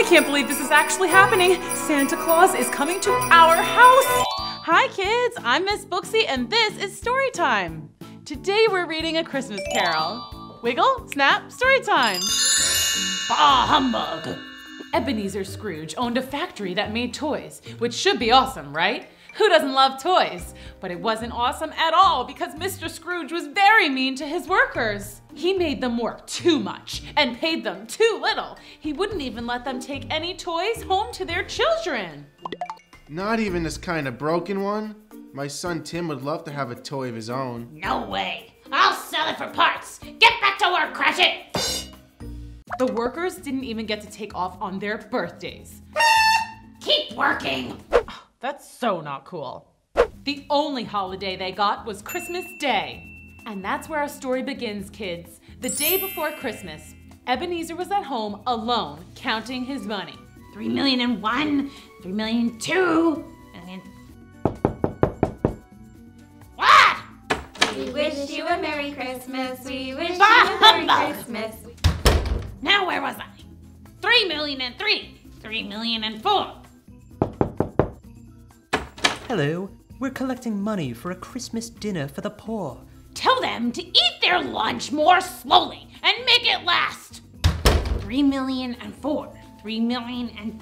I can't believe this is actually happening. Santa Claus is coming to our house. Hi kids, I'm Miss Booksy and this is story time. Today we're reading A Christmas Carol. Wiggle, snap, story time. Bah humbug! Ebenezer Scrooge owned a factory that made toys, which should be awesome, right? Who doesn't love toys? But it wasn't awesome at all because Mr. Scrooge was very mean to his workers. He made them work too much and paid them too little. He wouldn't even let them take any toys home to their children. Not even this kind of broken one? My son Tim would love to have a toy of his own. No way. I'll sell it for parts. Get back to work, Cratchit. The workers didn't even get to take off on their birthdays. Keep working. That's so not cool. The only holiday they got was Christmas Day. And that's where our story begins, kids. The day before Christmas, Ebenezer was at home alone, counting his money. 3,000,001, 3,000,002, and... What? We wish you a Merry Christmas. We wish you a Merry Christmas. Now where was I? 3,000,003, 3,000,004. Hello, we're collecting money for a Christmas dinner for the poor. Tell them to eat their lunch more slowly and make it last. 3,000,004, 3,000,000.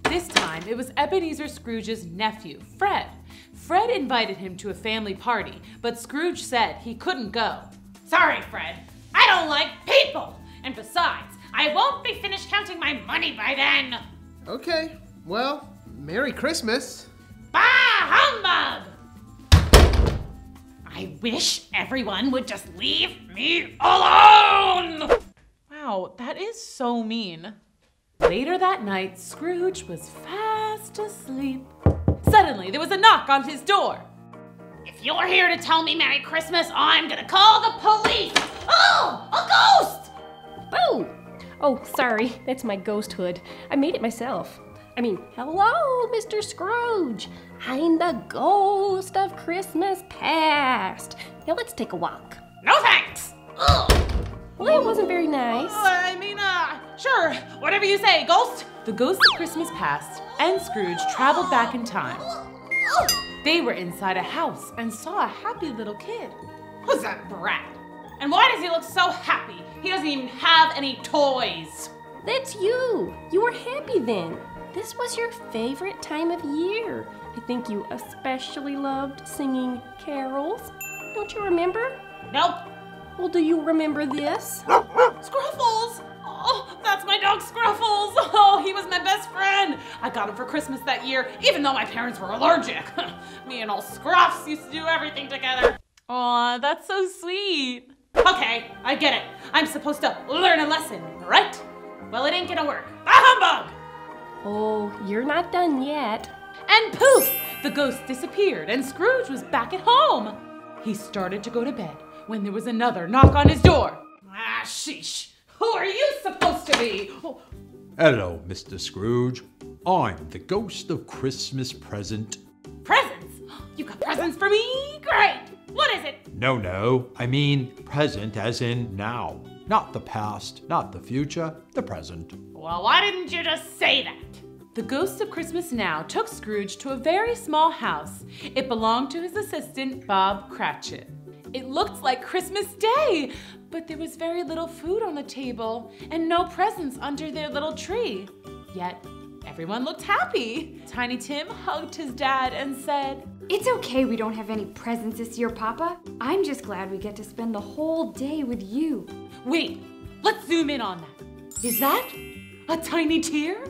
This time, it was Ebenezer Scrooge's nephew, Fred. Fred invited him to a family party, but Scrooge said he couldn't go. Sorry, Fred. I don't like people. And besides, I won't be finished counting my money by then. Okay, well, Merry Christmas. Bah humbug! I wish everyone would just leave me alone! Wow, that is so mean. Later that night, Scrooge was fast asleep. Suddenly, there was a knock on his door. If you're here to tell me Merry Christmas, I'm gonna call the police! Oh, a ghost! Boo! Oh, sorry, that's my ghost hood. I made it myself. Hello, Mr. Scrooge. I'm the ghost of Christmas past. Now let's take a walk. No thanks! Ugh. Well, that wasn't very nice. Sure, whatever you say, ghost. The ghost of Christmas past and Scrooge traveled back in time. They were inside a house and saw a happy little kid. Who's that brat? And why does he look so happy? He doesn't even have any toys. That's you. You were happy then. This was your favorite time of year. I think you especially loved singing carols. Don't you remember? Nope. Well, do you remember this? Scruffles! Oh, that's my dog Scruffles! Oh, he was my best friend! I got him for Christmas that year, even though my parents were allergic. Me and old Scruffs used to do everything together. Aw, that's so sweet. Okay, I get it. I'm supposed to learn a lesson, right? Well, it ain't gonna work. A humbug! Oh, you're not done yet. And poof! The ghost disappeared and Scrooge was back at home. He started to go to bed when there was another knock on his door. Ah, sheesh. Who are you supposed to be? Oh. Hello, Mr. Scrooge. I'm the ghost of Christmas present. Presents? You got presents for me? Great! What is it? No, I mean present as in now. Not the past, not the future, the present. Well, why didn't you just say that? The ghost of Christmas Now took Scrooge to a very small house. It belonged to his assistant, Bob Cratchit. It looked like Christmas Day, but there was very little food on the table and no presents under their little tree. Yet, everyone looked happy. Tiny Tim hugged his dad and said, It's okay we don't have any presents this year, Papa. I'm just glad we get to spend the whole day with you. Wait, let's zoom in on that. Is that a tiny tear?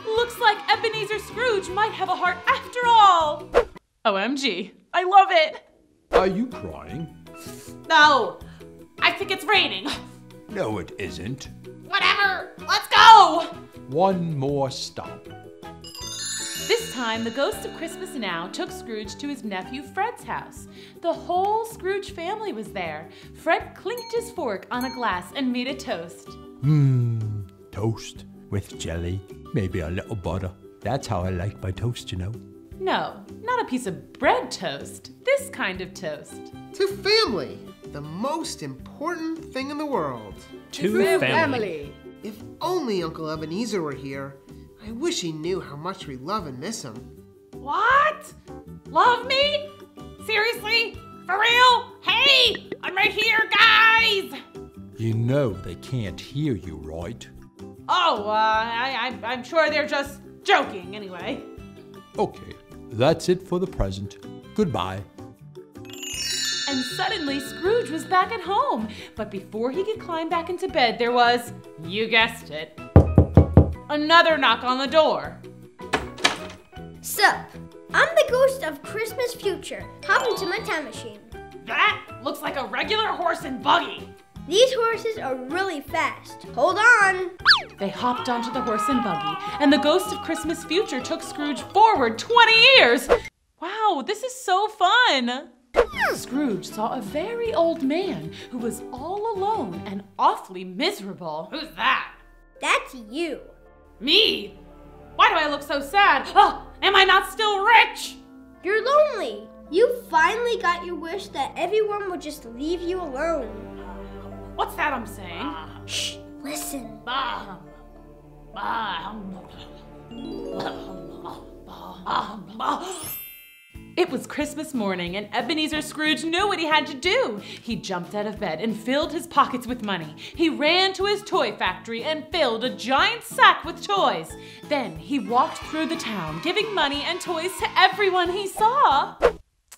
Looks like Ebenezer Scrooge might have a heart after all. OMG, I love it. Are you crying? No, I think it's raining. No, it isn't. Whatever, let's go! One more stop. This time, the ghost of Christmas Now took Scrooge to his nephew Fred's house. The whole Scrooge family was there. Fred clinked his fork on a glass and made a toast. Toast with jelly, maybe a little butter. That's how I like my toast, you know. No, not a piece of bread toast. This kind of toast. To family. the most important thing in the world. To family. If only Uncle Ebenezer were here. I wish he knew how much we love and miss him. What? Love me? Seriously? For real? Hey, I'm right here, guys! You know they can't hear you, right? Oh, I'm sure they're just joking anyway. Okay, that's it for the present. Goodbye. And suddenly Scrooge was back at home. But before he could climb back into bed, there was, you guessed it, another knock on the door. Sup? I'm the ghost of Christmas future. Hop into my time machine. That looks like a regular horse and buggy. These horses are really fast. Hold on. They hopped onto the horse and buggy, and the ghost of Christmas future took Scrooge forward 20 years. Wow, this is so fun. Scrooge saw a very old man who was all alone and awfully miserable. Who's that? That's you. Me? Why do I look so sad? Oh, am I not still rich? You're lonely. You finally got your wish that everyone would just leave you alone. What's that I'm saying? Shh, listen. It was Christmas morning, and Ebenezer Scrooge knew what he had to do. He jumped out of bed and filled his pockets with money. He ran to his toy factory and filled a giant sack with toys. Then he walked through the town, giving money and toys to everyone he saw.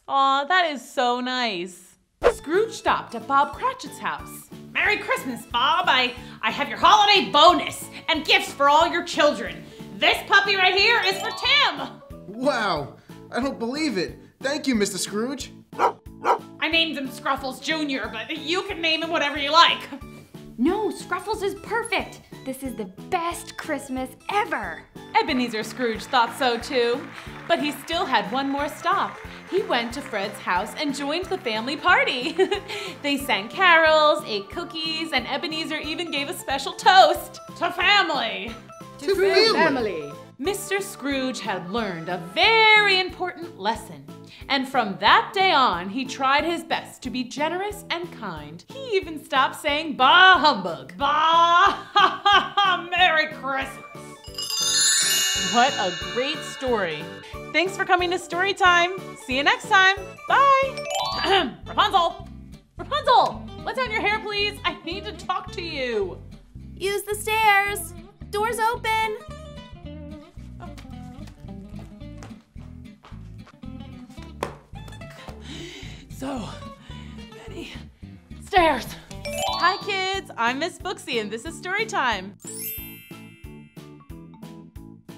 Aw, that is so nice. Scrooge stopped at Bob Cratchit's house. Merry Christmas, Bob. I have your holiday bonus and gifts for all your children. This puppy right here is for Tim. Wow, I don't believe it. Thank you, Mr. Scrooge. I named him Scruffles Jr., but you can name him whatever you like. No, Scruffles is perfect. This is the best Christmas ever. Ebenezer Scrooge thought so too, but he still had one more stop. He went to Fred's house and joined the family party. They sang carols, ate cookies, and Ebenezer even gave a special toast. To family. To family. Mr. Scrooge had learned a very important lesson. And from that day on, he tried his best to be generous and kind. He even stopped saying bah humbug. Bah! Merry Christmas. What a great story. Thanks for coming to Storytime. See you next time. Bye. Rapunzel! Rapunzel! Let down your hair, please. I need to talk to you. Use the stairs. Doors open. So many stairs. Hi kids, I'm Miss Booksy and this is Storytime.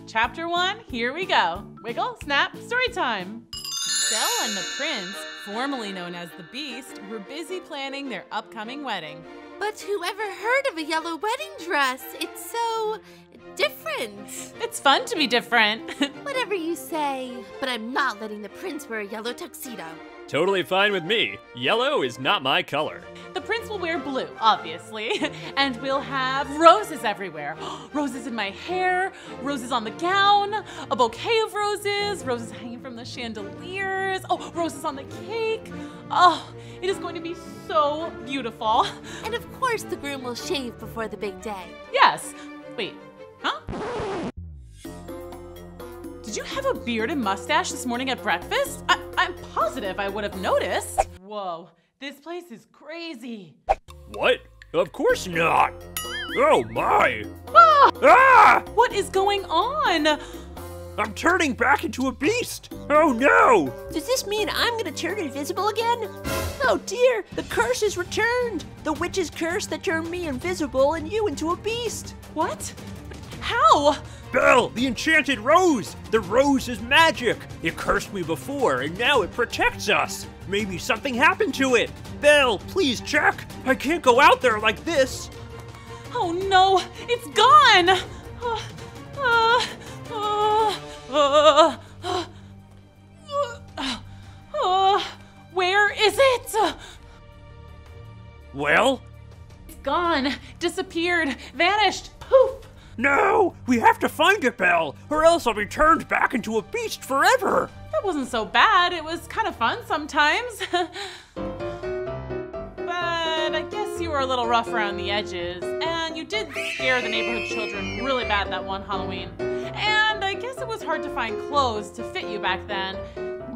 Chapter 1, here we go. Wiggle, snap, Storytime. Belle and the prince, formerly known as the Beast, were busy planning their upcoming wedding. But whoever heard of a yellow wedding dress? It's so different. It's fun to be different. Whatever you say, but I'm not letting the prince wear a yellow tuxedo. Totally fine with me. Yellow is not my color. The prince will wear blue, obviously, and we'll have roses everywhere. Roses in my hair, roses on the gown, a bouquet of roses, roses hanging from the chandeliers, oh, roses on the cake. Oh, it is going to be so beautiful. And of course the groom will shave before the big day. Yes. Wait, huh? Did you have a beard and mustache this morning at breakfast? I'm positive I would have noticed. Whoa, this place is crazy. What? Of course not. Oh my. Ah! Ah! What is going on? I'm turning back into a beast. Oh no. Does this mean I'm gonna turn invisible again? Oh dear, the curse is returned. The witch's curse that turned me invisible and you into a beast. What? How? Belle, the enchanted rose! The rose is magic! It cursed me before, and now it protects us! Maybe something happened to it! Belle, please check! I can't go out there like this! Oh no, it's gone! Where is it? Well? It's gone, disappeared, vanished, poof! No! We have to find it, Belle, or else I'll be turned back into a beast forever! That wasn't so bad. It was kind of fun sometimes. Belle! were a little rough around the edges, and you did scare the neighborhood children really bad that one Halloween. And I guess it was hard to find clothes to fit you back then.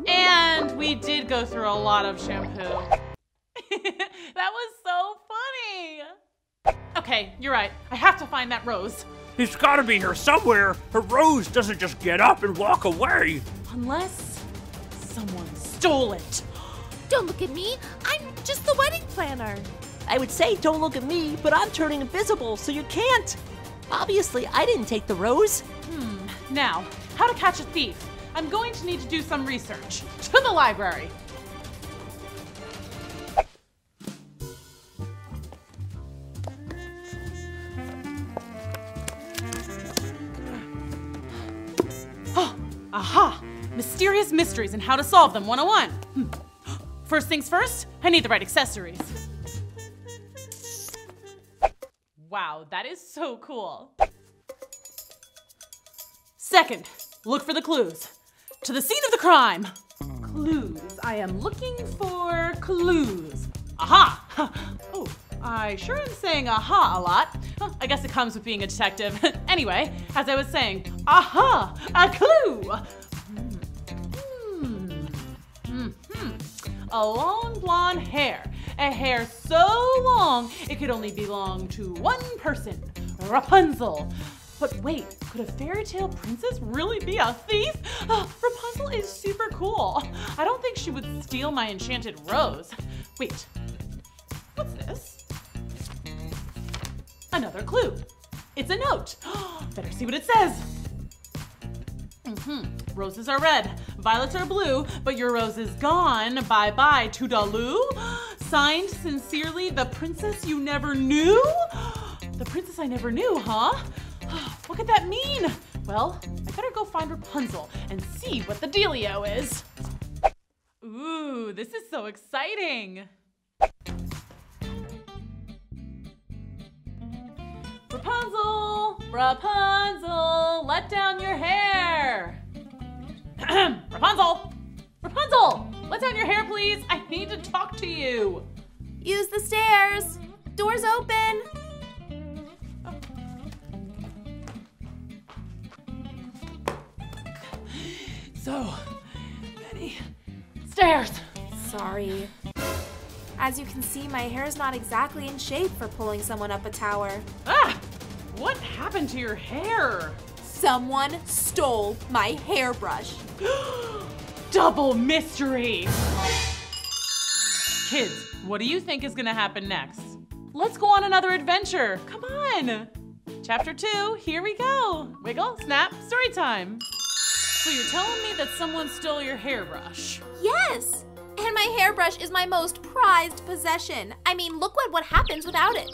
And we did go through a lot of shampoo. That was so funny. Okay, you're right. I have to find that rose. He's gotta be here somewhere. A rose doesn't just get up and walk away. Unless someone stole it. Don't look at me. I'm just the wedding planner. I would say don't look at me, but I'm turning invisible, so you can't. Obviously, I didn't take the rose. Now, how to catch a thief. I'm going to need to do some research. To the library. Oh, aha! Mysterious mysteries and how to solve them 101. First things first, I need the right accessories. Wow, that is so cool. Second, look for the clues. To the scene of the crime. Clues. I am looking for clues. Aha! Oh, I sure am saying aha a lot. I guess it comes with being a detective. Anyway, as I was saying, aha! A clue! A long blonde hair. A hair so long, it could only belong to one person. Rapunzel. But wait, could a fairy tale princess really be a thief? Rapunzel is super cool. I don't think she would steal my enchanted rose. Wait, what's this? Another clue. It's a note. Better see what it says. Roses are red, violets are blue, but your rose is gone. Bye-bye, toodaloo. Signed sincerely, the princess you never knew? The princess I never knew, huh? What could that mean? Well, I better go find Rapunzel and see what the dealio is. Ooh, this is so exciting. Rapunzel, Rapunzel, let down your hair. Rapunzel, Rapunzel, let down your hair, please. I need to talk to you. Use the stairs. Doors open. So many stairs. Sorry. As you can see, my hair's not exactly in shape for pulling someone up a tower. Ah! What happened to your hair? Someone stole my hairbrush. Double mystery! Kids, what do you think is gonna happen next? Let's go on another adventure. Come on! Chapter 2, here we go. Wiggle, snap, story time. So you're telling me that someone stole your hairbrush? Yes! And my hairbrush is my most prized possession. I mean, look what happens without it.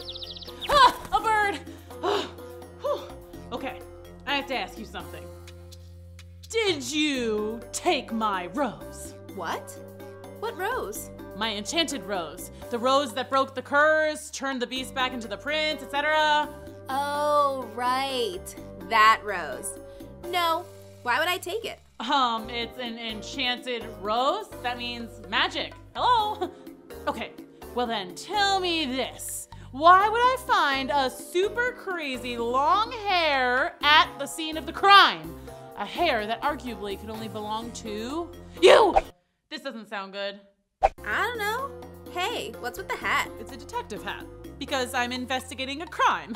Ah, a bird! Okay, I have to ask you something. Did you take my rose? What? What rose? My enchanted rose. The rose that broke the curse, turned the beast back into the prince, etc. Oh, right. That rose. No. Why would I take it? It's an enchanted rose. That means magic. Hello? Okay, well then tell me this. Why would I find a super crazy long hair at the scene of the crime? A hair that arguably could only belong to you! This doesn't sound good. I don't know. Hey, what's with the hat? It's a detective hat, because I'm investigating a crime.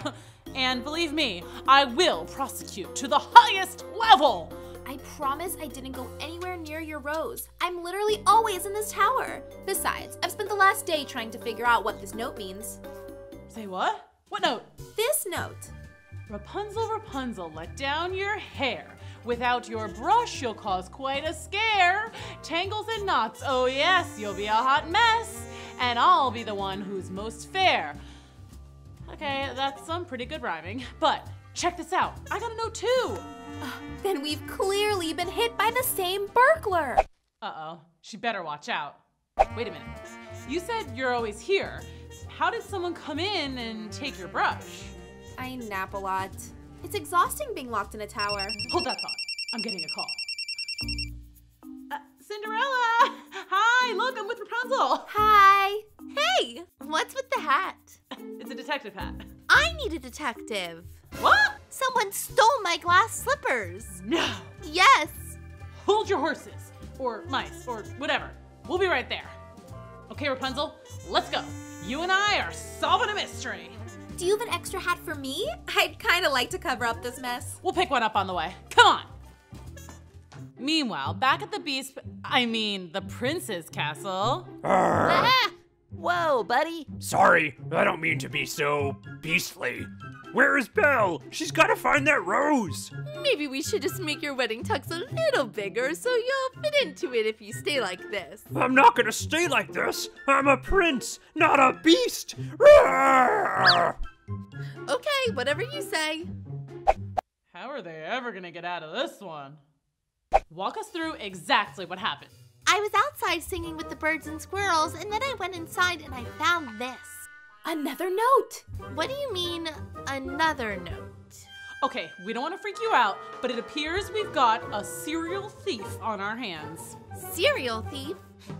And believe me, I will prosecute to the highest level. I promise I didn't go anywhere near your rose. I'm literally always in this tower. Besides, I've spent the last day trying to figure out what this note means. Say what? What note? This note. Rapunzel, Rapunzel, let down your hair. Without your brush, you'll cause quite a scare. Tangles and knots, oh yes, you'll be a hot mess. And I'll be the one who's most fair. Okay, that's some pretty good rhyming, but check this out. I got a note too. Then we've clearly been hit by the same burglar. Uh-oh, she better watch out. Wait a minute. You said you're always here. How did someone come in and take your brush? I nap a lot. It's exhausting being locked in a tower. Hold that thought. I'm getting a call. Cinderella! Hi, look, I'm with Rapunzel. Hi. Hey! Hey, what's with the hat? It's a detective hat. I need a detective. What? Someone stole my glass slippers. No. Yes. Hold your horses, or mice, or whatever. We'll be right there. Okay, Rapunzel, let's go. You and I are solving a mystery. Do you have an extra hat for me? I'd kind of like to cover up this mess. We'll pick one up on the way. Come on. Meanwhile, back at the the prince's castle. Whoa, buddy. Sorry, I don't mean to be so beastly. Where is Belle? She's gotta find that rose. Maybe we should just make your wedding tux a little bigger so you'll fit into it if you stay like this. I'm not gonna stay like this. I'm a prince, not a beast. Okay, whatever you say. How are they ever gonna get out of this one? Walk us through exactly what happened. I was outside singing with the birds and squirrels, and then I went inside and I found this. Another note. What do you mean, another note? Okay, we don't want to freak you out, but it appears we've got a serial thief on our hands. Cereal thief?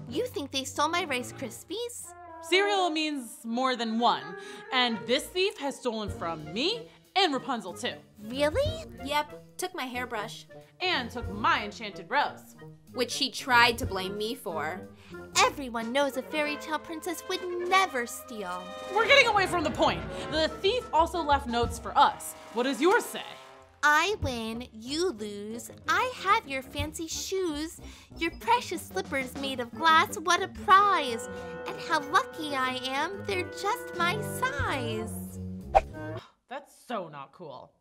You think they stole my Rice Krispies? Cereal means more than one, and this thief has stolen from me and Rapunzel too. Really? Yep, took my hairbrush. And took my enchanted rose. Which she tried to blame me for. Everyone knows a fairy tale princess would never steal. We're getting away from the point. The thief also left notes for us. What does yours say? I win, you lose. I have your fancy shoes, your precious slippers made of glass, what a prize. And how lucky I am, they're just my size. That's so not cool.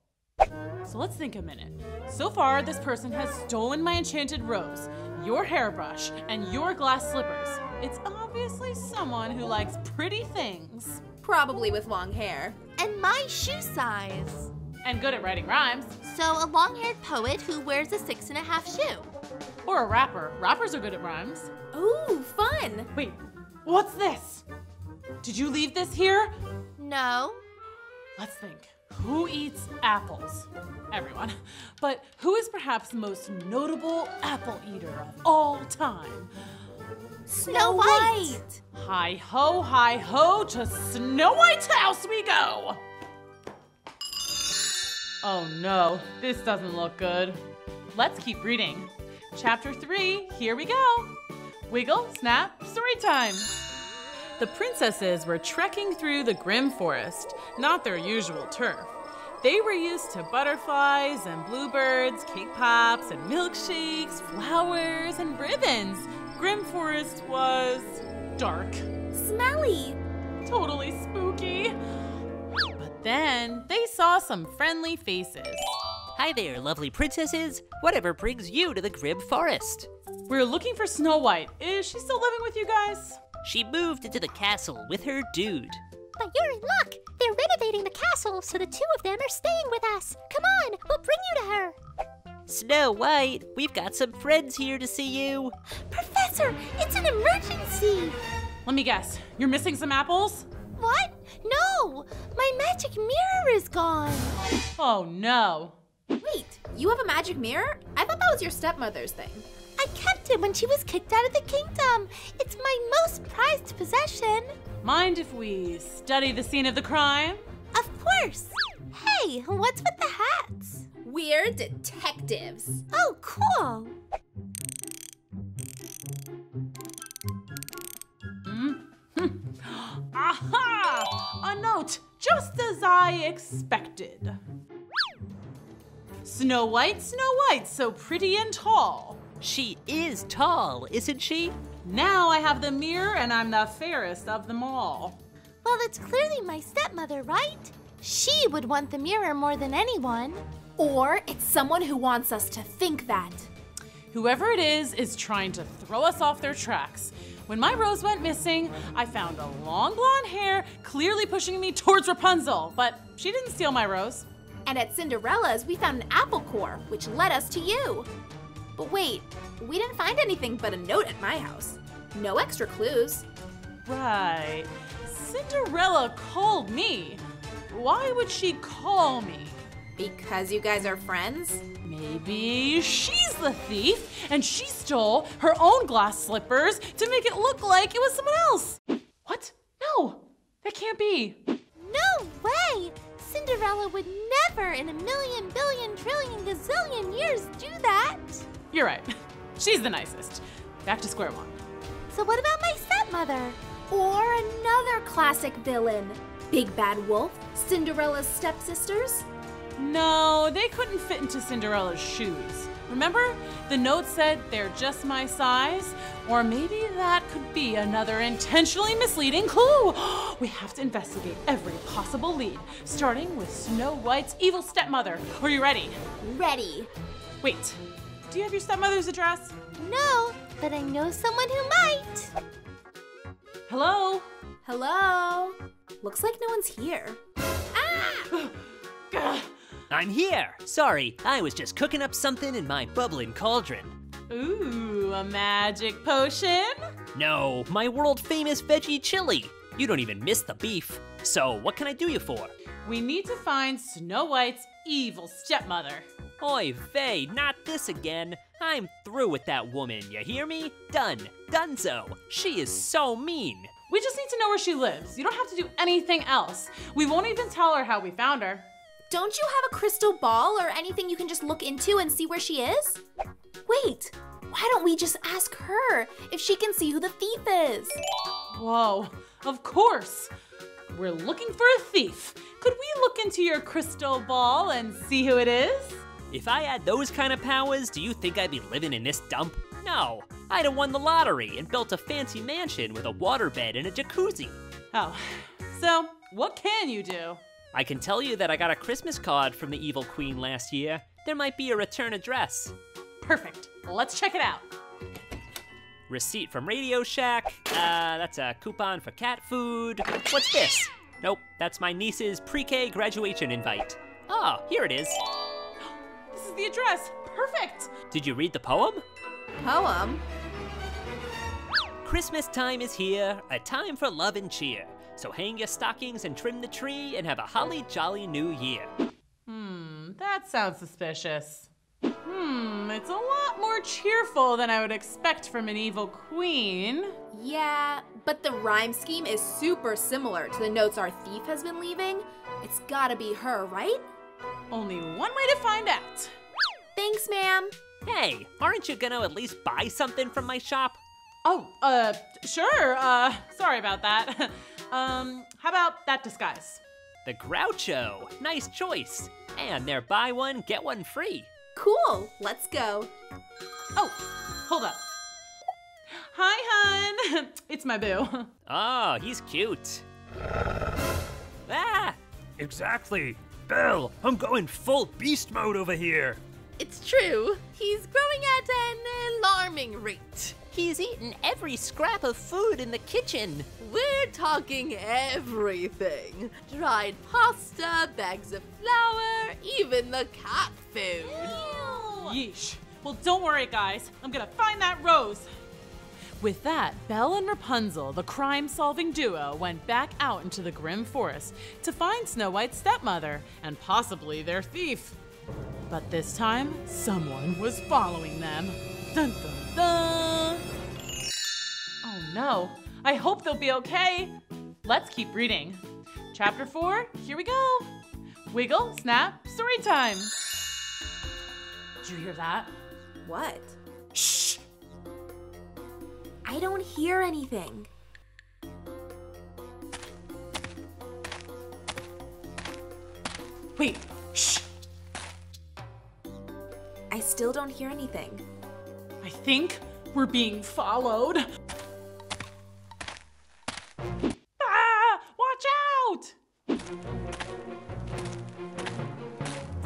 So let's think a minute. So far, this person has stolen my enchanted rose, your hairbrush, and your glass slippers. It's obviously someone who likes pretty things. Probably with long hair. And my shoe size. And good at writing rhymes. So a long-haired poet who wears a 6.5 shoe. Or a rapper. Rappers are good at rhymes. Ooh, fun. Wait, what's this? Did you leave this here? No. Let's think. Who eats apples? Everyone. But who is perhaps the most notable apple eater of all time? Snow White! Hi-ho, to Snow White's house we go! Oh no, this doesn't look good. Let's keep reading. Chapter 3, here we go. Wiggle, snap, story time. The princesses were trekking through the Grim Forest, not their usual turf. They were used to butterflies and bluebirds, cake pops and milkshakes, flowers and ribbons. Grim Forest was dark. Smelly. Totally spooky. But then they saw some friendly faces. Hi there, lovely princesses. Whatever brings you to the Grim Forest? We're looking for Snow White. Is she still living with you guys? She moved into the castle with her dude. But you're in luck. They're renovating the castle, so the two of them are staying with us. Come on, we'll bring you to her. Snow White, we've got some friends here to see you. Professor, it's an emergency. Let me guess. You're missing some apples? What? No! My magic mirror is gone. Oh no. Wait, you have a magic mirror? I thought that was your stepmother's thing. I kept it when she was kicked out of the kingdom. It's my most prized possession. Mind if we study the scene of the crime? Of course. Hey, what's with the hats? We're detectives. Oh, cool. Aha! A note, just as I expected. Snow White, so pretty and tall. She is tall, isn't she? Now I have the mirror and I'm the fairest of them all. Well, it's clearly my stepmother, right? She would want the mirror more than anyone. Or it's someone who wants us to think that. Whoever it is trying to throw us off their tracks. When my rose went missing, I found a long blonde hair clearly pushing me towards Rapunzel, but she didn't steal my rose. And at Cinderella's, we found an apple core, which led us to you. But wait, we didn't find anything but a note at my house. No extra clues. Right. Cinderella called me. Why would she call me? Because you guys are friends? Maybe she's the thief and she stole her own glass slippers to make it look like it was someone else. What? No, that can't be. No way! Cinderella would never in a million, billion, trillion, gazillion years do that. You're right. She's the nicest. Back to square one. So what about my stepmother? Or another classic villain? Big Bad Wolf? Cinderella's stepsisters? No, they couldn't fit into Cinderella's shoes. Remember? The note said they're just my size. Or maybe that could be another intentionally misleading clue. We have to investigate every possible lead, starting with Snow White's evil stepmother. Are you ready? Ready. Wait, do you have your stepmother's address? No, but I know someone who might. Hello? Hello? Looks like no one's here. I'm here. Sorry, I was just cooking up something in my bubbling cauldron. Ooh, a magic potion? No, my world-famous veggie chili. You don't even miss the beef. So what can I do you for? We need to find Snow White's evil stepmother. Oy vey, not this again. I'm through with that woman, you hear me? Done. Dunzo. She is so mean. We just need to know where she lives. You don't have to do anything else. We won't even tell her how we found her. Don't you have a crystal ball or anything you can just look into and see where she is? Wait, why don't we just ask her if she can see who the thief is? Whoa, of course. We're looking for a thief. Could we look into your crystal ball and see who it is? If I had those kind of powers, do you think I'd be living in this dump? No, I'd have won the lottery and built a fancy mansion with a waterbed and a jacuzzi. Oh, so what can you do? I can tell you that I got a Christmas card from the evil queen last year. There might be a return address. Perfect, let's check it out. Receipt from Radio Shack. That's a coupon for cat food. What's this? Nope, that's my niece's pre-K graduation invite. Oh, here it is. This is the address, perfect. Did you read the poem? Poem? Christmas time is here, a time for love and cheer. So hang your stockings and trim the tree and have a holly jolly new year. That sounds suspicious. It's a lot more cheerful than I would expect from an evil queen. Yeah, but the rhyme scheme is super similar to the notes our thief has been leaving. It's gotta be her, right? Only one way to find out. Thanks, ma'am. Hey, aren't you gonna at least buy something from my shop? Oh, sure, sorry about that. How about that disguise? The Groucho, nice choice. And they're buy one, get one free. Cool, let's go. Oh, hold up. Hi, hun. It's my boo. Oh, he's cute. Ah! Exactly. Belle, I'm going full beast mode over here. It's true. He's growing at an alarming rate. He's eaten every scrap of food in the kitchen. We're talking everything. Dried pasta, bags of flour, even the cat food. Yeesh. Well, don't worry, guys. I'm gonna find that rose. With that, Belle and Rapunzel, the crime-solving duo, went back out into the grim forest to find Snow White's stepmother and possibly their thief. But this time, someone was following them. Dun dun dun! Oh no, I hope they'll be okay. Let's keep reading. Chapter 4, here we go. Wiggle, snap, story time. Did you hear that? What? Shh! I don't hear anything. Wait, shh! I still don't hear anything. I think we're being followed. Ah! Watch out!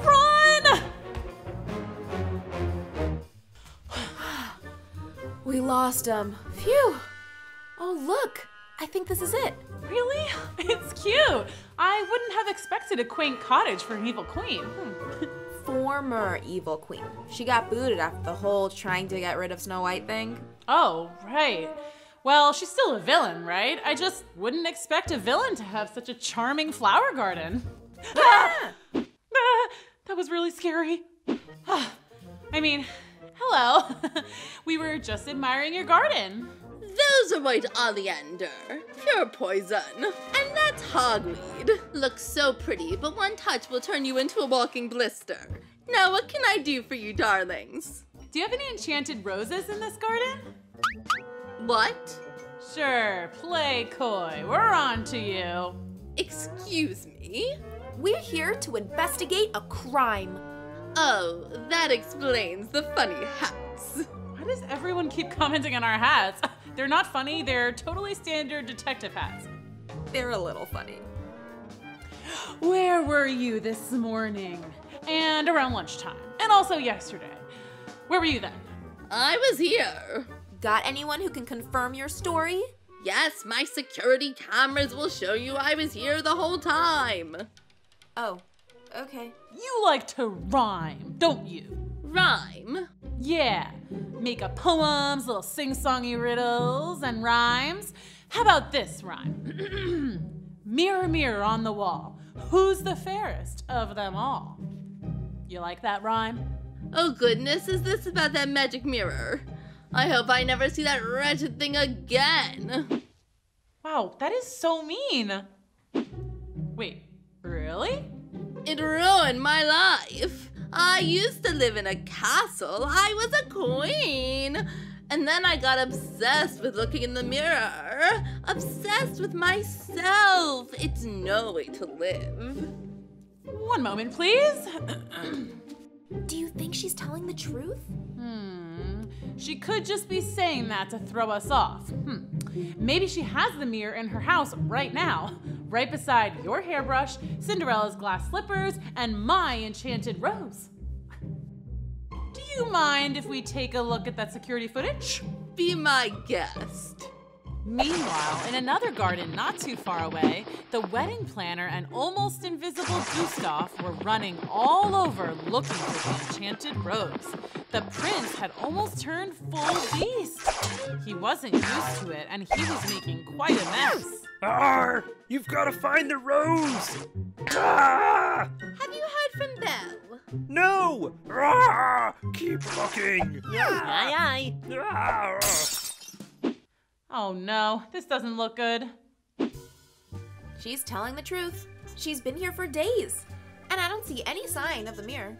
Run! We lost him. Phew. Oh, look. I think this is it. Really? It's cute. I wouldn't have expected a quaint cottage for an evil queen. Former evil queen. She got booted after the whole trying to get rid of Snow White thing. Oh, right. Well, she's still a villain, right? I just wouldn't expect a villain to have such a charming flower garden. Ah! That was really scary. I mean, hello. We were just admiring your garden. Those are white oleander, pure poison. And that's hogweed. Looks so pretty, but one touch will turn you into a walking blister. Now what can I do for you, darlings? Do you have any enchanted roses in this garden? What? Sure, play coy. We're on to you. Excuse me? We're here to investigate a crime. Oh, that explains the funny hats. Why does everyone keep commenting on our hats? They're not funny, they're totally standard detective hats. They're a little funny. Where were you this morning? And around lunchtime. And also yesterday. Where were you then? I was here. Got anyone who can confirm your story? Yes, my security cameras will show you I was here the whole time. Oh, okay. You like to rhyme, don't you? Rhyme? Yeah, make up poems, little sing-songy riddles and rhymes. How about this rhyme? Mirror, mirror on the wall, who's the fairest of them all? You like that rhyme? Oh goodness, is this about that magic mirror? I hope I never see that wretched thing again. Wow, that is so mean. Wait, really? It ruined my life. I used to live in a castle. I was a queen. And then I got obsessed with looking in the mirror. Obsessed with myself. It's no way to live. One moment, please. Do you think she's telling the truth? She could just be saying that to throw us off. Maybe she has the mirror in her house right now, right beside your hairbrush, Cinderella's glass slippers, and my enchanted rose. Do you mind if we take a look at that security footage? Be my guest. Meanwhile, in another garden not too far away, the wedding planner and almost invisible Gustav were running all over looking for the enchanted rose. The prince had almost turned full beast. He wasn't used to it, and he was making quite a mess. Arr! You've got to find the rose! Ah! Have you heard from Belle? No! Ah! Keep looking! Aye, aye. Ah! Oh no, this doesn't look good. She's telling the truth. She's been here for days, and I don't see any sign of the mirror.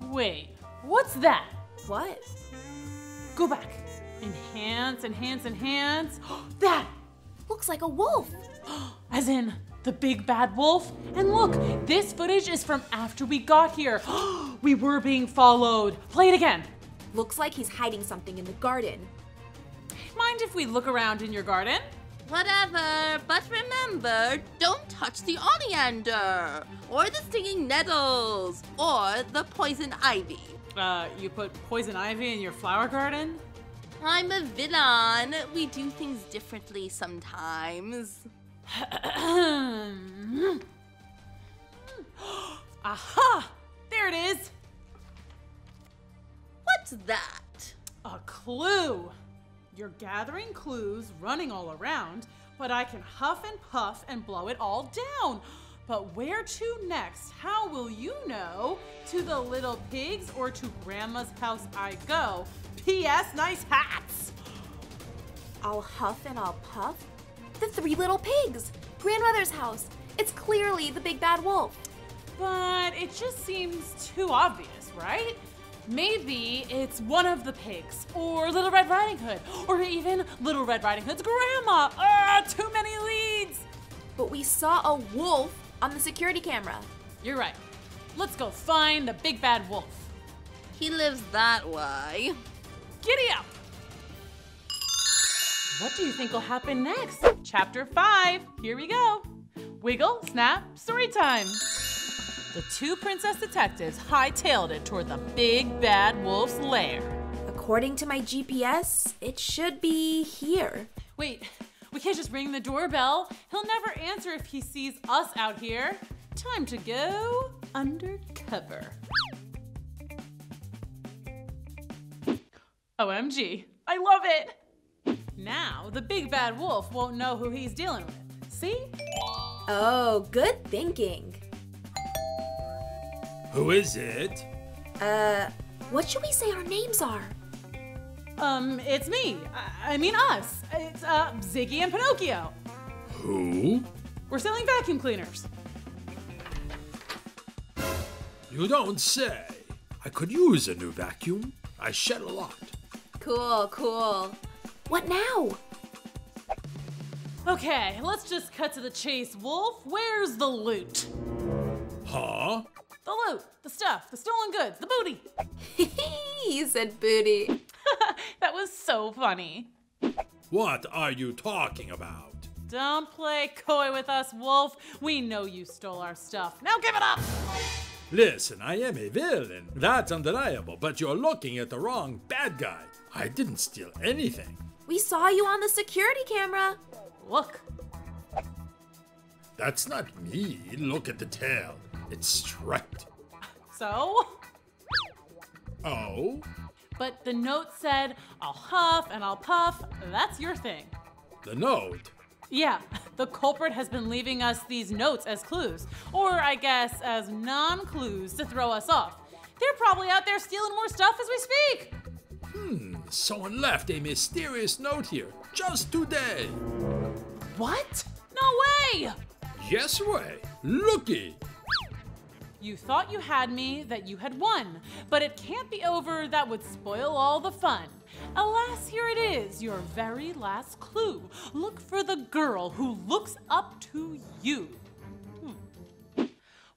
Wait, what's that? What? Go back. Enhance, enhance, enhance. That! Looks like a wolf. As in, the big bad wolf? And look, this footage is from after we got here. We were being followed. Play it again. Looks like he's hiding something in the garden. Mind if we look around in your garden? Whatever, but remember, don't touch the oleander, or the stinging nettles, or the poison ivy. You put poison ivy in your flower garden? I'm a villain. We do things differently sometimes. Aha! There it is! What's that? A clue! You're gathering clues, running all around, but I can huff and puff and blow it all down. But where to next? How will you know? To the little pigs or to Grandma's house I go? P.S. Nice hats! I'll huff and I'll puff? The three little pigs! Grandmother's house! It's clearly the big bad wolf. But it just seems too obvious, right? Maybe it's one of the pigs, or Little Red Riding Hood, or even Little Red Riding Hood's grandma. Too many leads! But we saw a wolf on the security camera. You're right. Let's go find the big bad wolf. He lives that way. Giddy up! What do you think will happen next? Chapter 5, here we go. Wiggle, snap, story time. The two princess detectives hightailed it toward the big bad wolf's lair. According to my GPS, it should be here. Wait, we can't just ring the doorbell. He'll never answer if he sees us out here. Time to go undercover. OMG, I love it! Now, the big bad wolf won't know who he's dealing with. See? Oh, good thinking. Who is it? What should we say our names are? It's me. I mean us. It's Ziggy and Pinocchio. Who? We're selling vacuum cleaners. You don't say. I could use a new vacuum. I shed a lot. Cool, cool. What now? Okay, let's just cut to the chase, Wolf. Where's the loot? Huh? The loot, the stuff, the stolen goods, the booty. You said booty. That was so funny. What are you talking about? Don't play coy with us, Wolf. We know you stole our stuff. Now give it up! Listen, I am a villain. That's undeniable, but you're looking at the wrong bad guy. I didn't steal anything. We saw you on the security camera. Look. That's not me. Look at the tail. It's striped. So? Oh? But the note said, I'll huff and I'll puff. That's your thing. The note? Yeah, the culprit has been leaving us these notes as clues, or I guess as non-clues to throw us off. They're probably out there stealing more stuff as we speak. Someone left a mysterious note here just today. What? No way! Yes way. Looky. You thought you had me, that you had won, but it can't be over. That would spoil all the fun. Alas, here it is, your very last clue. Look for the girl who looks up to you.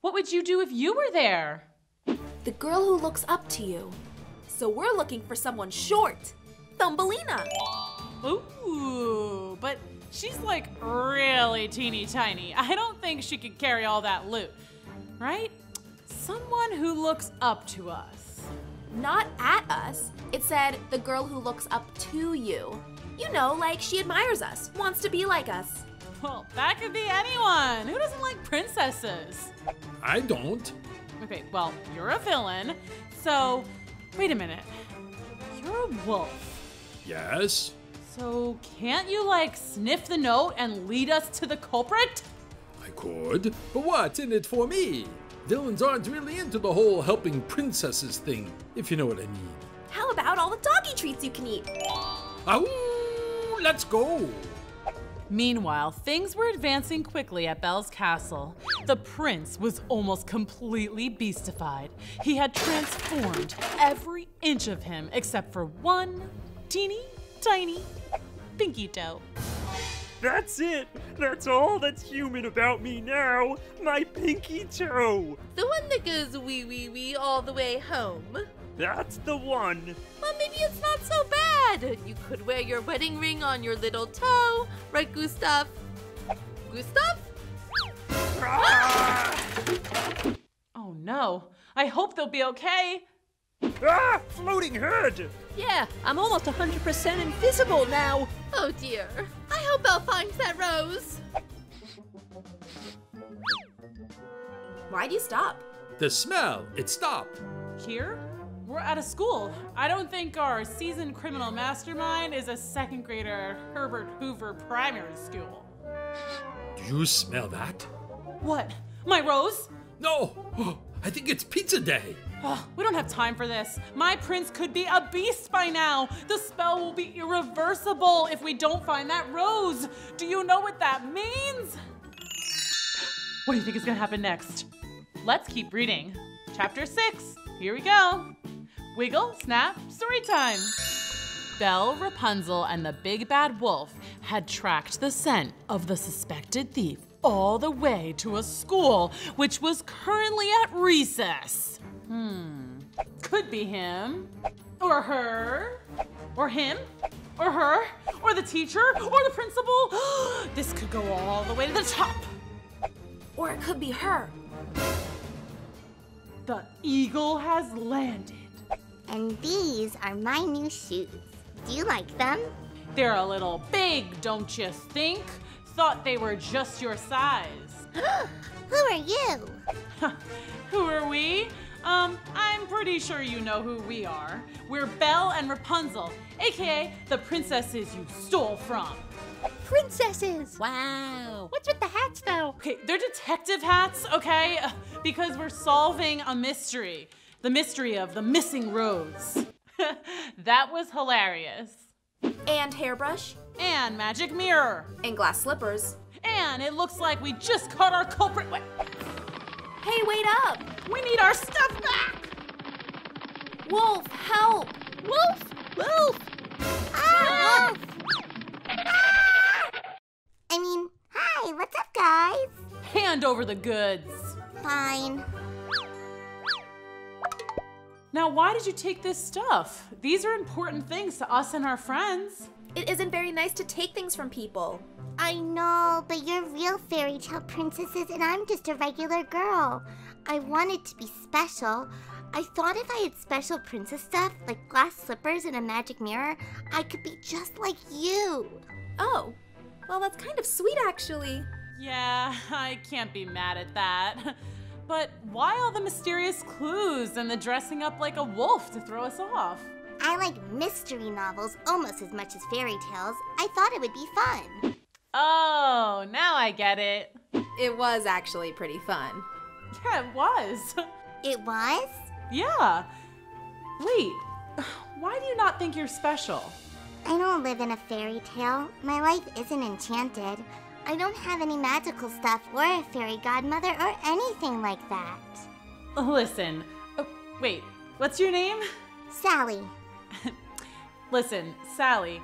What would you do if you were there? The girl who looks up to you. So we're looking for someone short. Thumbelina. Ooh, but she's like really teeny tiny. I don't think she could carry all that loot, right? Someone who looks up to us. Not at us. It said the girl who looks up to you. You know, like she admires us, wants to be like us. Well, that could be anyone. Who doesn't like princesses? I don't. Okay, well, you're a villain. So, wait a minute. You're a wolf. Yes? So, can't you, like, sniff the note and lead us to the culprit? I could, but what's in it for me? Villains aren't really into the whole helping princesses thing, if you know what I mean. How about all the doggy treats you can eat? Ow! Let's go! Meanwhile, things were advancing quickly at Belle's castle. The prince was almost completely beastified. He had transformed every inch of him except for one teeny tiny pinky toe. That's it! That's all that's human about me now! My pinky toe! The one that goes wee wee wee all the way home. That's the one! Well, maybe it's not so bad. You could wear your wedding ring on your little toe, right, Gustav? Gustav? Oh no, I hope they'll be okay. Ah! Floating head! Yeah, I'm almost 100% invisible now. Oh dear. I hope Elle finds that rose. Why'd you stop? The smell, it stopped. Here? We're at a school. I don't think our seasoned criminal mastermind is a second grader Herbert Hoover primary school. Do you smell that? What? My rose? No! I think it's pizza day. Oh, we don't have time for this. My prince could be a beast by now. The spell will be irreversible if we don't find that rose. Do you know what that means? What do you think is gonna happen next? Let's keep reading. Chapter 6, here we go. Wiggle, snap, story time. Belle, Rapunzel, and the big bad wolf had tracked the scent of the suspected thief all the way to a school which was currently at recess. Could be him, or her, or him, or her, or the teacher, or the principal. This could go all the way to the top. Or it could be her. The eagle has landed. And these are my new shoes. Do you like them? They're a little big, don't you think? Thought they were just your size. Who are you? Who are we? I'm pretty sure you know who we are. We're Belle and Rapunzel, aka the princesses you stole from. Princesses! Wow. What's with the hats, though? Okay, they're detective hats, okay? Because we're solving a mystery. The mystery of the missing rose. That was hilarious. And hairbrush. And magic mirror. And glass slippers. And it looks like we just caught our culprit. Hey, wait up! We need our stuff back! Wolf, help! Wolf! Wolf! Ah! Wolf! Ah! I mean, hi, what's up, guys? Hand over the goods. Fine. Now, why did you take this stuff? These are important things to us and our friends. It isn't very nice to take things from people. I know, but you're real fairy tale princesses and I'm just a regular girl. I wanted to be special. I thought if I had special princess stuff, like glass slippers and a magic mirror, I could be just like you. Oh, well, that's kind of sweet, actually. Yeah, I can't be mad at that. But why all the mysterious clues and the dressing up like a wolf to throw us off? I like mystery novels almost as much as fairy tales. I thought it would be fun. Oh, now I get it. It was actually pretty fun. Yeah, it was. It was? Yeah. Wait, why do you not think you're special? I don't live in a fairy tale. My life isn't enchanted. I don't have any magical stuff or a fairy godmother or anything like that. Listen, wait, what's your name? Sally. Listen, Sally,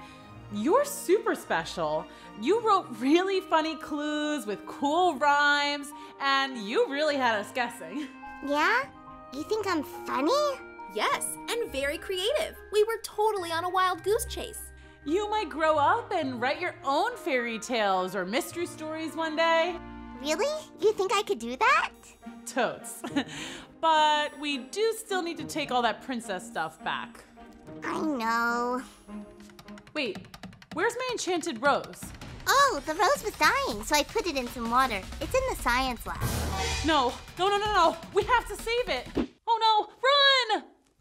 you're super special. You wrote really funny clues with cool rhymes, and you really had us guessing. Yeah? You think I'm funny? Yes, and very creative. We were totally on a wild goose chase. You might grow up and write your own fairy tales or mystery stories one day. Really? You think I could do that? Totes. But we do still need to take all that princess stuff back. I know. Wait, where's my enchanted rose? Oh, the rose was dying, so I put it in some water. It's in the science lab. No. We have to save it. Oh no,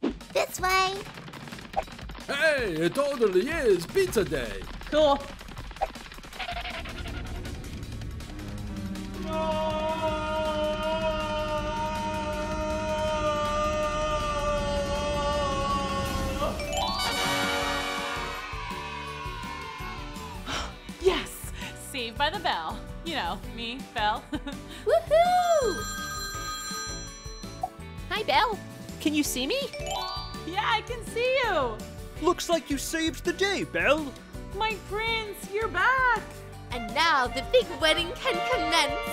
run! This way. Hey, it totally is pizza day. Cool. Yes! Saved by the bell. You know, me, Belle. Woohoo! Hi, Belle. Can you see me? Yeah, I can see you. Looks like you saved the day, Belle. My prince, you're back. And now the big wedding can commence.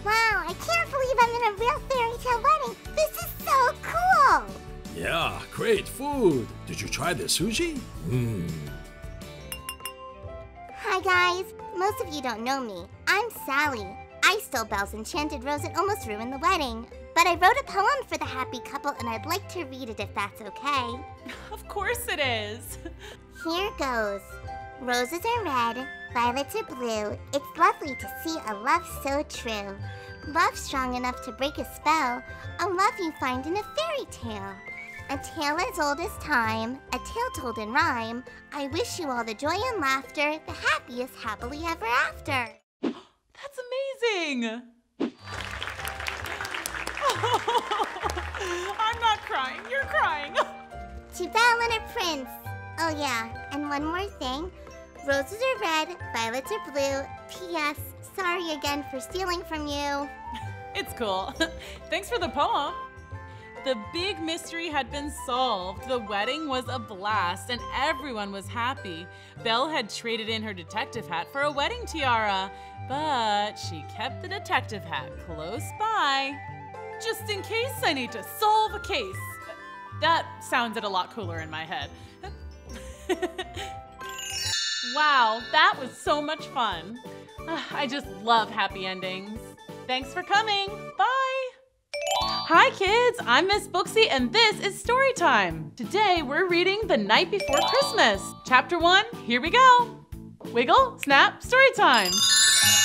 Wow, I can't believe I'm in a real fairy tale wedding. This is so cool. Yeah, great food. Did you try the sushi? Hi guys, most of you don't know me. I'm Sally. I stole Belle's enchanted rose and almost ruined the wedding. But I wrote a poem for the happy couple and I'd like to read it if that's okay. Of course it is. Here goes. Roses are red, violets are blue. It's lovely to see a love so true. Love strong enough to break a spell. A love you find in a fairy tale. A tale as old as time, a tale told in rhyme. I wish you all the joy and laughter, the happiest happily ever after. That's amazing! I'm not crying, you're crying! To Belle and her prince. Oh yeah, and one more thing. Roses are red, violets are blue. P.S. Sorry again for stealing from you. It's cool. Thanks for the poem. The big mystery had been solved. The wedding was a blast and everyone was happy. Belle had traded in her detective hat for a wedding tiara, but she kept the detective hat close by, just in case I need to solve a case. That sounded a lot cooler in my head. Wow, that was so much fun. I just love happy endings. Thanks for coming. Bye. Hi kids, I'm Miss Booksy and this is story time. Today we're reading The Night Before Christmas. Chapter 1, here we go. Wiggle, snap, story time.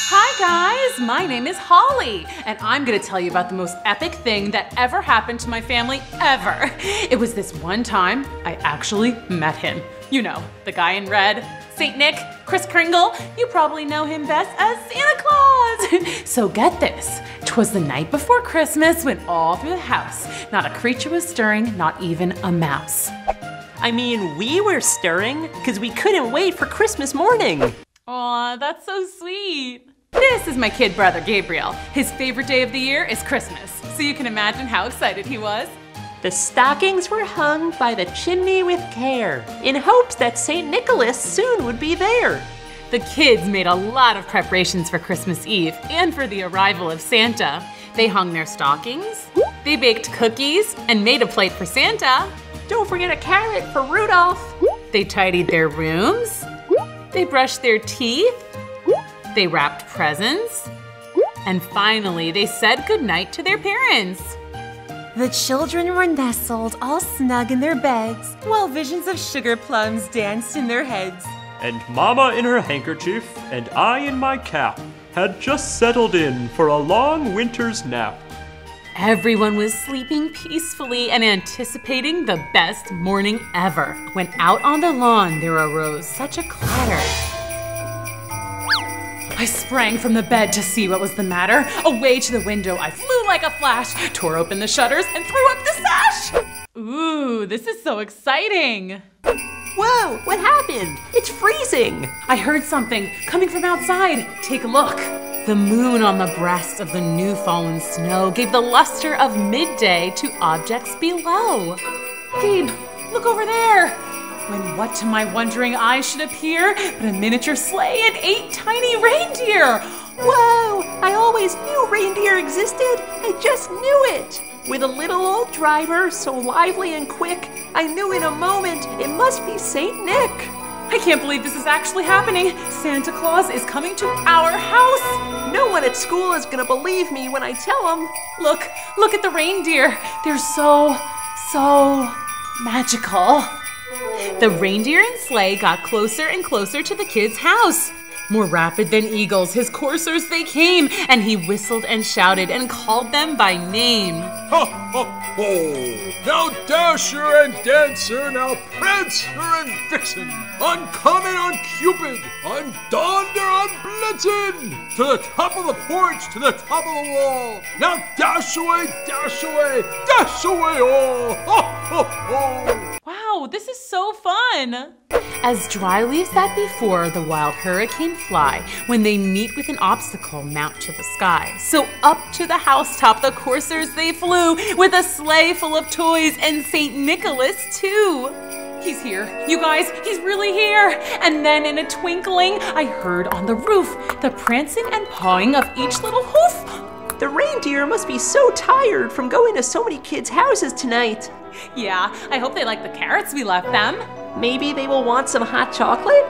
Hi guys, my name is Holly and I'm gonna tell you about the most epic thing that ever happened to my family ever. It was this one time I actually met him. You know, the guy in red, Saint Nick, Kris Kringle. You probably know him best as Santa Claus. So get this, 'Twas the night before Christmas when all through the house, not a creature was stirring, not even a mouse. I mean, we were stirring because we couldn't wait for Christmas morning. Aw, that's so sweet. This is my kid brother, Gabriel. His favorite day of the year is Christmas, so you can imagine how excited he was. The stockings were hung by the chimney with care, in hopes that St. Nicholas soon would be there. The kids made a lot of preparations for Christmas Eve and for the arrival of Santa. They hung their stockings, they baked cookies, and made a plate for Santa. Don't forget a carrot for Rudolph. They tidied their rooms, they brushed their teeth, they wrapped presents, and finally they said goodnight to their parents. The children were nestled all snug in their beds, while visions of sugar plums danced in their heads. And Mama in her handkerchief and I in my cap had just settled in for a long winter's nap. Everyone was sleeping peacefully and anticipating the best morning ever, when out on the lawn there arose such a clatter. I sprang from the bed to see what was the matter. Away to the window I flew like a flash, tore open the shutters, and threw up the sash! Ooh, this is so exciting! Whoa, what happened? It's freezing! I heard something coming from outside. Take a look. The moon on the breast of the new fallen snow gave the luster of midday to objects below. Gabe, look over there! When what to my wondering eyes should appear but a miniature sleigh and 8 tiny reindeer! Whoa! I always knew reindeer existed! I just knew it! With a little old driver, so lively and quick, I knew in a moment it must be Saint Nick. I can't believe this is actually happening. Santa Claus is coming to our house. No one at school is gonna believe me when I tell them. Look at the reindeer. They're so magical. The reindeer and sleigh got closer and closer to the kids' house. More rapid than eagles, his coursers they came, and he whistled and shouted and called them by name. Ho, ho, ho! Now Dasher and Dancer, now Prancer and Vixen, on Comet, on Cupid, on Donder, on Blitzen, to the top of the porch, to the top of the wall. Now dash away, dash away, dash away all! Ho, ho, ho! Wow, this is so fun! As dry leaves that before the wild hurricane fly, when they meet with an obstacle mount to the sky. So up to the housetop the coursers they flew, with a sleigh full of toys and St. Nicholas too. He's here, you guys, he's really here! And then in a twinkling, I heard on the roof the prancing and pawing of each little hoof. The reindeer must be so tired from going to so many kids' houses tonight. Yeah, I hope they like the carrots we left them. Maybe they will want some hot chocolate?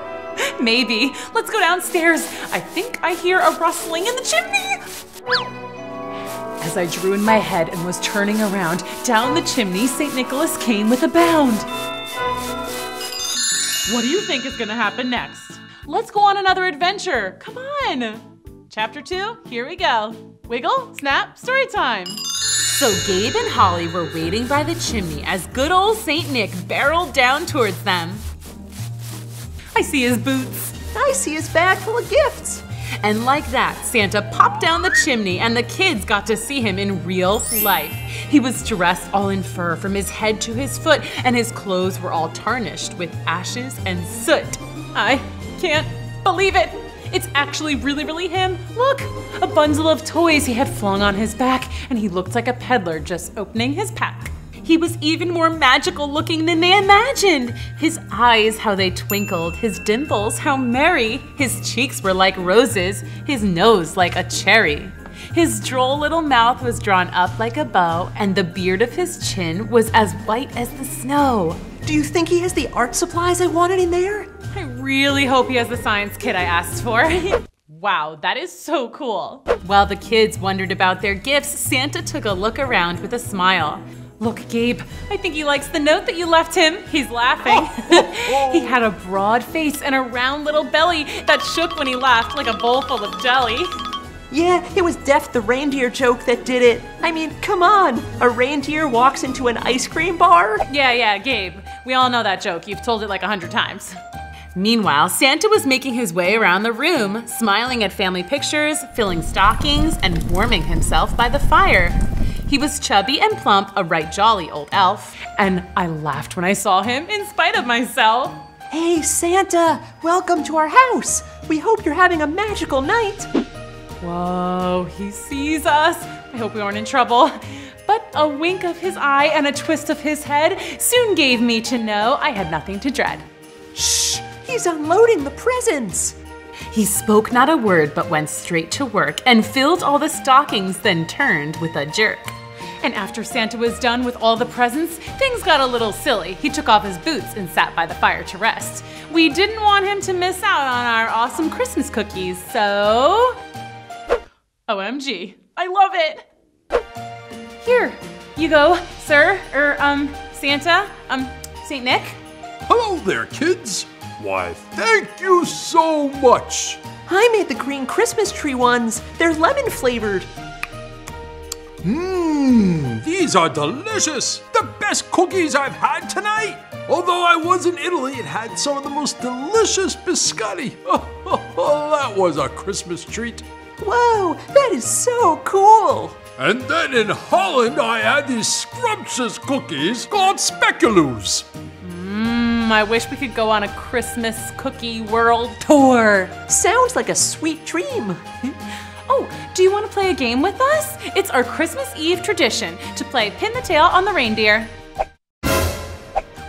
Maybe. Let's go downstairs. I think I hear a rustling in the chimney. As I drew in my head and was turning around, down the chimney St. Nicholas came with a bound. What do you think is gonna happen next? Let's go on another adventure. Come on. Chapter 2, here we go. Wiggle, snap, story time. So Gabe and Holly were waiting by the chimney as good old St. Nick barreled down towards them. I see his boots. I see his bag full of gifts. And like that, Santa popped down the chimney and the kids got to see him in real life. He was dressed all in fur from his head to his foot, and his clothes were all tarnished with ashes and soot. I can't believe it. It's actually really him. Look, a bundle of toys he had flung on his back, and he looked like a peddler just opening his pack. He was even more magical looking than they imagined. His eyes, how they twinkled, his dimples, how merry. His cheeks were like roses, his nose like a cherry. His droll little mouth was drawn up like a bow, and the beard of his chin was as white as the snow. Do you think he has the art supplies I wanted in there? I really hope he has the science kit I asked for. Wow, that is so cool. While the kids wondered about their gifts, Santa took a look around with a smile. Look, Gabe, I think he likes the note that you left him. He's laughing. He had a broad face and a round little belly that shook when he laughed like a bowl full of jelly. Yeah, it was Def the reindeer joke that did it. I mean, come on. A reindeer walks into an ice cream bar? Yeah, Gabe. We all know that joke. You've told it like 100 times. Meanwhile, Santa was making his way around the room, smiling at family pictures, filling stockings, and warming himself by the fire. He was chubby and plump, a right jolly old elf, and I laughed when I saw him in spite of myself. Hey, Santa, welcome to our house. We hope you're having a magical night. Whoa, he sees us. I hope we aren't in trouble. But a wink of his eye and a twist of his head soon gave me to know I had nothing to dread. Shh, he's unloading the presents. He spoke not a word but went straight to work and filled all the stockings, then turned with a jerk. And after Santa was done with all the presents, things got a little silly. He took off his boots and sat by the fire to rest. We didn't want him to miss out on our awesome Christmas cookies, so... OMG, I love it! Here, you go, sir, Santa, Saint Nick. Hello there, kids. Why, thank you so much. I made the green Christmas tree ones. They're lemon flavored. These are delicious. The best cookies I've had tonight. Although I was in Italy and had some of the most delicious biscotti. That was a Christmas treat. Whoa, that is so cool. And then in Holland, I had these scrumptious cookies called speculoos. I wish we could go on a Christmas cookie world tour. Sounds like a sweet dream. Oh, do you want to play a game with us? It's our Christmas Eve tradition to play pin the tail on the reindeer.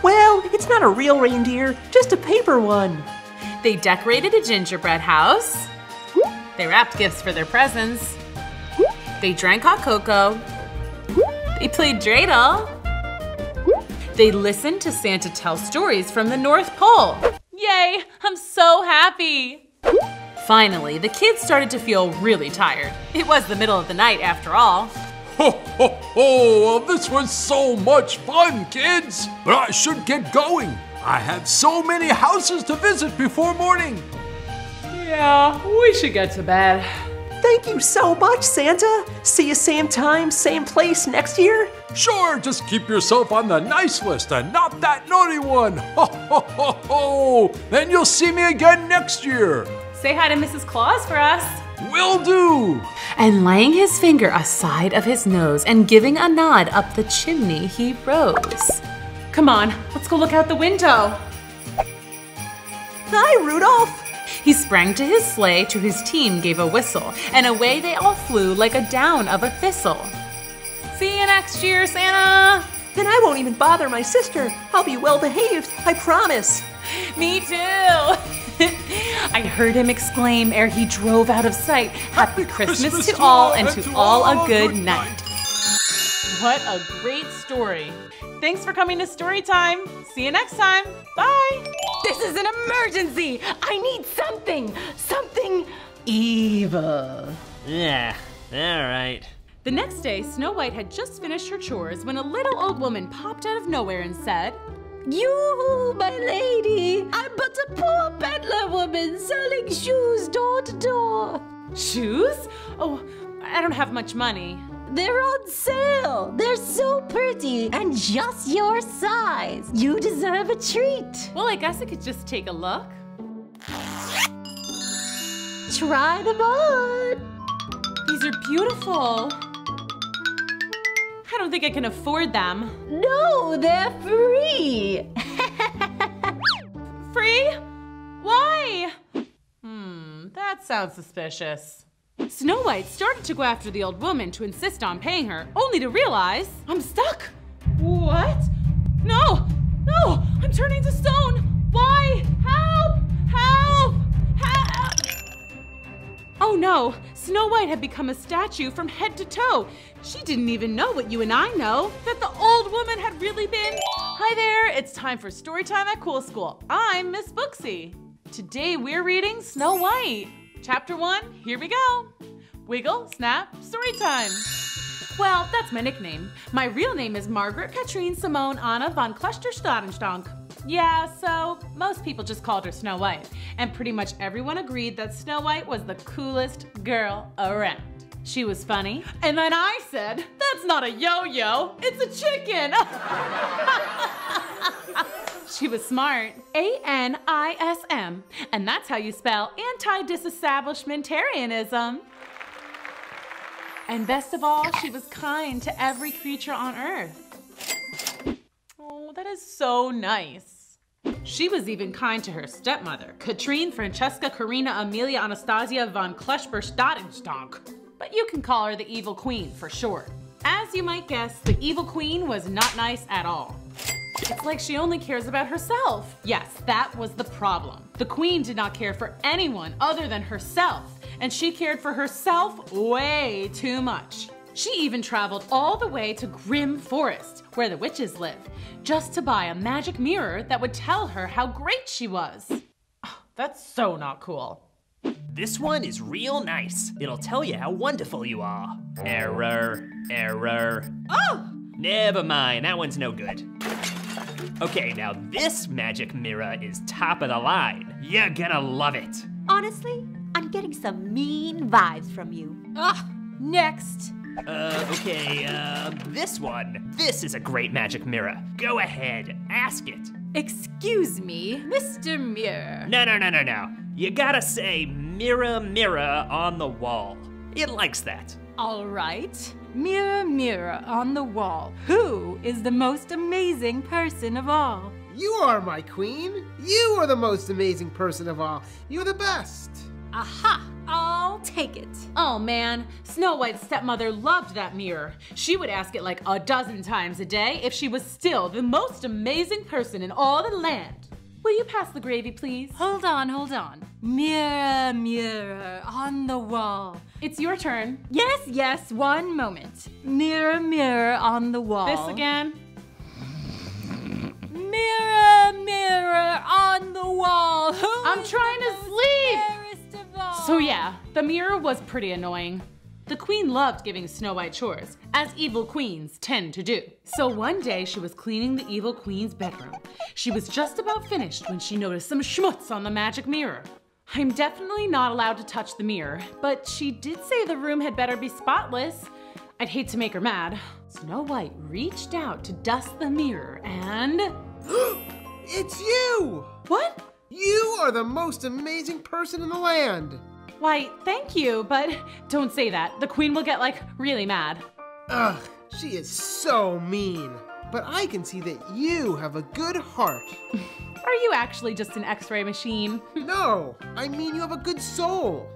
Well, it's not a real reindeer, just a paper one. They decorated a gingerbread house. They wrapped gifts for their presents. They drank hot cocoa. They played dreidel. They listened to Santa tell stories from the North Pole. Yay, I'm so happy. Finally, the kids started to feel really tired. It was the middle of the night after all. Ho, ho, ho! Well, this was so much fun, kids! But I should get going. I have so many houses to visit before morning. Yeah, we should get to bed. Thank you so much, Santa. See you same time, same place next year? Sure, just keep yourself on the nice list and not that naughty one. Ho, ho, ho, ho! Then you'll see me again next year. Say hi to Mrs. Claus for us. Will do. And laying his finger aside of his nose and giving a nod up the chimney, he rose. Come on, let's go look out the window. Hi, Rudolph. He sprang to his sleigh, to his team gave a whistle, and away they all flew like a down of a thistle. See you next year, Santa! Then I won't even bother my sister. I'll be well behaved, I promise. Me too! I heard him exclaim ere he drove out of sight, Happy Christmas to all, and to all a good night. What a great story. Thanks for coming to Storytime. See you next time. Bye. This is an emergency. I need something evil. Yeah, all right. The next day, Snow White had just finished her chores when a little old woman popped out of nowhere and said, You, my lady, I'm but a poor peddler woman selling shoes door to door. Shoes? Oh, I don't have much money. They're on sale. They're so pretty and just your size. You deserve a treat. Well, I guess I could just take a look. Try them on. These are beautiful. I don't think I can afford them. No, they're free. Free? Why? That sounds suspicious. Snow White started to go after the old woman to insist on paying her, only to realize I'm stuck. What? No, I'm turning to stone. Why? Help! Help! Help! Oh no, Snow White had become a statue from head to toe. She didn't even know what you and I know, that the old woman had really been. Hi there, it's time for Storytime at Cool School. I'm Miss Booksy. Today we're reading Snow White. Chapter 1, here we go. Wiggle, snap, story time. Well, that's my nickname. My real name is Margaret Katrine Simone Anna von Cluster-Stadenstank. Yeah, so most people just called her Snow White, and pretty much everyone agreed that Snow White was the coolest girl around. She was funny, and then I said, that's not a yo-yo, it's a chicken. She was smart. ANISM. And that's how you spell anti-disestablishmentarianism. And best of all, she was kind to every creature on Earth. Oh, that is so nice. She was even kind to her stepmother, Katrine Francesca Karina Amelia Anastasia von Klesper-Stadenstonk. But you can call her the Evil Queen for short. As you might guess, the Evil Queen was not nice at all. It's like she only cares about herself. Yes, that was the problem. The Queen did not care for anyone other than herself, and she cared for herself way too much. She even traveled all the way to Grim Forest, where the witches live, just to buy a magic mirror that would tell her how great she was. Oh, that's so not cool. This one is real nice. It'll tell you how wonderful you are. Error, error. Oh! Never mind, that one's no good. Okay, now this magic mirror is top of the line. You're gonna love it. Honestly, I'm getting some mean vibes from you. Ugh, next. Okay, this one. This is a great magic mirror. Go ahead, ask it. Excuse me, Mr. Mirror. No. You gotta say, mirror, mirror on the wall. It likes that. All right. Mirror, mirror on the wall, who is the most amazing person of all? You are, my queen. You are the most amazing person of all. You're the best. Aha! I'll take it. Oh man, Snow White's stepmother loved that mirror. She would ask it like a dozen times a day if she was still the most amazing person in all the land. Will you pass the gravy, please? Hold on. Mirror, mirror on the wall. It's your turn. Yes, one moment. Mirror, mirror on the wall. This again. Mirror, mirror on the wall. I'm trying to sleep. So yeah, the mirror was pretty annoying. The queen loved giving Snow White chores, as evil queens tend to do. So one day she was cleaning the evil queen's bedroom. She was just about finished when she noticed some schmutz on the magic mirror. I'm definitely not allowed to touch the mirror, but she did say the room had better be spotless. I'd hate to make her mad. Snow White reached out to dust the mirror and... It's you! What? You are the most amazing person in the land. Why, thank you, but don't say that. The queen will get, like, really mad. Ugh, she is so mean. But I can see that you have a good heart. Are you actually just an X-ray machine? No, I mean you have a good soul.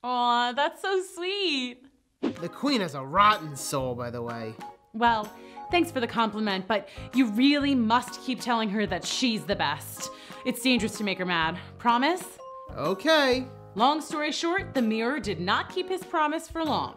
Aw, that's so sweet. The queen has a rotten soul, by the way. Well, thanks for the compliment, but you really must keep telling her that she's the best. It's dangerous to make her mad. Promise? Okay. Long story short, the mirror did not keep his promise for long.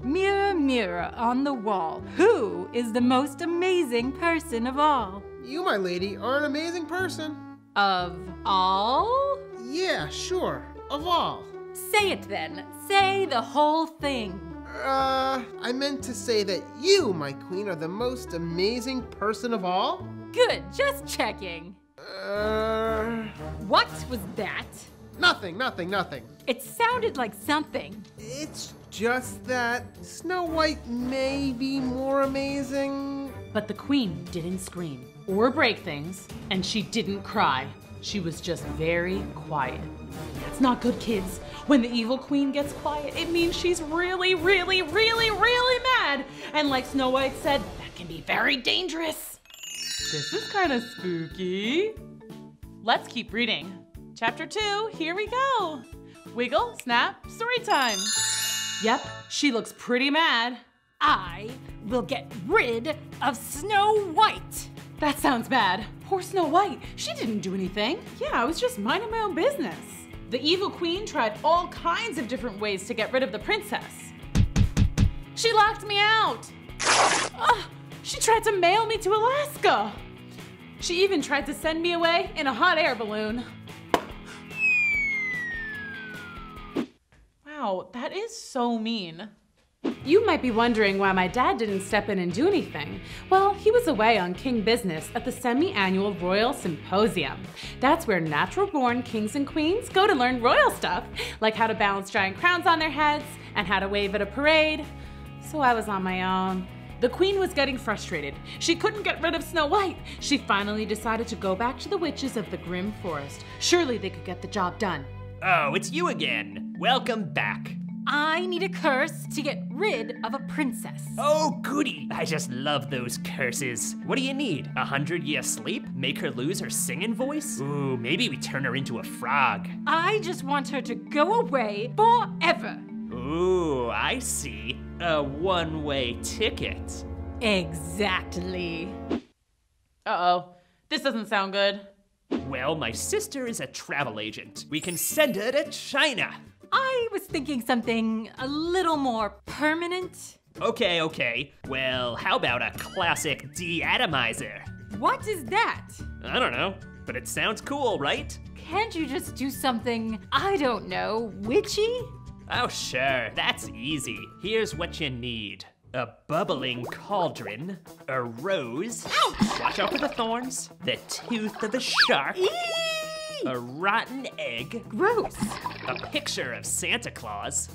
Mirror, mirror on the wall, who is the most amazing person of all? You, my lady, are an amazing person. Of all? Yeah, sure. Of all. Say it then. Say the whole thing. I meant to say that you, my queen, are the most amazing person of all? Good, just checking. What was that? Nothing. It sounded like something. It's just that Snow White may be more amazing. But the queen didn't scream or break things, and she didn't cry. She was just very quiet. That's not good, kids. When the evil queen gets quiet, it means she's really mad. And like Snow White said, that can be very dangerous. This is kind of spooky. Let's keep reading. Chapter 2, here we go. Wiggle, snap, story time. Yep, she looks pretty mad. I will get rid of Snow White. That sounds bad. Poor Snow White, she didn't do anything. Yeah, I was just minding my own business. The evil queen tried all kinds of different ways to get rid of the princess. She locked me out. She tried to mail me to Alaska. She even tried to send me away in a hot air balloon. Wow, that is so mean. You might be wondering why my dad didn't step in and do anything. Well, he was away on king business at the semi-annual Royal Symposium. That's where natural-born kings and queens go to learn royal stuff, like how to balance giant crowns on their heads and how to wave at a parade. So I was on my own. The queen was getting frustrated. She couldn't get rid of Snow White. She finally decided to go back to the witches of the Grim Forest. Surely they could get the job done. Oh, it's you again. Welcome back. I need a curse to get rid of a princess. Oh, goody. I just love those curses. What do you need? 100-year sleep? Make her lose her singing voice? Ooh, maybe we turn her into a frog. I just want her to go away forever. Ooh, I see. A one-way ticket. Exactly. Uh-oh. This doesn't sound good. Well, my sister is a travel agent. We can send her to China. I was thinking something a little more permanent. Okay. Well, how about a classic de-atomizer? What is that? I don't know, but it sounds cool, right? Can't you just do something, I don't know, witchy? Oh, sure, that's easy. Here's what you need. A bubbling cauldron, a rose, watch out for the thorns, the tooth of a shark, a rotten egg, gross, a picture of Santa Claus,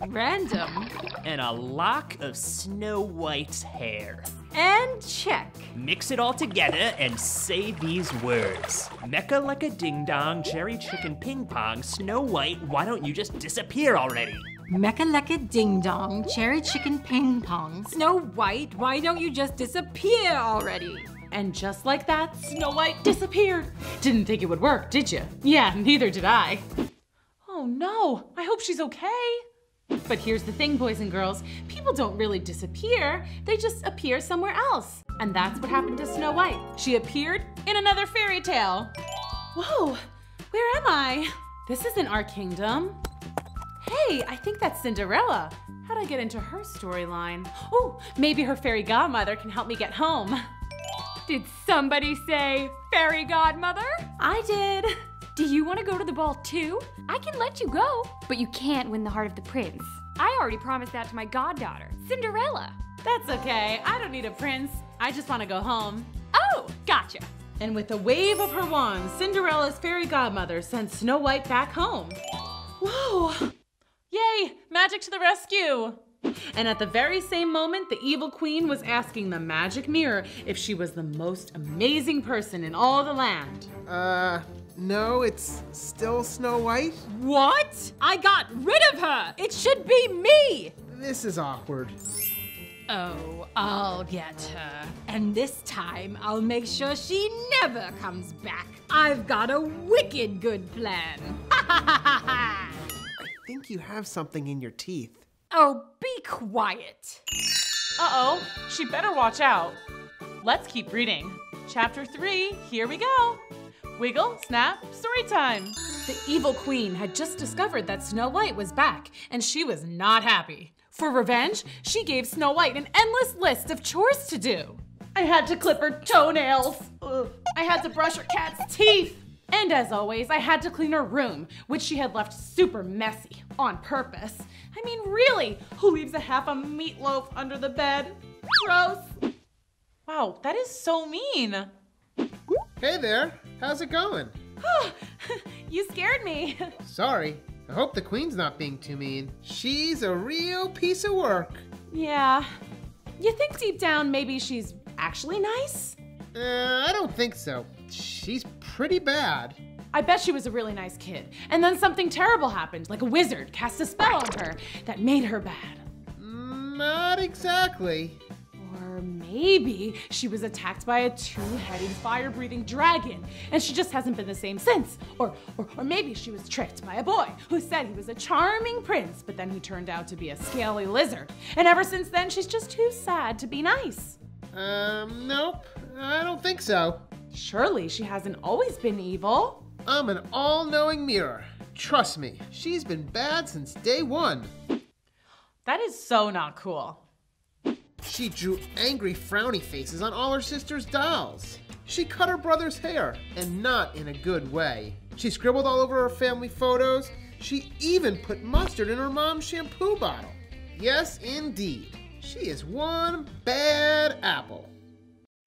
random, and a lock of Snow White's hair. And check. Mix it all together and say these words. Mecca like a ding-dong, cherry chicken ping pong, Snow White, why don't you just disappear already? Mecca-lecca ding-dong, cherry chicken ping pong, Snow White, why don't you just disappear already? And just like that, Snow White disappeared. Didn't think it would work, did you? Yeah, neither did I. Oh no, I hope she's okay. But here's the thing, boys and girls. People don't really disappear. They just appear somewhere else. And that's what happened to Snow White. She appeared in another fairy tale. Whoa, where am I? This isn't our kingdom. Hey, I think that's Cinderella. How'd I get into her storyline? Oh, maybe her fairy godmother can help me get home. Did somebody say fairy godmother? I did. Do you want to go to the ball too? I can let you go, but you can't win the heart of the prince. I already promised that to my goddaughter, Cinderella. That's okay. I don't need a prince. I just want to go home. Oh, gotcha. And with a wave of her wand, Cinderella's fairy godmother sent Snow White back home. Whoa! Yay! Magic to the rescue! And at the very same moment, the evil queen was asking the magic mirror if she was the most amazing person in all the land. No, it's still Snow White? What? I got rid of her! It should be me! This is awkward. Oh, I'll get her. And this time, I'll make sure she never comes back. I've got a wicked good plan. I think you have something in your teeth. Oh, be quiet. Uh-oh, she better watch out. Let's keep reading. Chapter 3, here we go. Wiggle, snap, story time. The evil queen had just discovered that Snow White was back, and she was not happy. For revenge, she gave Snow White an endless list of chores to do. I had to clip her toenails. Ugh. I had to brush her cat's teeth. And as always, I had to clean her room, which she had left super messy on purpose. I mean, really, who leaves a half a meatloaf under the bed? Gross. Wow, that is so mean. Hey there, how's it going? You scared me. Sorry, I hope the queen's not being too mean. She's a real piece of work. Yeah. You think deep down maybe she's actually nice? I don't think so. She's pretty bad. I bet she was a really nice kid. And then something terrible happened, like a wizard cast a spell on her that made her bad. Not exactly. Or maybe she was attacked by a two-headed fire-breathing dragon and she just hasn't been the same since. Or maybe she was tricked by a boy who said he was a charming prince, but then he turned out to be a scaly lizard. And ever since then, she's just too sad to be nice. Nope, I don't think so. Surely she hasn't always been evil. I'm an all-knowing mirror. Trust me, she's been bad since day one. That is so not cool. She drew angry frowny faces on all her sister's dolls. She cut her brother's hair, and not in a good way. She scribbled all over her family photos. She even put mustard in her mom's shampoo bottle. Yes, indeed. She is one bad apple.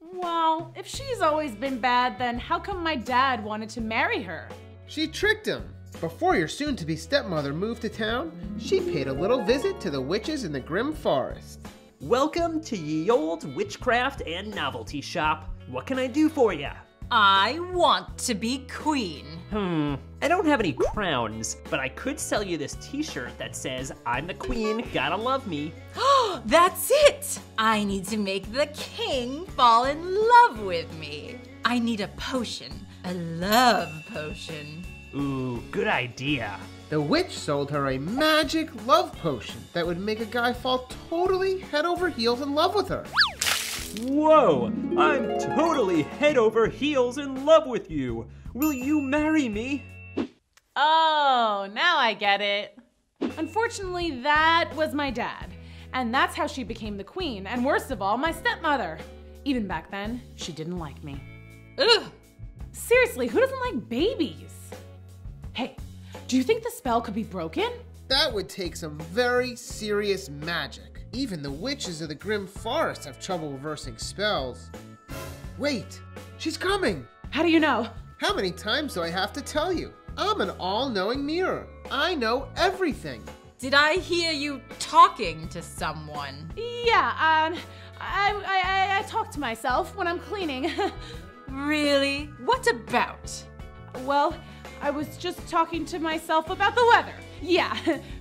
Wow, if she's always been bad, then how come my dad wanted to marry her? She tricked him. Before your soon-to-be stepmother moved to town, she paid a little visit to the witches in the Grim Forest. Welcome to ye old witchcraft and novelty shop. What can I do for ya? I want to be queen. I don't have any crowns, but I could sell you this t-shirt that says, I'm the queen, gotta love me. That's it! I need to make the king fall in love with me. I need a potion, a love potion. Ooh, good idea. The witch sold her a magic love potion that would make a guy fall totally head over heels in love with her. Whoa! I'm totally head over heels in love with you. Will you marry me? Oh, now I get it. Unfortunately, that was my dad. And that's how she became the queen, and worst of all, my stepmother. Even back then, she didn't like me. Ugh! Seriously, who doesn't like babies? Hey, do you think the spell could be broken? That would take some very serious magic. Even the witches of the Grim Forest have trouble reversing spells. Wait, she's coming! How do you know? How many times do I have to tell you? I'm an all-knowing mirror. I know everything. Did I hear you talking to someone? Yeah, I talk to myself when I'm cleaning. Really? What about? Well, I was just talking to myself about the weather. Yeah,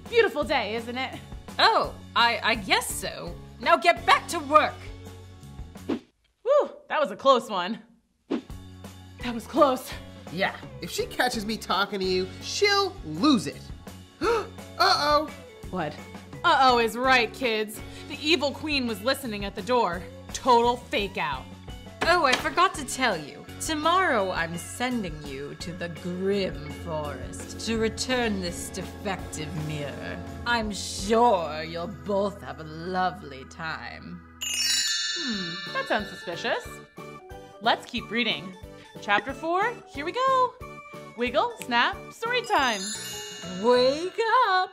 beautiful day, isn't it? Oh, I guess so. Now get back to work. Whew, that was a close one. That was close. Yeah, if she catches me talking to you, she'll lose it. Uh-oh. What? Uh-oh is right, kids. The evil queen was listening at the door. Total fake out. Oh, I forgot to tell you. Tomorrow I'm sending you to the Grim Forest to return this defective mirror. I'm sure you'll both have a lovely time. That sounds suspicious. Let's keep reading. Chapter 4, here we go. Wiggle, snap, story time. Wake up!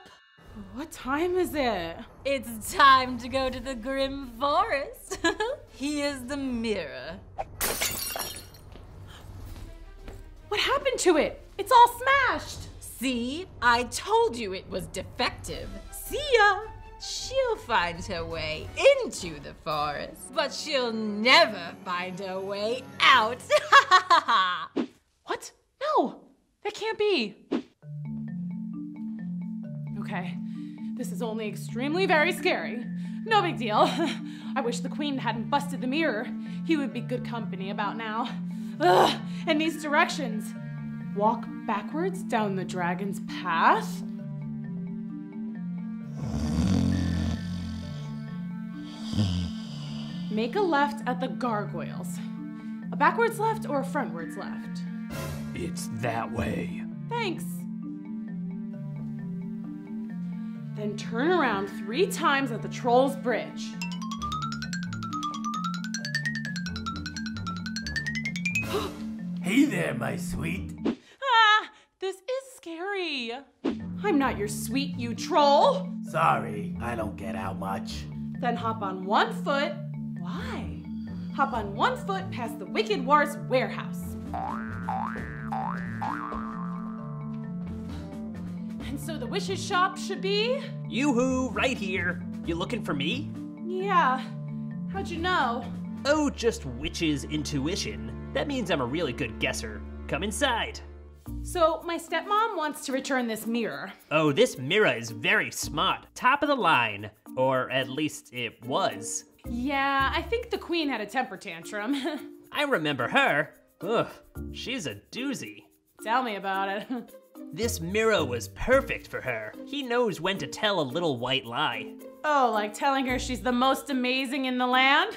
What time is it? It's time to go to the Grim Forest. Here's the mirror. What happened to it? It's all smashed. See? I told you it was defective. See ya! She'll find her way into the forest, but she'll never find her way out. What? No, that can't be. Okay, this is only extremely very scary. No big deal. I wish the queen hadn't busted the mirror. He would be good company about now. Ugh, and these directions. Walk backwards down the dragon's path. Make a left at the gargoyles. A backwards left or a frontwards left? It's that way. Thanks. Then turn around 3 times at the Troll's Bridge. Hey there, my sweet. Ah, this is scary. I'm not your sweet, you troll. Sorry, I don't get out much. Then hop on 1 foot. Why? Hop on 1 foot past the Wicked War's warehouse. And so the wish's shop should be? Yoo-hoo, right here. You looking for me? Yeah. How'd you know? Oh, just witch's intuition. That means I'm a really good guesser. Come inside. So my stepmom wants to return this mirror. Oh, this mirror is very smart. Top of the line. Or at least it was. Yeah, I think the queen had a temper tantrum. I remember her. Ugh, she's a doozy. Tell me about it. This mirror was perfect for her. He knows when to tell a little white lie. Oh, like telling her she's the most amazing in the land?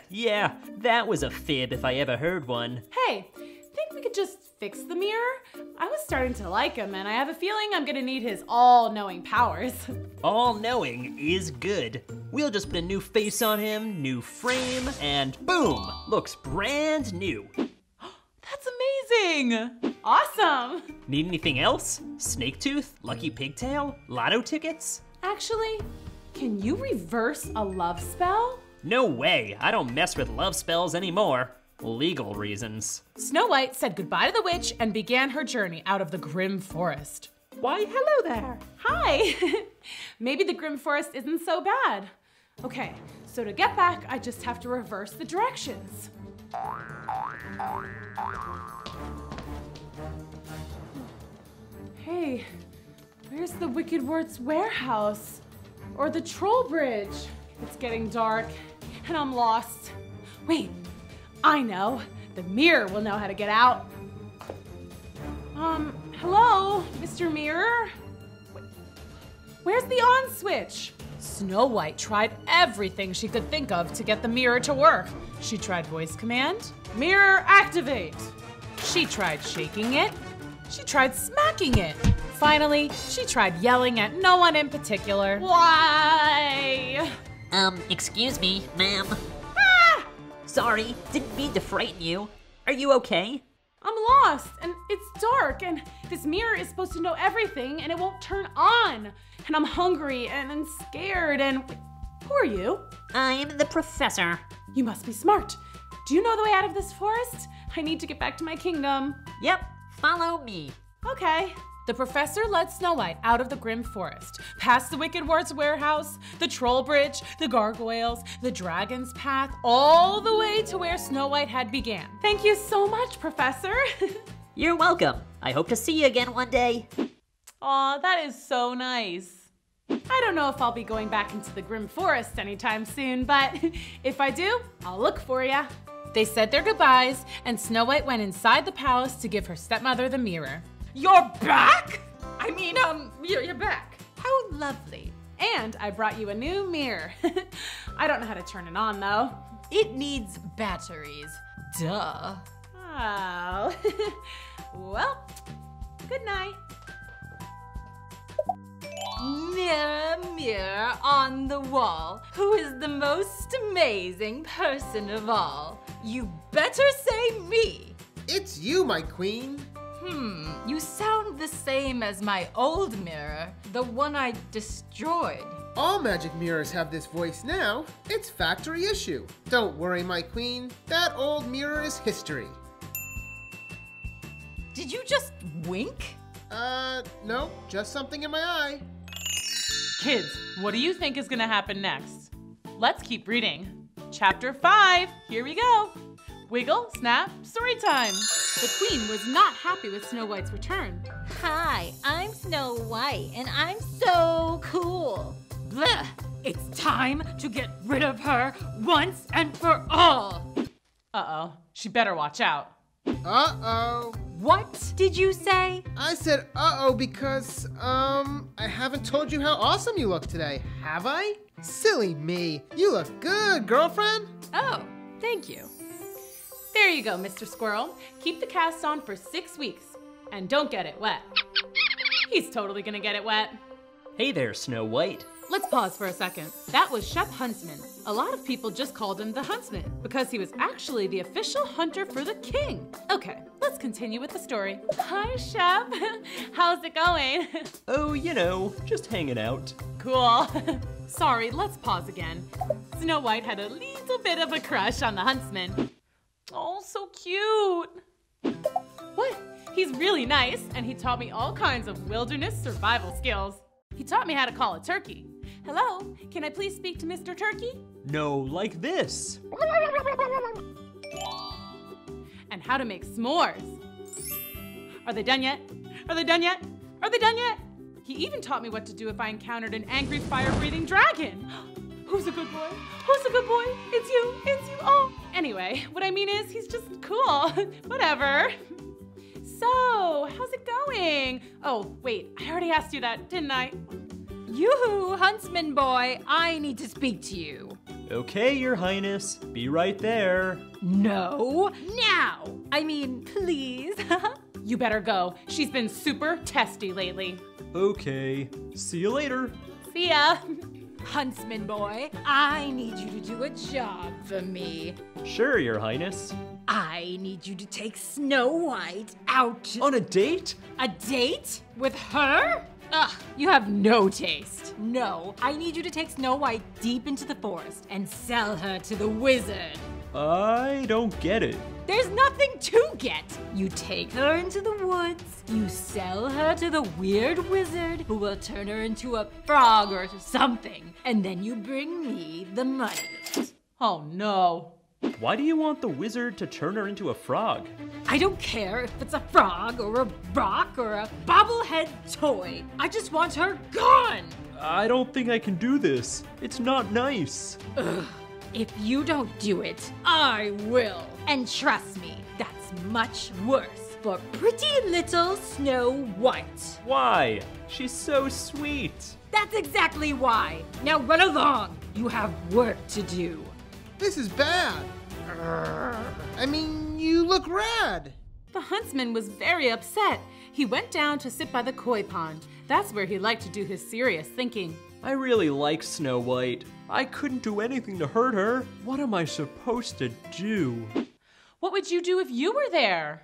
Yeah, that was a fib if I ever heard one. Hey, think we could just fix the mirror? I was starting to like him, and I have a feeling I'm gonna need his all-knowing powers. All-knowing is good. We'll just put a new face on him, new frame, and boom! Looks brand new. That's amazing! Awesome! Need anything else? Snake tooth? Lucky pigtail? Lotto tickets? Actually, can you reverse a love spell? No way, I don't mess with love spells anymore. Legal reasons. Snow White said goodbye to the witch and began her journey out of the Grim Forest. Why, hello there. Hi. Maybe the Grim Forest isn't so bad. Okay, So to get back, I just have to reverse the directions. Hey, where's the Wicked Words warehouse? Or the Troll Bridge? It's getting dark, and I'm lost. Wait, I know. The mirror will know how to get out. Hello, Mr. Mirror? Where's the on switch? Snow White tried everything she could think of to get the mirror to work. She tried voice command, mirror activate. She tried shaking it. She tried smacking it. Finally, she tried yelling at no one in particular. Why? Excuse me, ma'am. Ah! Sorry, didn't mean to frighten you. Are you okay? I'm lost, and it's dark, and this mirror is supposed to know everything, and it won't turn on. And I'm hungry and scared, and who are you? I'm the professor. You must be smart. Do you know the way out of this forest? I need to get back to my kingdom. Yep, follow me. Okay. The professor led Snow White out of the grim forest, past the Wicked Words warehouse, the Troll Bridge, the gargoyles, the Dragon's Path, all the way to where Snow White had began. Thank you so much, Professor. You're welcome. I hope to see you again one day. Aw, that is so nice. I don't know if I'll be going back into the grim forest anytime soon, but if I do, I'll look for ya. They said their goodbyes, and Snow White went inside the palace to give her stepmother the mirror. You're back? I mean, you're back. How lovely. And I brought you a new mirror. I don't know how to turn it on, though. It needs batteries. Duh. Oh. Well, good night. Mirror, mirror on the wall, who is the most amazing person of all? You better say me. It's you, my queen. You sound the same as my old mirror, the one I destroyed. All magic mirrors have this voice now. It's factory issue. Don't worry, my queen. That old mirror is history. Did you just wink? No, just something in my eye. Kids, what do you think is gonna happen next? Let's keep reading. Chapter 5, here we go. Wiggle, snap, story time. The queen was not happy with Snow White's return. Hi, I'm Snow White, and I'm so cool. Blech! It's time to get rid of her once and for all. Uh-oh, she better watch out. Uh-oh. What did you say? I said uh-oh because, I haven't told you how awesome you look today, have I? Silly me. You look good, girlfriend. Oh, thank you. There you go, Mr. Squirrel. Keep the cast on for 6 weeks. And don't get it wet. He's totally gonna get it wet. Hey there, Snow White. Let's pause for a second. That was Shep Huntsman. A lot of people just called him the Huntsman because he was actually the official hunter for the king. Okay, let's continue with the story. Hi, Shep. How's it going? Oh, you know, just hanging out. Cool. Sorry, let's pause again. Snow White had a little bit of a crush on the Huntsman. Oh, so cute. What? He's really nice, and he taught me all kinds of wilderness survival skills. He taught me how to call a turkey. Hello, can I please speak to Mr. Turkey? No, like this. And how to make s'mores. Are they done yet? Are they done yet? Are they done yet? He even taught me what to do if I encountered an angry fire-breathing dragon. Who's a good boy? Who's a good boy? It's you, it's you, oh. Anyway, what I mean is he's just cool, whatever. So, how's it going? Oh, wait, I already asked you that, didn't I? Yoo-hoo, Huntsman boy, I need to speak to you. Okay, Your Highness, be right there. No, now. I mean, please. You better go. She's been super testy lately. Okay, see you later. See ya. Huntsman boy, I need you to do a job for me. Sure, Your Highness. I need you to take Snow White out. On a date? A date? With her? Ugh, you have no taste. No, I need you to take Snow White deep into the forest and sell her to the wizard. I don't get it. There's nothing to get. You take her into the woods, you sell her to the weird wizard who will turn her into a frog or something, and then you bring me the money. Oh no. Why do you want the wizard to turn her into a frog? I don't care if it's a frog or a rock or a bobblehead toy. I just want her gone. I don't think I can do this. It's not nice. Ugh. If you don't do it, I will. And trust me, that's much worse for pretty little Snow White. Why? She's so sweet. That's exactly why. Now run along. You have work to do. This is bad. I mean, you look rad. The huntsman was very upset. He went down to sit by the koi pond. That's where he liked to do his serious thinking. I really like Snow White. I couldn't do anything to hurt her. What am I supposed to do? What would you do if you were there?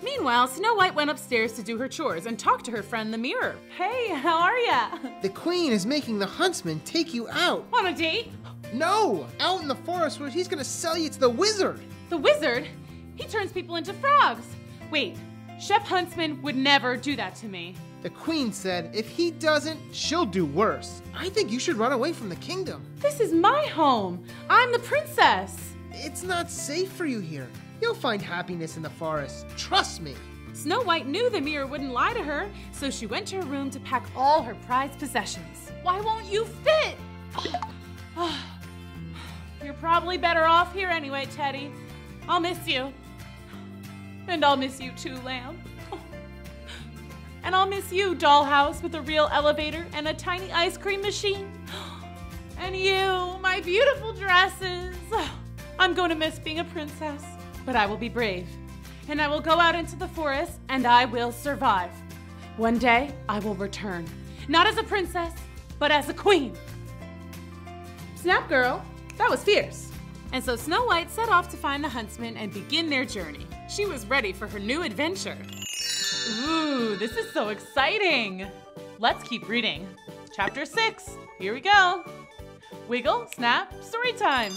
Meanwhile, Snow White went upstairs to do her chores and talk to her friend the mirror. Hey, how are ya? The queen is making the huntsman take you out. On a date? No, out in the forest where he's gonna sell you to the wizard. The wizard? He turns people into frogs. Wait, Shep Huntsman would never do that to me. The queen said if he doesn't, she'll do worse. I think you should run away from the kingdom. This is my home. I'm the princess. It's not safe for you here. You'll find happiness in the forest. Trust me. Snow White knew the mirror wouldn't lie to her, so she went to her room to pack all her prized possessions. Why won't you fit? You're probably better off here anyway, Teddy. I'll miss you. And I'll miss you too, Lamb. And I'll miss you, dollhouse with a real elevator and a tiny ice cream machine. And you, my beautiful dresses. I'm going to miss being a princess, but I will be brave. And I will go out into the forest and I will survive. One day, I will return. Not as a princess, but as a queen. Snap, girl. That was fierce. And so Snow White set off to find the huntsman and begin their journey. She was ready for her new adventure. Ooh, this is so exciting. Let's keep reading. Chapter 6, here we go. Wiggle, snap, story time.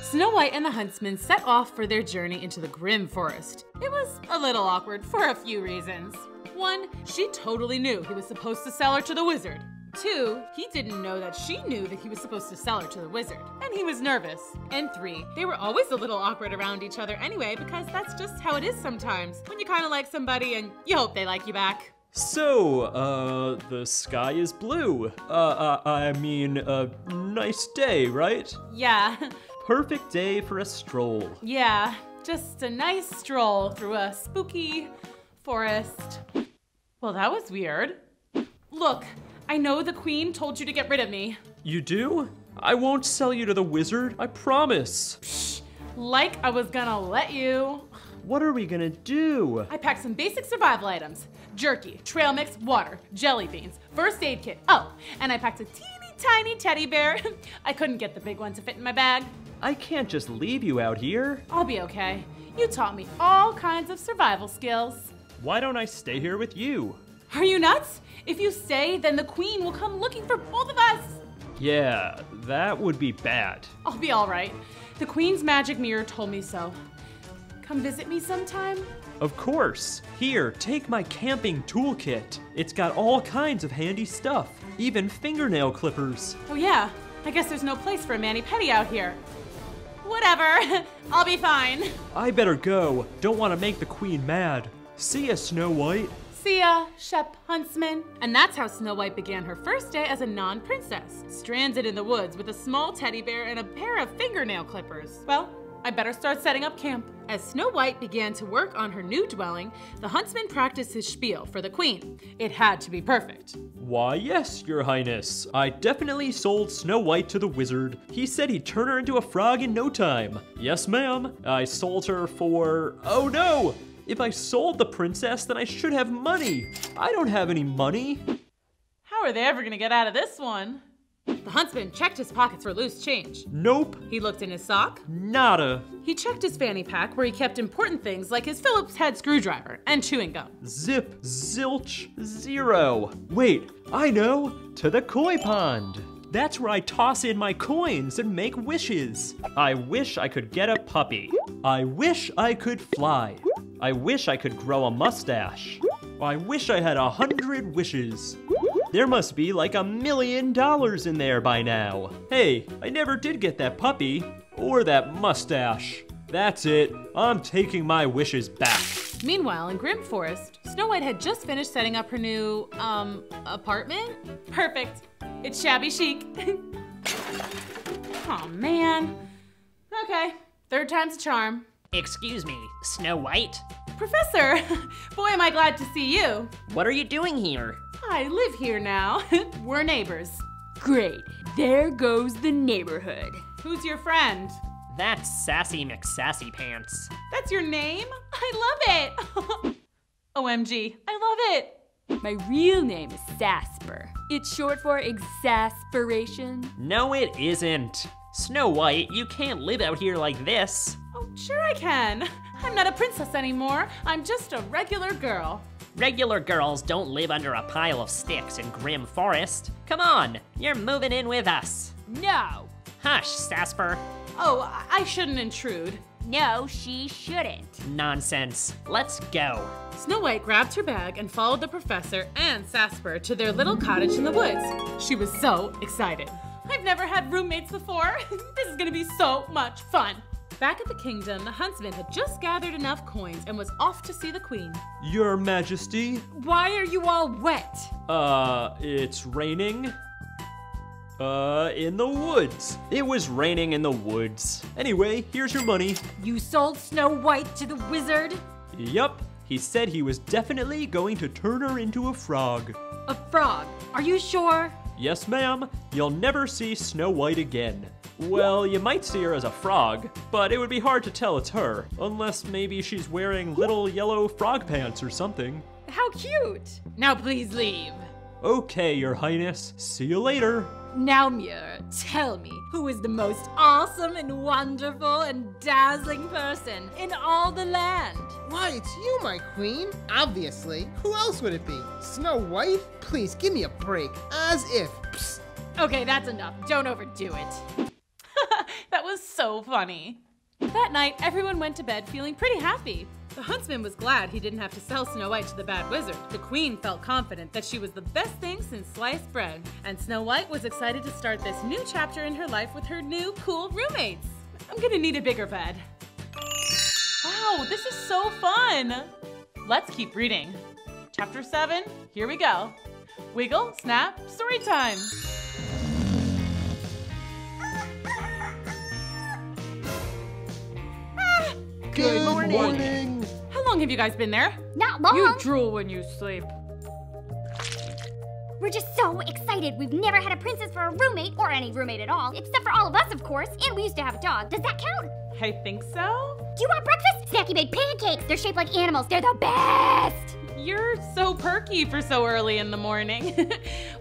Snow White and the huntsman set off for their journey into the grim forest. It was a little awkward for a few reasons. 1, she totally knew he was supposed to sell her to the wizard. 2, he didn't know that she knew that he was supposed to sell her to the wizard, and he was nervous. And 3, they were always a little awkward around each other anyway, because that's just how it is sometimes, when you kind of like somebody and you hope they like you back. So, the sky is blue. Nice day, right? Yeah. Perfect day for a stroll. Yeah, just a nice stroll through a spooky forest. Well, that was weird. Look, I know the queen told you to get rid of me. You do? I won't sell you to the wizard, I promise. Psh, like I was gonna let you. What are we gonna do? I packed some basic survival items. Jerky, trail mix, water, jelly beans, first aid kit. Oh, and I packed a teeny tiny teddy bear. I couldn't get the big one to fit in my bag. I can't just leave you out here. I'll be okay. You taught me all kinds of survival skills. Why don't I stay here with you? Are you nuts? If you stay, then the queen will come looking for both of us. Yeah, that would be bad. I'll be all right. The queen's magic mirror told me so. Come visit me sometime? Of course. Here, take my camping toolkit. It's got all kinds of handy stuff, even fingernail clippers. Oh yeah, I guess there's no place for a mani-pedi out here. Whatever, I'll be fine. I better go. Don't want to make the queen mad. See ya, Snow White. See ya, Shep Huntsman. And that's how Snow White began her first day as a non-princess, stranded in the woods with a small teddy bear and a pair of fingernail clippers. Well, I better start setting up camp. As Snow White began to work on her new dwelling, the huntsman practiced his spiel for the queen. It had to be perfect. Why, yes, your highness. I definitely sold Snow White to the wizard. He said he'd turn her into a frog in no time. Yes, ma'am. I sold her for... Oh no! If I sold the princess, then I should have money. I don't have any money. How are they ever gonna get out of this one? The huntsman checked his pockets for loose change. Nope. He looked in his sock. Nada. He checked his fanny pack where he kept important things like his Phillips head screwdriver and chewing gum. Zip, zilch, zero. Wait, I know. To the koi pond. That's where I toss in my coins and make wishes. I wish I could get a puppy. I wish I could fly. I wish I could grow a mustache. I wish I had 100 wishes. There must be like $1 million in there by now. Hey, I never did get that puppy or that mustache. That's it. I'm taking my wishes back. Meanwhile, in Grim Forest, Snow White had just finished setting up her new, apartment. Perfect. It's shabby chic. Oh man. Okay, third time's a charm. Excuse me, Snow White? Professor, boy am I glad to see you. What are you doing here? I live here now. We're neighbors. Great, there goes the neighborhood. Who's your friend? That's Sassy McSassy Pants. That's your name? I love it. OMG, I love it. My real name is Sasper. It's short for exasperation. No, it isn't. Snow White, you can't live out here like this. Oh, sure I can. I'm not a princess anymore. I'm just a regular girl. Regular girls don't live under a pile of sticks in Grim Forest. Come on, you're moving in with us. No. Hush, Sasper. Oh, I shouldn't intrude. No, she shouldn't. Nonsense. Let's go. Snow White grabbed her bag and followed the professor and Sasper to their little cottage in the woods. She was so excited. I've never had roommates before. This is gonna be so much fun. Back at the kingdom, the huntsman had just gathered enough coins and was off to see the queen. Your Majesty? Why are you all wet? It's raining. In the woods. It was raining in the woods. Anyway, here's your money. You sold Snow White to the wizard? Yup. He said he was definitely going to turn her into a frog. A frog? Are you sure? Yes, ma'am. You'll never see Snow White again. Well, you might see her as a frog, but it would be hard to tell it's her, unless maybe she's wearing little yellow frog pants or something. How cute! Now please leave. Okay, Your Highness. See you later. Now, Muir, tell me, who is the most awesome and wonderful and dazzling person in all the land? Why, it's you, my queen. Obviously. Who else would it be? Snow White? Please, give me a break. As if. Psst. Okay, that's enough. Don't overdo it. That was so funny. That night, everyone went to bed feeling pretty happy. The huntsman was glad he didn't have to sell Snow White to the bad wizard. The queen felt confident that she was the best thing since sliced bread. And Snow White was excited to start this new chapter in her life with her new cool roommates. I'm gonna need a bigger bed. Wow, this is so fun. Let's keep reading. Chapter 7, here we go. Wiggle, snap, story time. Good morning. How long have you guys been there? Not long. You drool when you sleep. We're just so excited. We've never had a princess for a roommate, or any roommate at all, except for all of us, of course. And we used to have a dog. Does that count? I think so. Do you want breakfast? Snacky made pancakes. They're shaped like animals. They're the best. You're so perky for so early in the morning.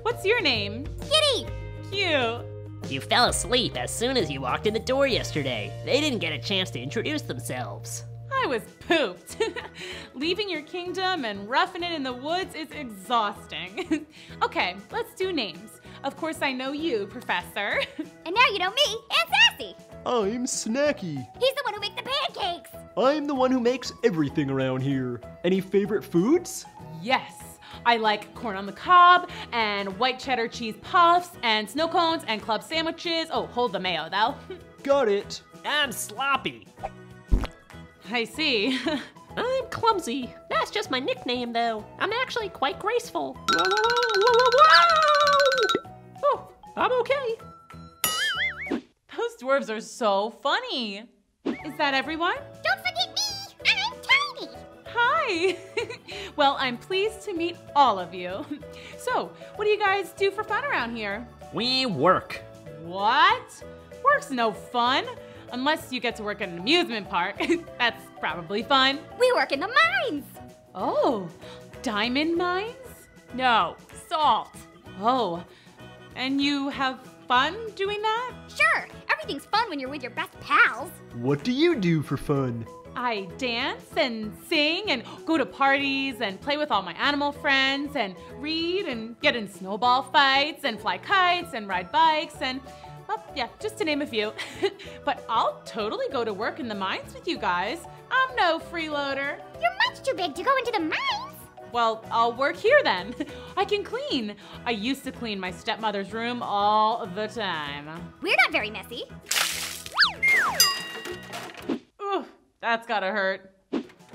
What's your name? Kitty. Cute. You fell asleep as soon as you walked in the door yesterday. They didn't get a chance to introduce themselves. I was pooped. Leaving your kingdom and roughing it in the woods is exhausting. Okay, let's do names. Of course I know you, Professor. And now you know me and Sassy. I'm Snacky. He's the one who makes the pancakes. I'm the one who makes everything around here. Any favorite foods? Yes. I like corn on the cob, and white cheddar cheese puffs, and snow cones, and club sandwiches. Oh, hold the mayo, though. Got it. I'm sloppy. I see. I'm clumsy. That's just my nickname, though. I'm actually quite graceful. Oh, I'm okay. Those dwarves are so funny. Is that everyone? Don't forget me. I'm tiny. Hi. Well, I'm pleased to meet all of you. So, what do you guys do for fun around here? We work. What? Work's no fun. Unless you get to work at an amusement park. That's probably fun. We work in the mines. Oh, diamond mines? No, salt. Oh, and you have fun doing that? Sure, everything's fun when you're with your best pals. What do you do for fun? I dance and sing and go to parties and play with all my animal friends and read and get in snowball fights and fly kites and ride bikes and, well, yeah, just to name a few. But I'll totally go to work in the mines with you guys. I'm no freeloader. You're much too big to go into the mines. Well, I'll work here then. I can clean. I used to clean my stepmother's room all the time. We're not very messy. Ooh, that's gotta hurt.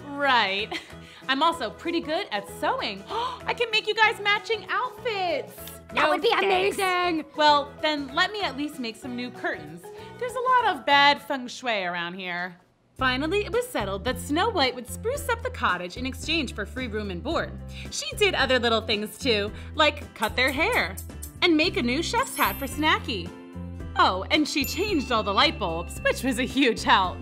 Right. I'm also pretty good at sewing. I can make you guys matching outfits. That would be amazing. Well, then let me at least make some new curtains. There's a lot of bad feng shui around here. Finally, it was settled that Snow White would spruce up the cottage in exchange for free room and board. She did other little things too, like cut their hair and make a new chef's hat for Snacky. Oh, and she changed all the light bulbs, which was a huge help.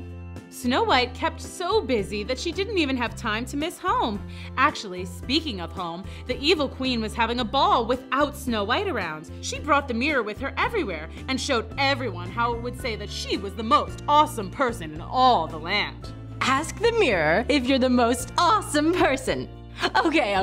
Snow White kept so busy that she didn't even have time to miss home. Actually, speaking of home, the evil queen was having a ball without Snow White around. She brought the mirror with her everywhere and showed everyone how it would say that she was the most awesome person in all the land. Ask the mirror if you're the most awesome person. Okay,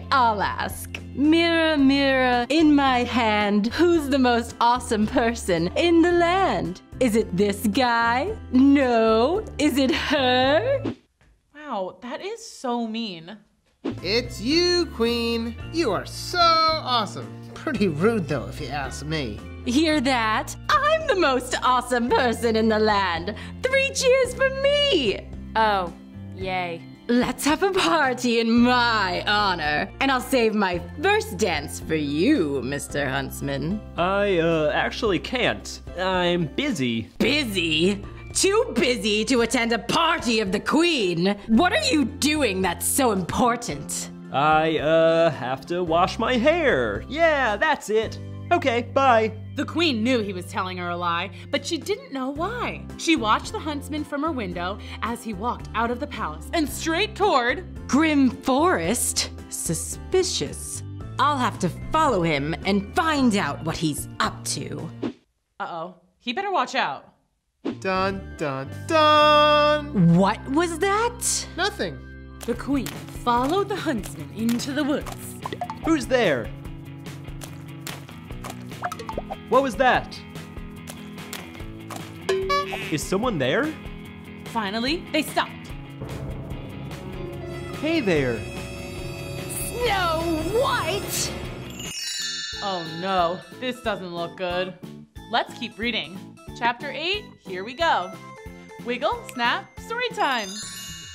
I'll ask. Mirror, mirror, in my hand, who's the most awesome person in the land? Is it this guy? No. Is it her? Wow, that is so mean. It's you, Queen. You are so awesome. Pretty rude, though, if you ask me. Hear that? I'm the most awesome person in the land. 3 cheers for me! Oh, yay. Let's have a party in my honor, and I'll save my first dance for you, Mr. Huntsman. I, actually can't. I'm busy. Busy? Too busy to attend a party of the Queen? What are you doing that's so important? I, have to wash my hair. Yeah, that's it. Okay, bye. The queen knew he was telling her a lie, but she didn't know why. She watched the huntsman from her window as he walked out of the palace and straight toward Grim Forest? Suspicious. I'll have to follow him and find out what he's up to. Uh-oh, he better watch out. Dun, dun, dun! What was that? Nothing. The queen followed the huntsman into the woods. Who's there? What was that? Is someone there? Finally, they stopped. Hey there. Snow White! Oh no, this doesn't look good. Let's keep reading. Chapter 8, here we go. Wiggle, snap, story time.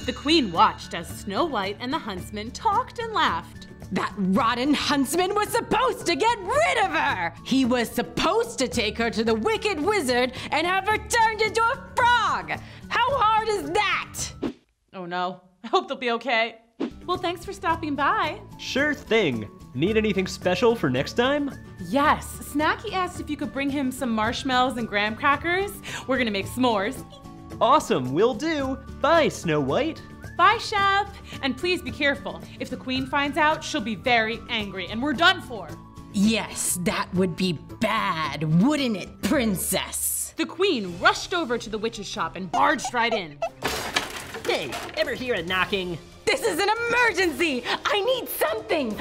The queen watched as Snow White and the huntsman talked and laughed. That rotten huntsman was supposed to get rid of her! He was supposed to take her to the wicked wizard and have her turned into a frog! How hard is that? Oh no, I hope they'll be okay. Well, thanks for stopping by. Sure thing. Need anything special for next time? Yes, Snacky asked if you could bring him some marshmallows and graham crackers. We're gonna make s'mores. Awesome, will do. Bye, Snow White. Bye, Shep. And please be careful. If the queen finds out, she'll be very angry and we're done for. Yes, that would be bad, wouldn't it, princess? The queen rushed over to the witch's shop and barged right in. Hey, ever hear a knocking? This is an emergency! I need something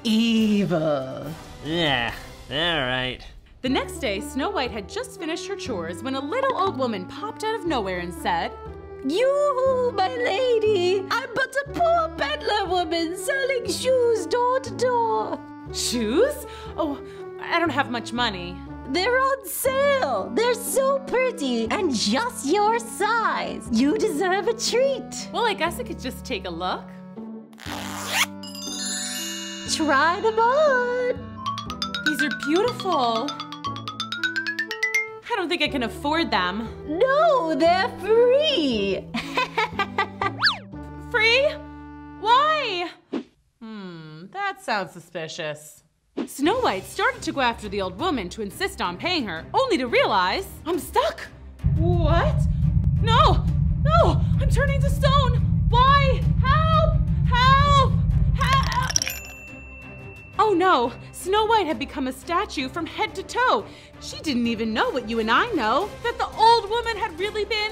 evil. Yeah, all right. The next day, Snow White had just finished her chores when a little old woman popped out of nowhere and said, "You, my lady, I'm but a poor peddler woman selling shoes door to door." Shoes? Oh, I don't have much money. They're on sale. They're so pretty and just your size. You deserve a treat. Well, I guess I could just take a look. Try them on. These are beautiful. I don't think I can afford them. No, they're free. Free? Why? That sounds suspicious. Snow White started to go after the old woman to insist on paying her, only to realize, I'm stuck. What? No, I'm turning to stone. Why? Help! Oh no, Snow White had become a statue from head to toe. She didn't even know what you and I know, that the old woman had really been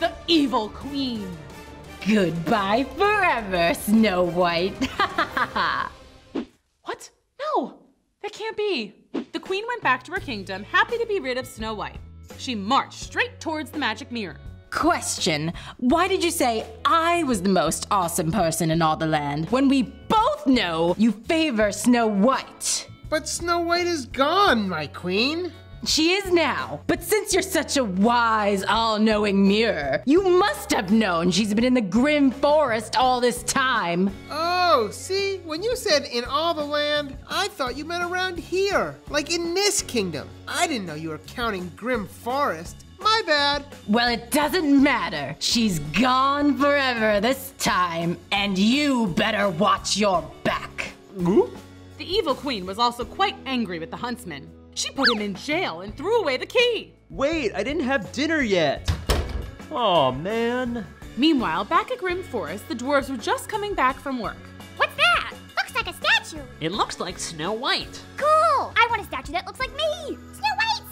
the evil queen. Goodbye forever, Snow White. What? No, that can't be. The queen went back to her kingdom, happy to be rid of Snow White. She marched straight towards the magic mirror. Question, why did you say I was the most awesome person in all the land when we both know you favor Snow White? But Snow White is gone, my queen. She is now, but since you're such a wise, all-knowing mirror, you must have known she's been in the Grim Forest all this time. Oh, see, when you said in all the land, I thought you meant around here, like in this kingdom. I didn't know you were counting Grim Forest. My bad. Well, it doesn't matter. She's gone forever this time, and you better watch your back. The evil queen was also quite angry with the huntsman. She put him in jail and threw away the key. Wait, I didn't have dinner yet. Oh man. Meanwhile, back at Grim Forest, the dwarves were just coming back from work. What's that? Looks like a statue. It looks like Snow White. Cool! I want a statue that looks like me. Snow White,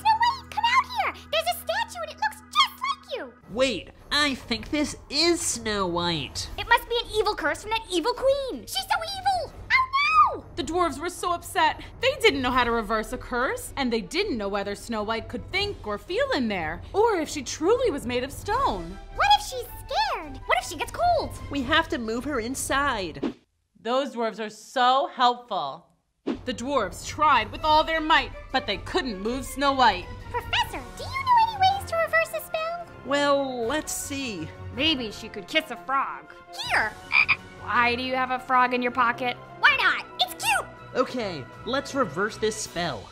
come out here. There's a statue and it looks just like you. Wait, I think this is Snow White. It must be an evil curse from that evil queen. She's so evil. Oh no! The dwarves were so upset. They didn't know how to reverse a curse, and they didn't know whether Snow White could think or feel in there, or if she truly was made of stone. What if she's scared? What if she gets cold? We have to move her inside. Those dwarves are so helpful. The dwarves tried with all their might, but they couldn't move Snow White. Professor, do you know any ways to reverse a spell? Well, let's see. Maybe she could kiss a frog. Here. Why do you have a frog in your pocket? Why not? It's cute. Okay, let's reverse this spell.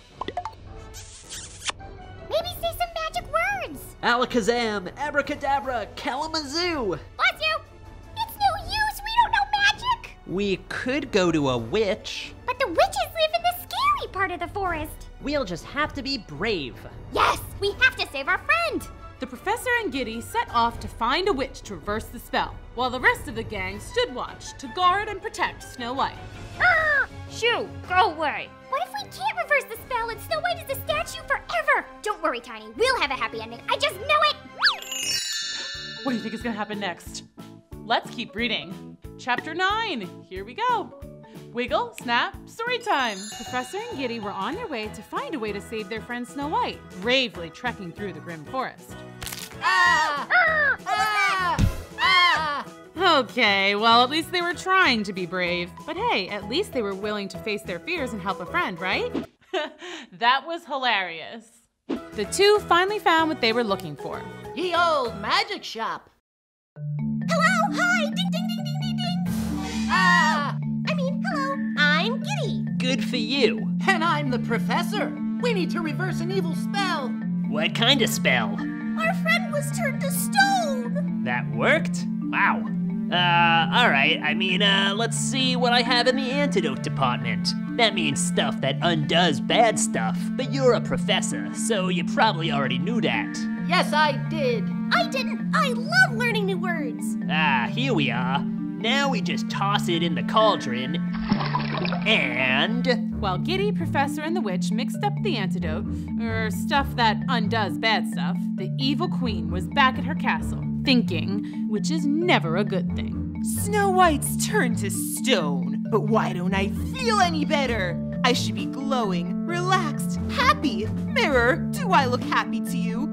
Maybe say some magic words. Alakazam, abracadabra, kalamazoo. Bless you. It's no use. We don't know magic. We could go to a witch. But the witches live in the scary part of the forest. We'll just have to be brave. Yes, we have to save our friend. The professor and Giddy set off to find a witch to reverse the spell, while the rest of the gang stood watch to guard and protect Snow White. Shoo, go away. What if we can't reverse the spell and Snow White is a statue forever? Don't worry, Tiny. We'll have a happy ending. I just know it. What do you think is gonna happen next? Let's keep reading. Chapter 9, here we go. Wiggle, Snap, story time. Professor and Giddy were on their way to find a way to save their friend Snow White, bravely trekking through the Grim Forest. Okay, well, at least they were trying to be brave. But hey, at least they were willing to face their fears and help a friend, right? That was hilarious. The two finally found what they were looking for. Ye old magic shop. Hello, hi, ding, ding, ding, ding, ding, ding. Hello, I'm Giddy. Good for you. And I'm the professor. We need to reverse an evil spell. What kind of spell? Our friend was turned to stone. That worked? Wow. Alright, let's see what I have in the antidote department. That means stuff that undoes bad stuff, but you're a professor, so you probably already knew that. Yes, I did. I didn't. I love learning new words. Here we are. Now we just toss it in the cauldron, and... While Giddy, Professor, and the witch mixed up the antidote, or stuff that undoes bad stuff, the evil queen was back at her castle, thinking, which is never a good thing. Snow White's turned to stone, but why don't I feel any better? I should be glowing, relaxed, happy. Mirror, do I look happy to you?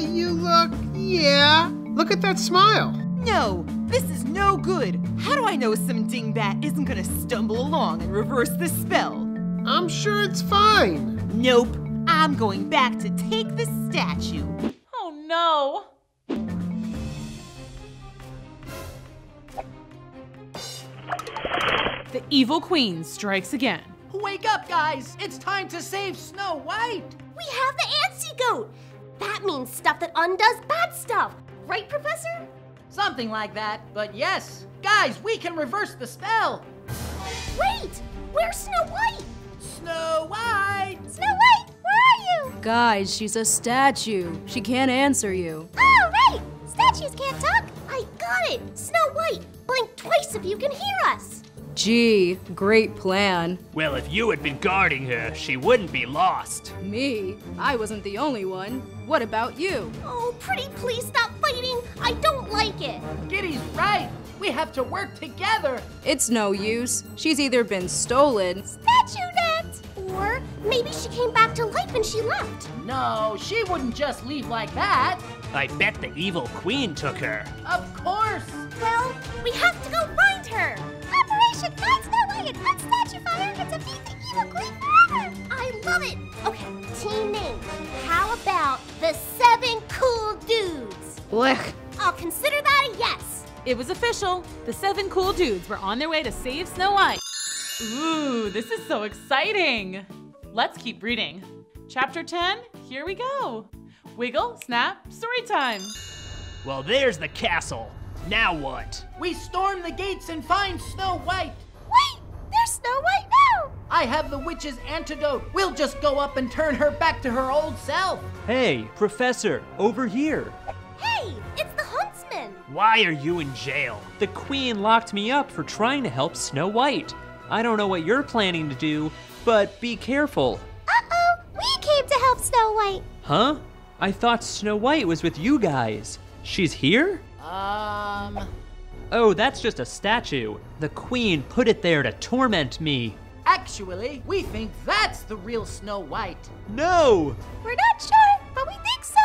You look, yeah. Look at that smile. No, this is no good. How do I know some dingbat isn't gonna stumble along and reverse the spell? I'm sure it's fine. Nope, I'm going back to take the statue. Oh no. The evil queen strikes again. Wake up, guys. It's time to save Snow White. We have the antidote. That means stuff that undoes bad stuff. Right, Professor? Something like that, but yes. Guys, we can reverse the spell. Wait, where's Snow White? Snow White! Snow White, where are you? Guys, she's a statue. She can't answer you. Oh, right! Statues can't talk. I got it. Snow White, blink twice if you can hear us. Gee, great plan. Well, if you had been guarding her, she wouldn't be lost. Me? I wasn't the only one. What about you? Oh, pretty please stop fighting. I don't like it. Giddy's right. We have to work together. It's no use. She's either been stolen. Statue net! Or maybe she came back to life and she left. No, she wouldn't just leave like that. I bet the evil queen took her. Of course. Well, we have to go find her. Operation Find Snow White and Unstatue Fire and defeat the evil queen forever. I love it. Okay, team name. How about the 7 Cool Dudes? Blech. I'll consider that a yes. It was official. The 7 cool dudes were on their way to save Snow White. Ooh, this is so exciting. Let's keep reading. Chapter 10, here we go. Wiggle, snap, story time. Well, there's the castle. Now what? We storm the gates and find Snow White. Wait, there's Snow White now. I have the witch's antidote. We'll just go up and turn her back to her old self. Hey, Professor, over here. Hey, it's the Huntsman. Why are you in jail? The Queen locked me up for trying to help Snow White. I don't know what you're planning to do, but be careful. Uh-oh, we came to help Snow White. Huh? I thought Snow White was with you guys. She's here? Oh, that's just a statue. The Queen put it there to torment me. Actually, we think that's the real Snow White. No! We're not sure, but we think so.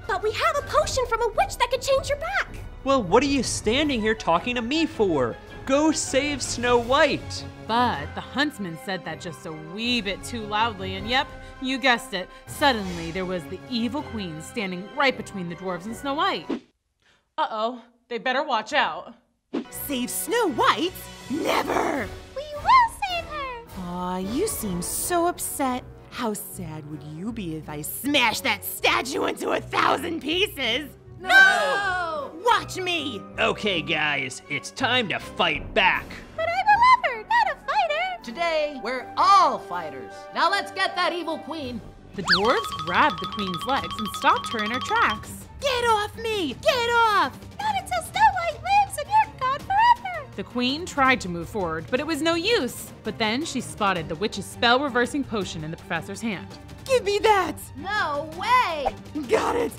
But we have a potion from a witch that could change your back. Well, what are you standing here talking to me for? Go save Snow White. But the huntsman said that just a wee bit too loudly, and yep, you guessed it. Suddenly, there was the evil queen standing right between the dwarves and Snow White. Uh-oh, they better watch out. Save Snow White? Never! We will save her. Aw, you seem so upset. How sad would you be if I smashed that statue into 1,000 pieces? No! Watch me! Okay, guys, it's time to fight back. But I'm a lover, not a fighter. Today, we're all fighters. Now let's get that evil queen. The dwarves grabbed the queen's legs and stopped her in her tracks. Get off me! Get off! Not until Snow White lives and you're gone forever. The queen tried to move forward, but it was no use. But then she spotted the witch's spell-reversing potion in the professor's hand. Give me that! No way! Got it!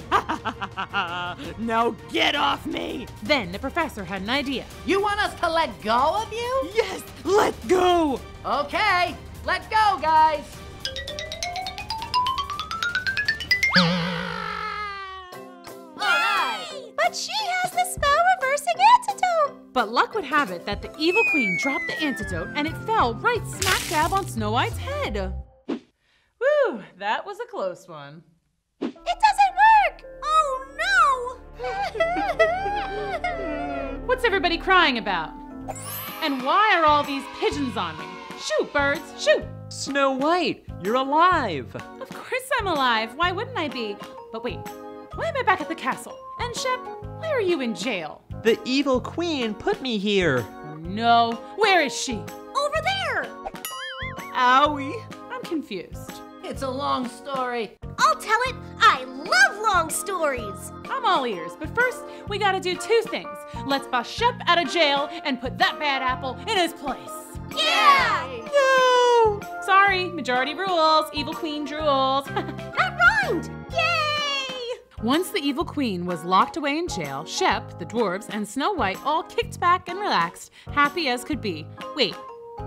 Now get off me! Then the professor had an idea. You want us to let go of you? Yes, let go! Okay, let go, guys. Alright! But she has the spell-reversing antidote! But luck would have it that the evil queen dropped the antidote and it fell right smack dab on Snow White's head. Whew, that was a close one. It doesn't work! Oh no! What's everybody crying about? And why are all these pigeons on me? Shoot, birds, shoot! Snow White, you're alive! Of course I'm alive. Why wouldn't I be? But wait, why am I back at the castle? And Shep, why are you in jail? The evil queen put me here. No, where is she? Over there! Owie, I'm confused. It's a long story. I'll tell it. I love long stories. I'm all ears, but first we gotta do 2 things. Let's bust Shep out of jail and put that bad apple in his place. Yeah! No! Sorry, majority rules, evil queen drools. That rhymed! Yay! Once the evil queen was locked away in jail, Shep, the dwarves, and Snow White all kicked back and relaxed, happy as could be. Wait,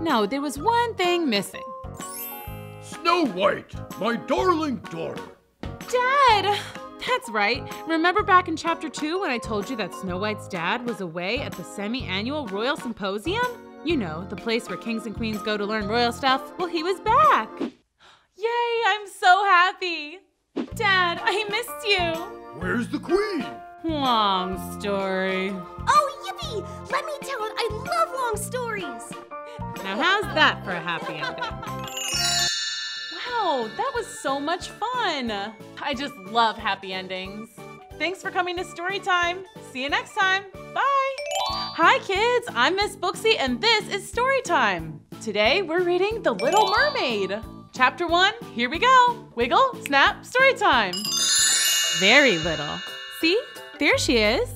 no, there was one thing missing. Snow White, my darling daughter. Dad! That's right. Remember back in chapter 2 when I told you that Snow White's dad was away at the semi-annual Royal Symposium? You know, the place where kings and queens go to learn royal stuff. Well, he was back. Yay, I'm so happy. Dad, I missed you. Where's the queen? Long story. Oh, yippee! Let me tell it. I love long stories. Now how's that for a happy ending? Wow, that was so much fun. I just love happy endings. Thanks for coming to Storytime. See you next time. Bye. Hi kids, I'm Miss Booksy and this is Storytime. Today we're reading The Little Mermaid. Chapter 1, here we go. Wiggle, snap, Storytime. Very little. See, there she is.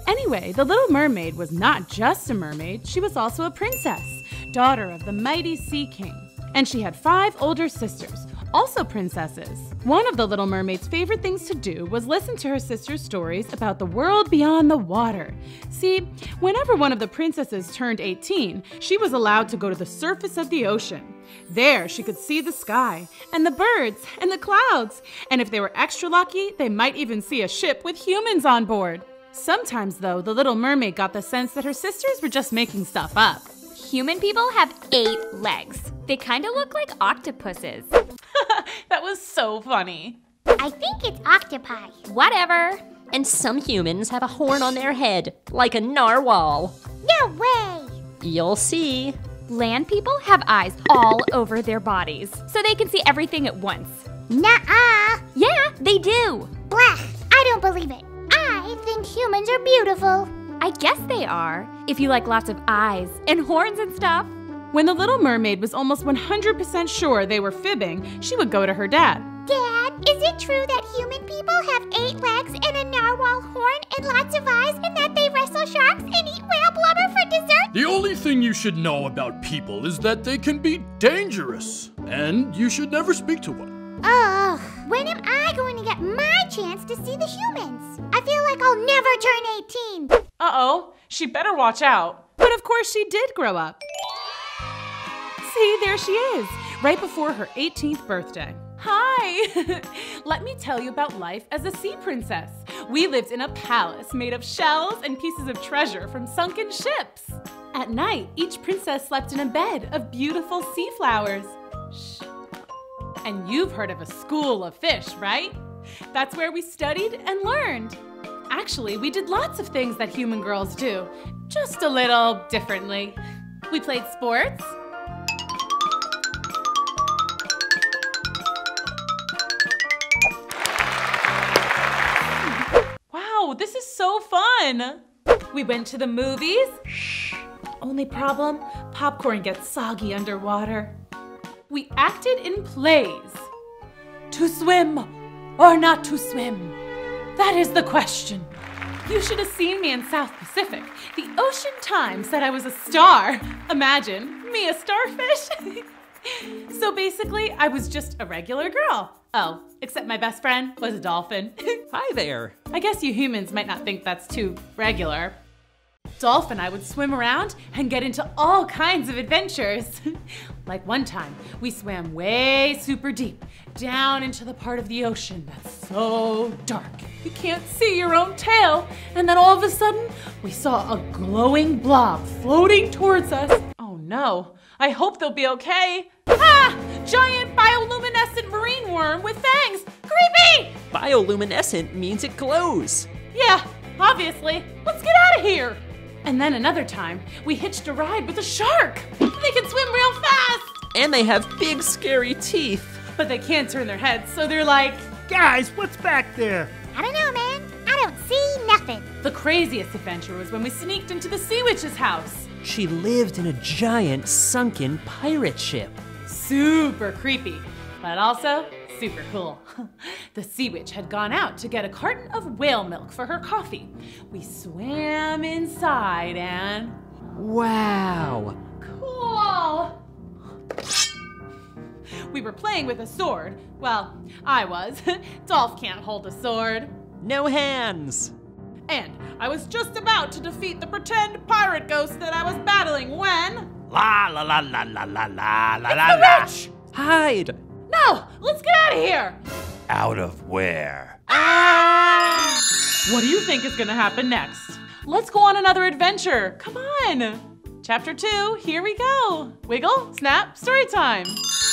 Anyway, the Little Mermaid was not just a mermaid, she was also a princess. daughter of the mighty Sea King. And she had 5 older sisters, also princesses. One of the Little Mermaid's favorite things to do was listen to her sister's stories about the world beyond the water. See, whenever one of the princesses turned 18, she was allowed to go to the surface of the ocean. There, she could see the sky, and the birds, and the clouds. And if they were extra lucky, they might even see a ship with humans on board. Sometimes, though, the Little Mermaid got the sense that her sisters were just making stuff up. Human people have 8 legs. They kind of look like octopuses. That was so funny. I think it's octopi. Whatever. And some humans have a horn on their head, like a narwhal. No way! You'll see. Land people have eyes all over their bodies, so they can see everything at once. Nuh-uh. Yeah, they do. Blah, I don't believe it. I think humans are beautiful. I guess they are, if you like lots of eyes and horns and stuff. When the Little Mermaid was almost 100% sure they were fibbing, she would go to her dad. Dad, is it true that human people have 8 legs and a narwhal horn and lots of eyes and that they wrestle sharks and eat whale blubber for dessert? The only thing you should know about people is that they can be dangerous, and you should never speak to one. Ugh, when am I going to get my chance to see the humans? I feel like I'll never turn 18. Uh-oh, she better watch out. But of course she did grow up. See, there she is, right before her 18th birthday. Hi! Let me tell you about life as a sea princess. We lived in a palace made of shells and pieces of treasure from sunken ships. At night, each princess slept in a bed of beautiful sea flowers. Shh. And you've heard of a school of fish, right? That's where we studied and learned. Actually, we did lots of things that human girls do, just a little differently. We played sports. Wow, this is so fun. We went to the movies. Shh. Only problem, popcorn gets soggy underwater. We acted in plays. To swim or not to swim? That is the question. You should have seen me in South Pacific. The Ocean Times said I was a star. Imagine, me a starfish? So basically, I was just a regular girl. Oh, except my best friend was a dolphin. Hi there. I guess you humans might not think that's too regular. Dolph and I would swim around and get into all kinds of adventures. Like one time, we swam way super deep, down into the part of the ocean that's so dark you can't see your own tail. And then all of a sudden, we saw a glowing blob floating towards us. Oh no, I hope they'll be okay. Ah! Giant bioluminescent marine worm with fangs! Creepy! Bioluminescent means it glows. Yeah, obviously. Let's get out of here. And then another time, we hitched a ride with a shark. They can swim real fast. And they have big, scary teeth. But they can't turn their heads, so they're like, guys, what's back there? I don't know, man. I don't see nothing. The craziest adventure was when we sneaked into the Sea Witch's house. She lived in a giant, sunken pirate ship. Super creepy, but also super cool. The Sea Witch had gone out to get a carton of whale milk for her coffee. We swam inside and... Wow! Cool! We were playing with a sword. Well, I was. Dolph can't hold a sword. No hands! And I was just about to defeat the pretend pirate ghost that I was battling when... La la la la la la la la it's la the la. witch! Hide! No! Let's get out of here! Out of where? Ah! What do you think is gonna happen next? Let's go on another adventure. Come on! Chapter 2, here we go. Wiggle, snap, story time.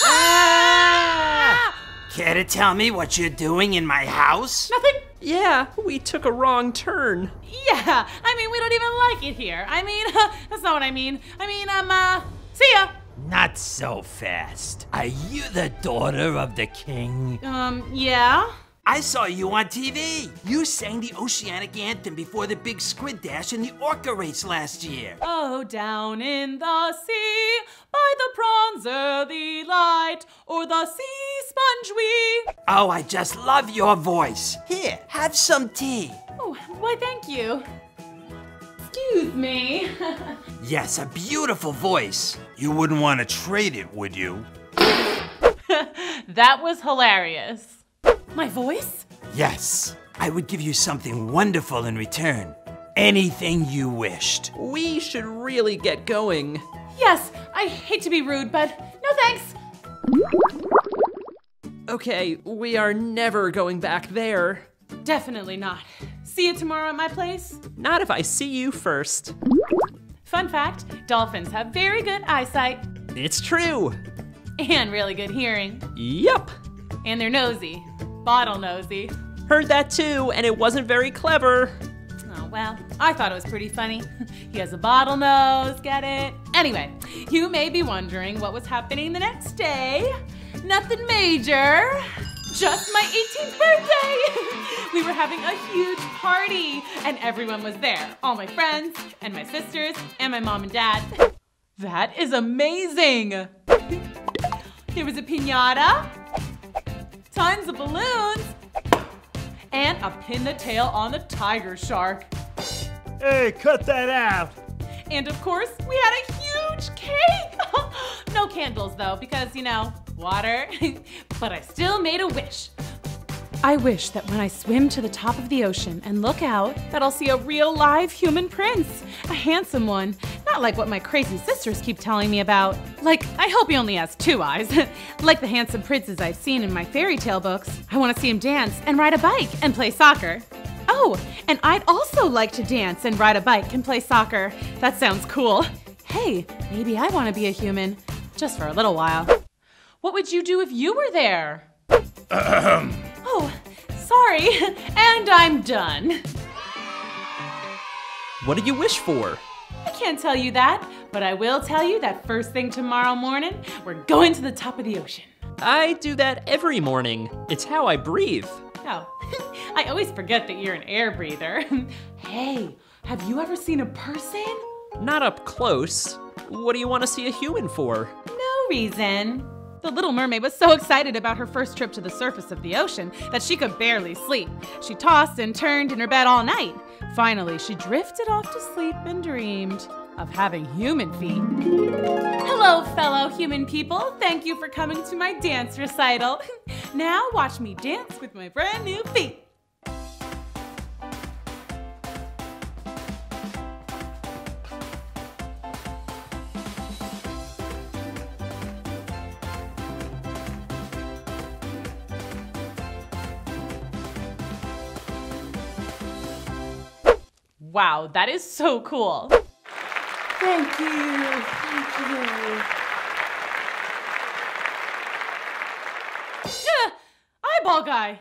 Ah! Care to tell me what you're doing in my house? Nothing. Yeah, we took a wrong turn. Yeah, I mean, we don't even like it here. I mean, that's not what I mean. I mean, see ya. Not so fast. Are you the daughter of the king? Yeah. I saw you on TV. You sang the Oceanic Anthem before the big squid dash in the orca race last year. Oh, down in the sea, by the prawns early light, or the sea sponge we... Oh, I just love your voice. Here, have some tea. Oh, why thank you. Excuse me. Yes, a beautiful voice. You wouldn't want to trade it, would you? That was hilarious. My voice? Yes, I would give you something wonderful in return. Anything you wished. We should really get going. Yes, I hate to be rude, but no thanks. Okay, we are never going back there. Definitely not. See you tomorrow at my place? Not if I see you first. Fun fact, dolphins have very good eyesight. It's true. And really good hearing. Yup. And they're nosy. Bottle nosy. Heard that too, and it wasn't very clever. Oh, well, I thought it was pretty funny. He has a bottle nose, get it? Anyway, you may be wondering what was happening the next day. Nothing major. Just my 18th birthday! We were having a huge party, and everyone was there. All my friends, and my sisters, and my mom and dad. That is amazing! There was a piñata, tons of balloons, and a pin the tail on the tiger shark. Hey, cut that out! And of course, we had a huge cake! No candles though, because, you know, water. But I still made a wish. I wish that when I swim to the top of the ocean and look out, that I'll see a real live human prince. A handsome one. Not like what my crazy sisters keep telling me about. Like, I hope he only has 2 eyes. Like the handsome princes I've seen in my fairy tale books. I want to see him dance and ride a bike and play soccer. Oh, and I'd also like to dance and ride a bike and play soccer. That sounds cool. Hey, maybe I want to be a human. Just for a little while. What would you do if you were there? Oh, sorry. And I'm done. What did you wish for? I can't tell you that, but I will tell you that first thing tomorrow morning, we're going to the top of the ocean. I do that every morning. It's how I breathe. Oh, I always forget that you're an air breather. Hey, have you ever seen a person? Not up close. What do you want to see a human for? No reason. The Little Mermaid was so excited about her first trip to the surface of the ocean that she could barely sleep. She tossed and turned in her bed all night. Finally, she drifted off to sleep and dreamed of having human feet. Hello, fellow human people. Thank you for coming to my dance recital. Now watch me dance with my brand new feet. Wow, that is so cool. Thank you, thank you. Eyeball guy,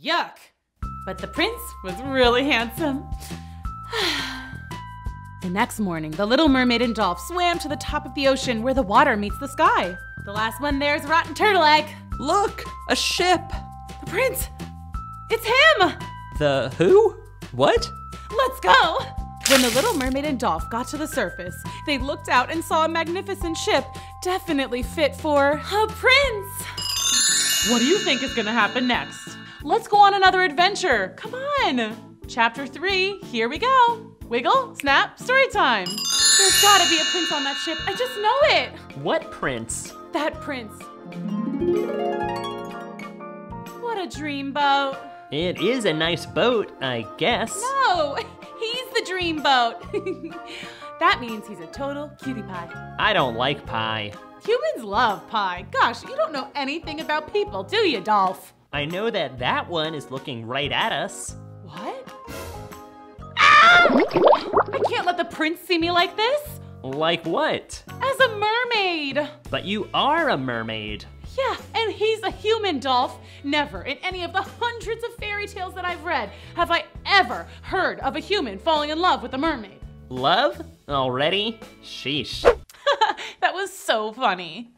yuck. But the prince was really handsome. The next morning, the Little Mermaid and Dolph swam to the top of the ocean where the water meets the sky. The last one there is a rotten turtle egg. Look, a ship. The prince, it's him. The who? What? Let's go! When the Little Mermaid and Dolph got to the surface, they looked out and saw a magnificent ship, definitely fit for a prince. What do you think is gonna happen next? Let's go on another adventure, come on! Chapter 3, here we go. Wiggle, snap, story time. There's gotta be a prince on that ship, I just know it. What prince? That prince. What a dreamboat. It is a nice boat, I guess. No, he's the dreamboat. That means he's a total cutie pie. I don't like pie. Humans love pie. Gosh, you don't know anything about people, do you, Dolph? I know that that one is looking right at us. What? Ow! I can't let the prince see me like this. Like what? As a mermaid. But you are a mermaid. Yeah, and he's a human, Dolph. Never in any of the hundreds of fairy tales that I've read have I ever heard of a human falling in love with a mermaid. Love? Already? Sheesh. That was so funny.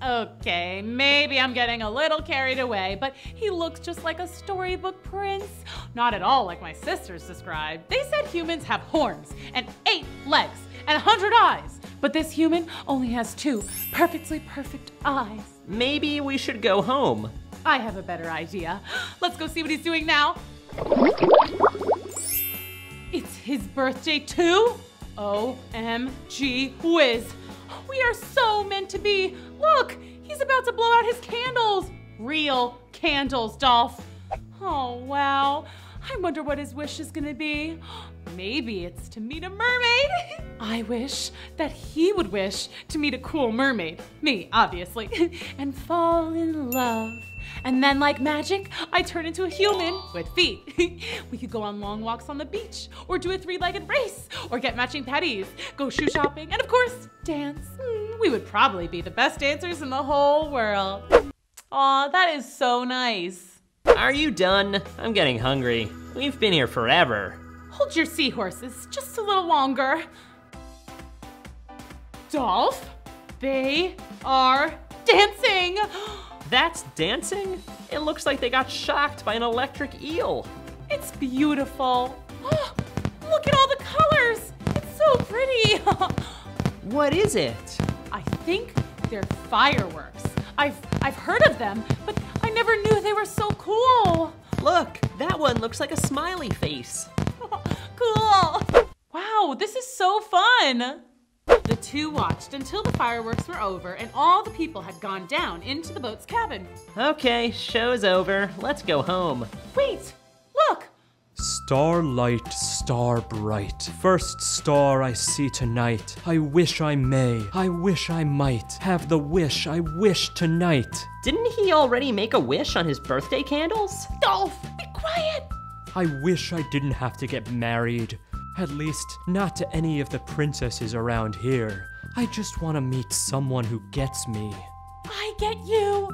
Okay, maybe I'm getting a little carried away, but he looks just like a storybook prince. Not at all like my sisters described. They said humans have horns and 8 legs and 100 eyes, but this human only has 2 perfectly perfect eyes. Maybe we should go home. I have a better idea. Let's go see what he's doing now. It's his birthday too? OMG whiz. We are so meant to be. Look, he's about to blow out his candles. Real candles, Dolph. Oh, wow. I wonder what his wish is gonna be. Maybe it's to meet a mermaid. I wish that he would wish to meet a cool mermaid. Me, obviously. And fall in love. And then, like magic, I turn into a human with feet. We could go on long walks on the beach, or do a 3-legged race, or get matching patties, go shoe shopping, and of course, dance. We would probably be the best dancers in the whole world. Aw, that is so nice. Are you done? I'm getting hungry. We've been here forever. Hold your seahorses just a little longer. Dolph, they are dancing. That's dancing? It looks like they got shocked by an electric eel. It's beautiful. Look at all the colors. It's so pretty. What is it? I think they're fireworks. I've heard of them, but I never knew they were so cool. Look, that one looks like a smiley face. Cool. Wow, this is so fun. The two watched until the fireworks were over and all the people had gone down into the boat's cabin. Okay, show's over. Let's go home. Wait, look. Starlight, star bright, first star I see tonight. I wish I may, I wish I might, have the wish I wish tonight. Didn't he already make a wish on his birthday candles? Dolph, be quiet. I wish I didn't have to get married. At least, not to any of the princesses around here. I just want to meet someone who gets me. I get you.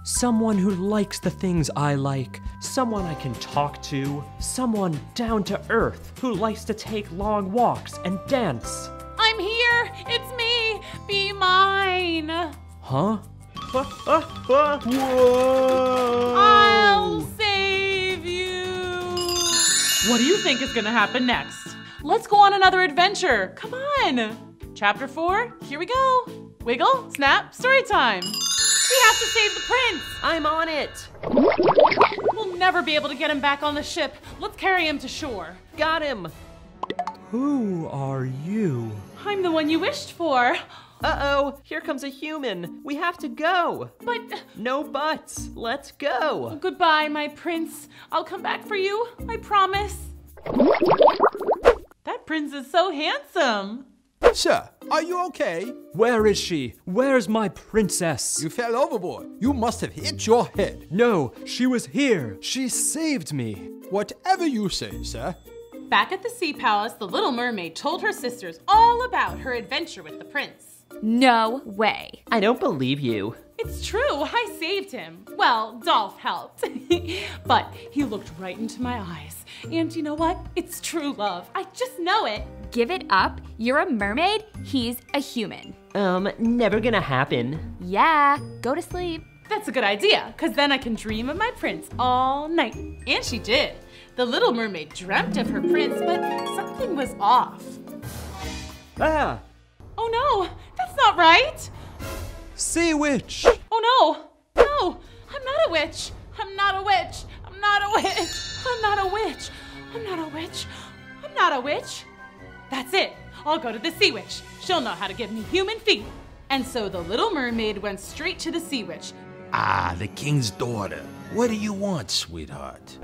Someone who likes the things I like. Someone I can talk to. Someone down to earth who likes to take long walks and dance. I'm here. It's me. Be mine. Huh? Whoa! I'll save you. What do you think is gonna happen next? Let's go on another adventure. Come on. Chapter 4, here we go. Wiggle, snap, story time. We have to save the prince. I'm on it. We'll never be able to get him back on the ship. Let's carry him to shore. Got him. Who are you? I'm the one you wished for. Uh-oh, here comes a human. We have to go. But... No buts. Let's go. Goodbye, my prince. I'll come back for you. I promise. That prince is so handsome. Sir, are you okay? Where is she? Where's my princess? You fell overboard. You must have hit your head. No, she was here. She saved me. Whatever you say, sir. Back at the Sea Palace, the Little Mermaid told her sisters all about her adventure with the prince. No way. I don't believe you. It's true, I saved him. Well, Dolph helped. But he looked right into my eyes. And you know what? It's true love. I just know it. Give it up. You're a mermaid. He's a human. Never gonna happen. Yeah, go to sleep. That's a good idea, because then I can dream of my prince all night. And she did. The Little Mermaid dreamt of her prince, but something was off. Ah! Oh no, that's not right. Sea witch! Oh no, no, I'm not a witch. I'm not a witch. I'm not a witch. I'm not a witch. I'm not a witch. I'm not a witch. That's it. I'll go to the sea witch. She'll know how to give me human feet. And so the Little Mermaid went straight to the sea witch. Ah, the king's daughter. What do you want, sweetheart?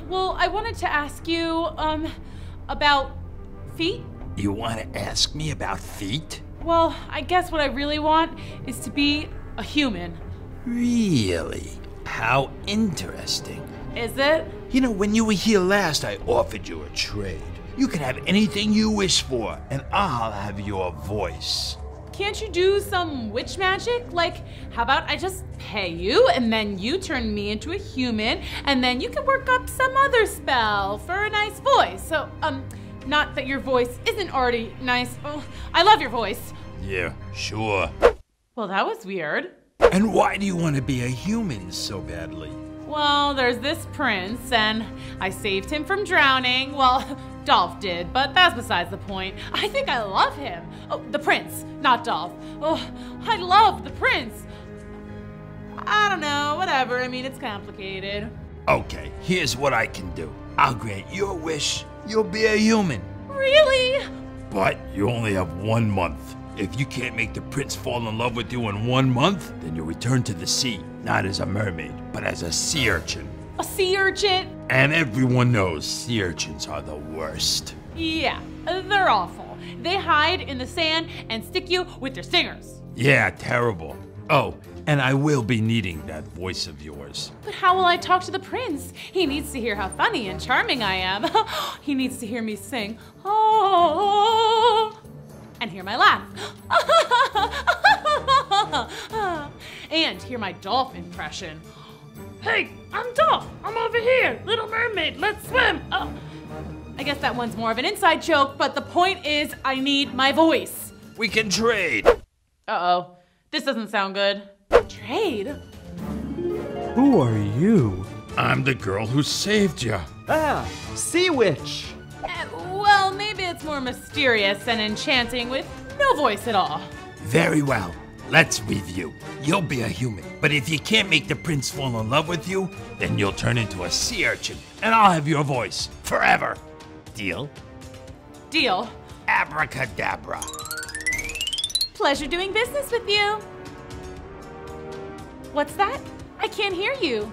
Well, I wanted to ask you, about feet? You want to ask me about feet? Well, I guess what I really want is to be a human. Really? How interesting. Is it? You know, when you were here last, I offered you a trade. You can have anything you wish for, and I'll have your voice. Can't you do some witch magic? Like, how about I just pay you, and then you turn me into a human, and then you can work up some other spell for a nice voice. So, not that your voice isn't already nice. Oh, I love your voice. Yeah, sure. Well, that was weird. And why do you want to be a human so badly? Well, there's this prince, and I saved him from drowning. Well, Dolph did, but that's besides the point. I think I love him. Oh, the prince, not Dolph. Oh, I love the prince. I don't know, whatever. I mean, it's complicated. Okay, here's what I can do. I'll grant your wish. You'll be a human. Really? But you only have 1 month. If you can't make the prince fall in love with you in 1 month, then you'll return to the sea, not as a mermaid, but as a sea urchin. A sea urchin? And everyone knows sea urchins are the worst. Yeah, they're awful. They hide in the sand and stick you with their stingers. Yeah, terrible. Oh, and I will be needing that voice of yours. But how will I talk to the prince? He needs to hear how funny and charming I am. He needs to hear me sing, oh, and hear my laugh. And hear my Dolph impression. Hey, I'm Dolph. I'm over here. Little mermaid, let's swim. I guess that one's more of an inside joke, but the point is I need my voice. We can trade. Uh-oh. This doesn't sound good. Trade? Who are you? I'm the girl who saved you. Ah, Sea Witch. Well, maybe it's more mysterious and enchanting with no voice at all. Very well. Let's review. You'll be a human, but if you can't make the prince fall in love with you, then you'll turn into a sea urchin, and I'll have your voice forever. Deal? Deal. Abracadabra. Pleasure doing business with you. What's that? I can't hear you.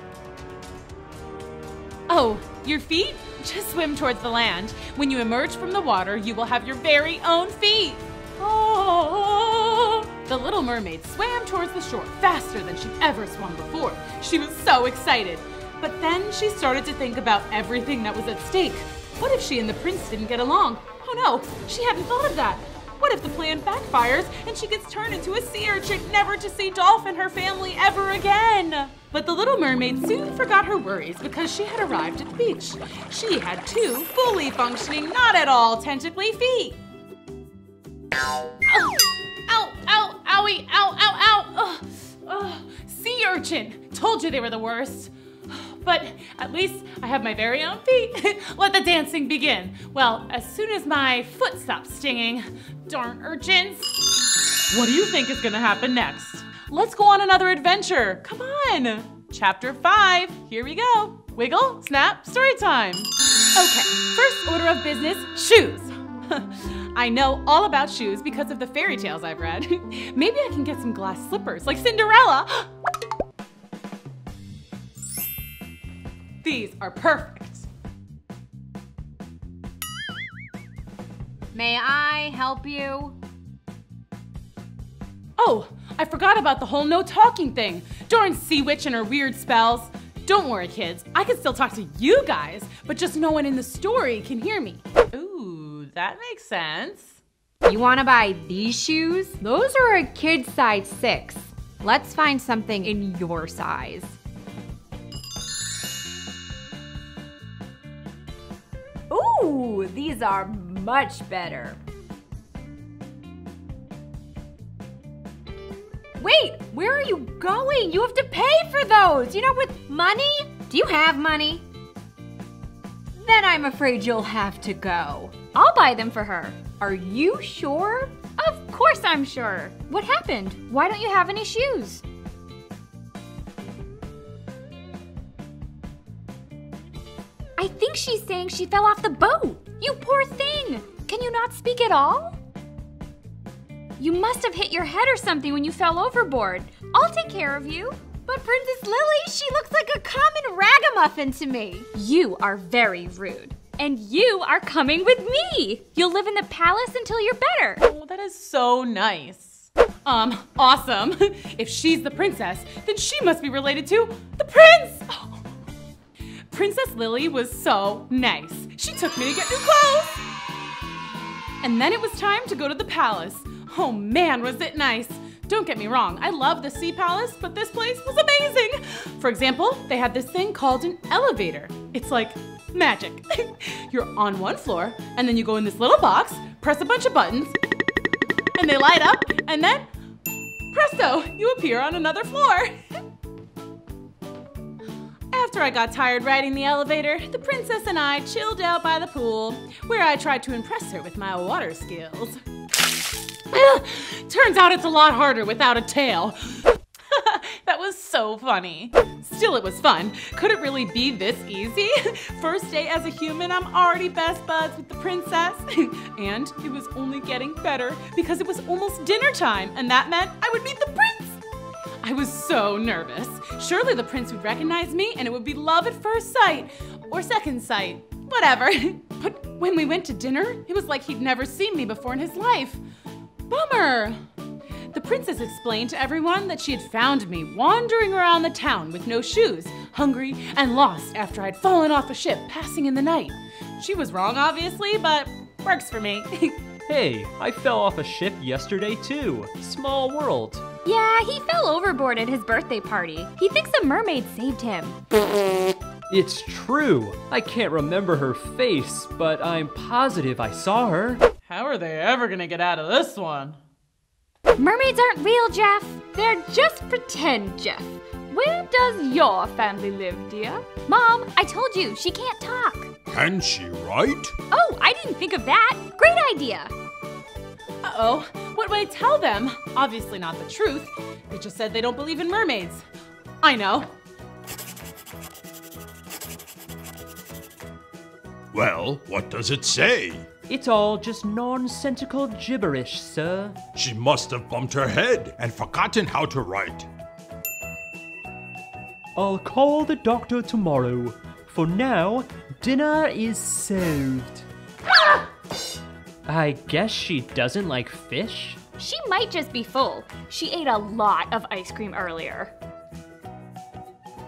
Oh, your feet? Just swim towards the land. When you emerge from the water, you will have your very own feet. Oh! The Little Mermaid swam towards the shore faster than she'd ever swum before. She was so excited. But then she started to think about everything that was at stake. What if she and the prince didn't get along? Oh no, she hadn't thought of that. What if the plan backfires and she gets turned into a sea urchin, never to see Dolph and her family ever again? But the Little Mermaid soon forgot her worries because she had arrived at the beach. She had 2 fully functioning, not at all tentacly feet. Ow, ow, ow, owie, ow, ow, ow. Sea urchin. Told you they were the worst. But at least I have my very own feet. Let the dancing begin. Well, as soon as my foot stops stinging, darn urchins. What do you think is gonna happen next? Let's go on another adventure. Come on. Chapter 5, here we go. Wiggle, snap, story time. Okay, first order of business, shoes. I know all about shoes because of the fairy tales I've read. Maybe I can get some glass slippers like Cinderella. These are perfect. May I help you? Oh, I forgot about the whole no talking thing. Darn Sea Witch and her weird spells. Don't worry, kids. I can still talk to you guys, but just no one in the story can hear me. Ooh, that makes sense. You want to buy these shoes? Those are a kid size 6. Let's find something in your size. Ooh, these are much better. Wait, where are you going? You have to pay for those. You know, with money? Do you have money? Then I'm afraid you'll have to go. I'll buy them for her. Are you sure? Of course I'm sure. What happened? Why don't you have any shoes? I think she's saying she fell off the boat. You poor thing. Can you not speak at all? You must have hit your head or something when you fell overboard. I'll take care of you. But Princess Lily, she looks like a common ragamuffin to me. You are very rude. And you are coming with me. You'll live in the palace until you're better. Oh, that is so nice. Awesome. If she's the princess, then she must be related to the prince. Oh. Princess Lily was so nice. She took me to get new clothes. And then it was time to go to the palace. Oh man, was it nice. Don't get me wrong, I love the Sea Palace, but this place was amazing. For example, they had this thing called an elevator. It's like magic. You're on one floor, and then you go in this little box, press a bunch of buttons, and they light up, and then, presto, you appear on another floor. After I got tired riding the elevator, the princess and I chilled out by the pool, where I tried to impress her with my water skills. Turns out it's a lot harder without a tail. That was so funny. Still, it was fun. Could it really be this easy? First day as a human, I'm already best buds with the princess. And it was only getting better because it was almost dinner time, and that meant I would meet the prince. I was so nervous. Surely the prince would recognize me and it would be love at first sight, or second sight, whatever. But when we went to dinner, it was like he'd never seen me before in his life. Bummer. The princess explained to everyone that she had found me wandering around the town with no shoes, hungry and lost after I'd fallen off a ship passing in the night. She was wrong, obviously, but works for me. Hey, I fell off a ship yesterday too. Small world. Yeah, he fell overboard at his birthday party. He thinks a mermaid saved him. It's true. I can't remember her face, but I'm positive I saw her. How are they ever gonna get out of this one? Mermaids aren't real, Jeff. They're just pretend, Jeff. Where does your family live, dear? Mom, I told you, she can't talk. Can she write? Oh, I didn't think of that. Great idea. Uh-oh, what would I tell them? Obviously not the truth. They just said they don't believe in mermaids. I know. Well, what does it say? It's all just nonsensical gibberish, sir. She must have bumped her head and forgotten how to write. I'll call the doctor tomorrow. For now, dinner is served. Ah! I guess she doesn't like fish? She might just be full. She ate a lot of ice cream earlier.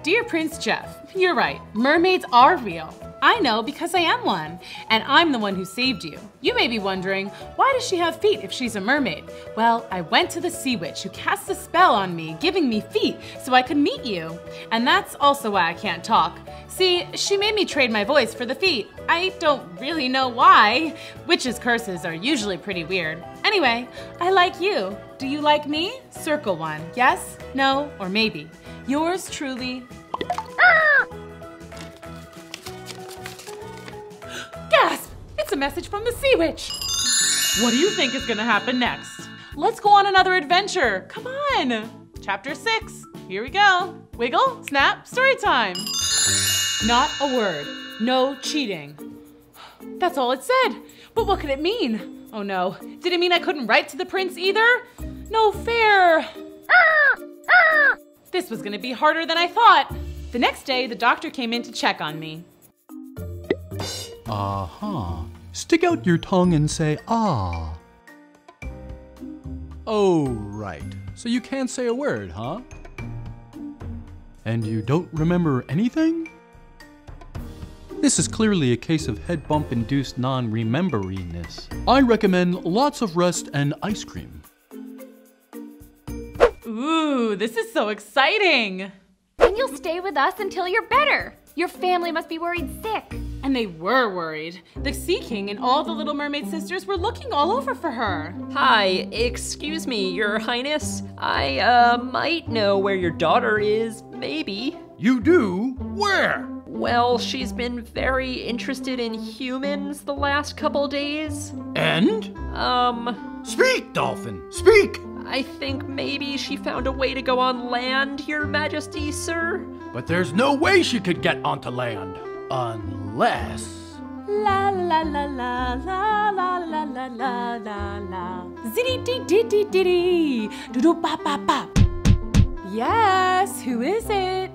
Dear Prince Jeff, you're right. Mermaids are real. I know because I am one, and I'm the one who saved you. You may be wondering, why does she have feet if she's a mermaid? Well, I went to the sea witch who cast a spell on me, giving me feet so I could meet you. And that's also why I can't talk. See, she made me trade my voice for the feet. I don't really know why. Witches' curses are usually pretty weird. Anyway, I like you. Do you like me? Circle one. Yes, no, or maybe. Yours truly. Gasp! It's a message from the Sea Witch. What do you think is gonna happen next? Let's go on another adventure. Come on. Chapter 6. Here we go. Wiggle, snap, story time. Not a word. No cheating. That's all it said. But what could it mean? Oh no. Did it mean I couldn't write to the prince either? No fair. This was gonna be harder than I thought. The next day, the doctor came in to check on me. Uh-huh. Stick out your tongue and say, ah. Oh, right. So you can't say a word, huh? And you don't remember anything? This is clearly a case of head bump-induced non-rememberiness. I recommend lots of rest and ice cream. Ooh, this is so exciting. And you'll stay with us until you're better. Your family must be worried sick. And they were worried. The Sea King and all the Little Mermaid sisters were looking all over for her. Hi, excuse me, Your Highness. I, might know where your daughter is, maybe. You do? Where? Well, she's been very interested in humans the last couple days. And? Speak, Dolphin, speak! I think maybe she found a way to go on land, Your Majesty, sir. But there's no way she could get onto land. Unless... La la la la la la la la la la la. Zitty dee dee dee dee dee. Doo doo bop bop bop. Yes, who is it?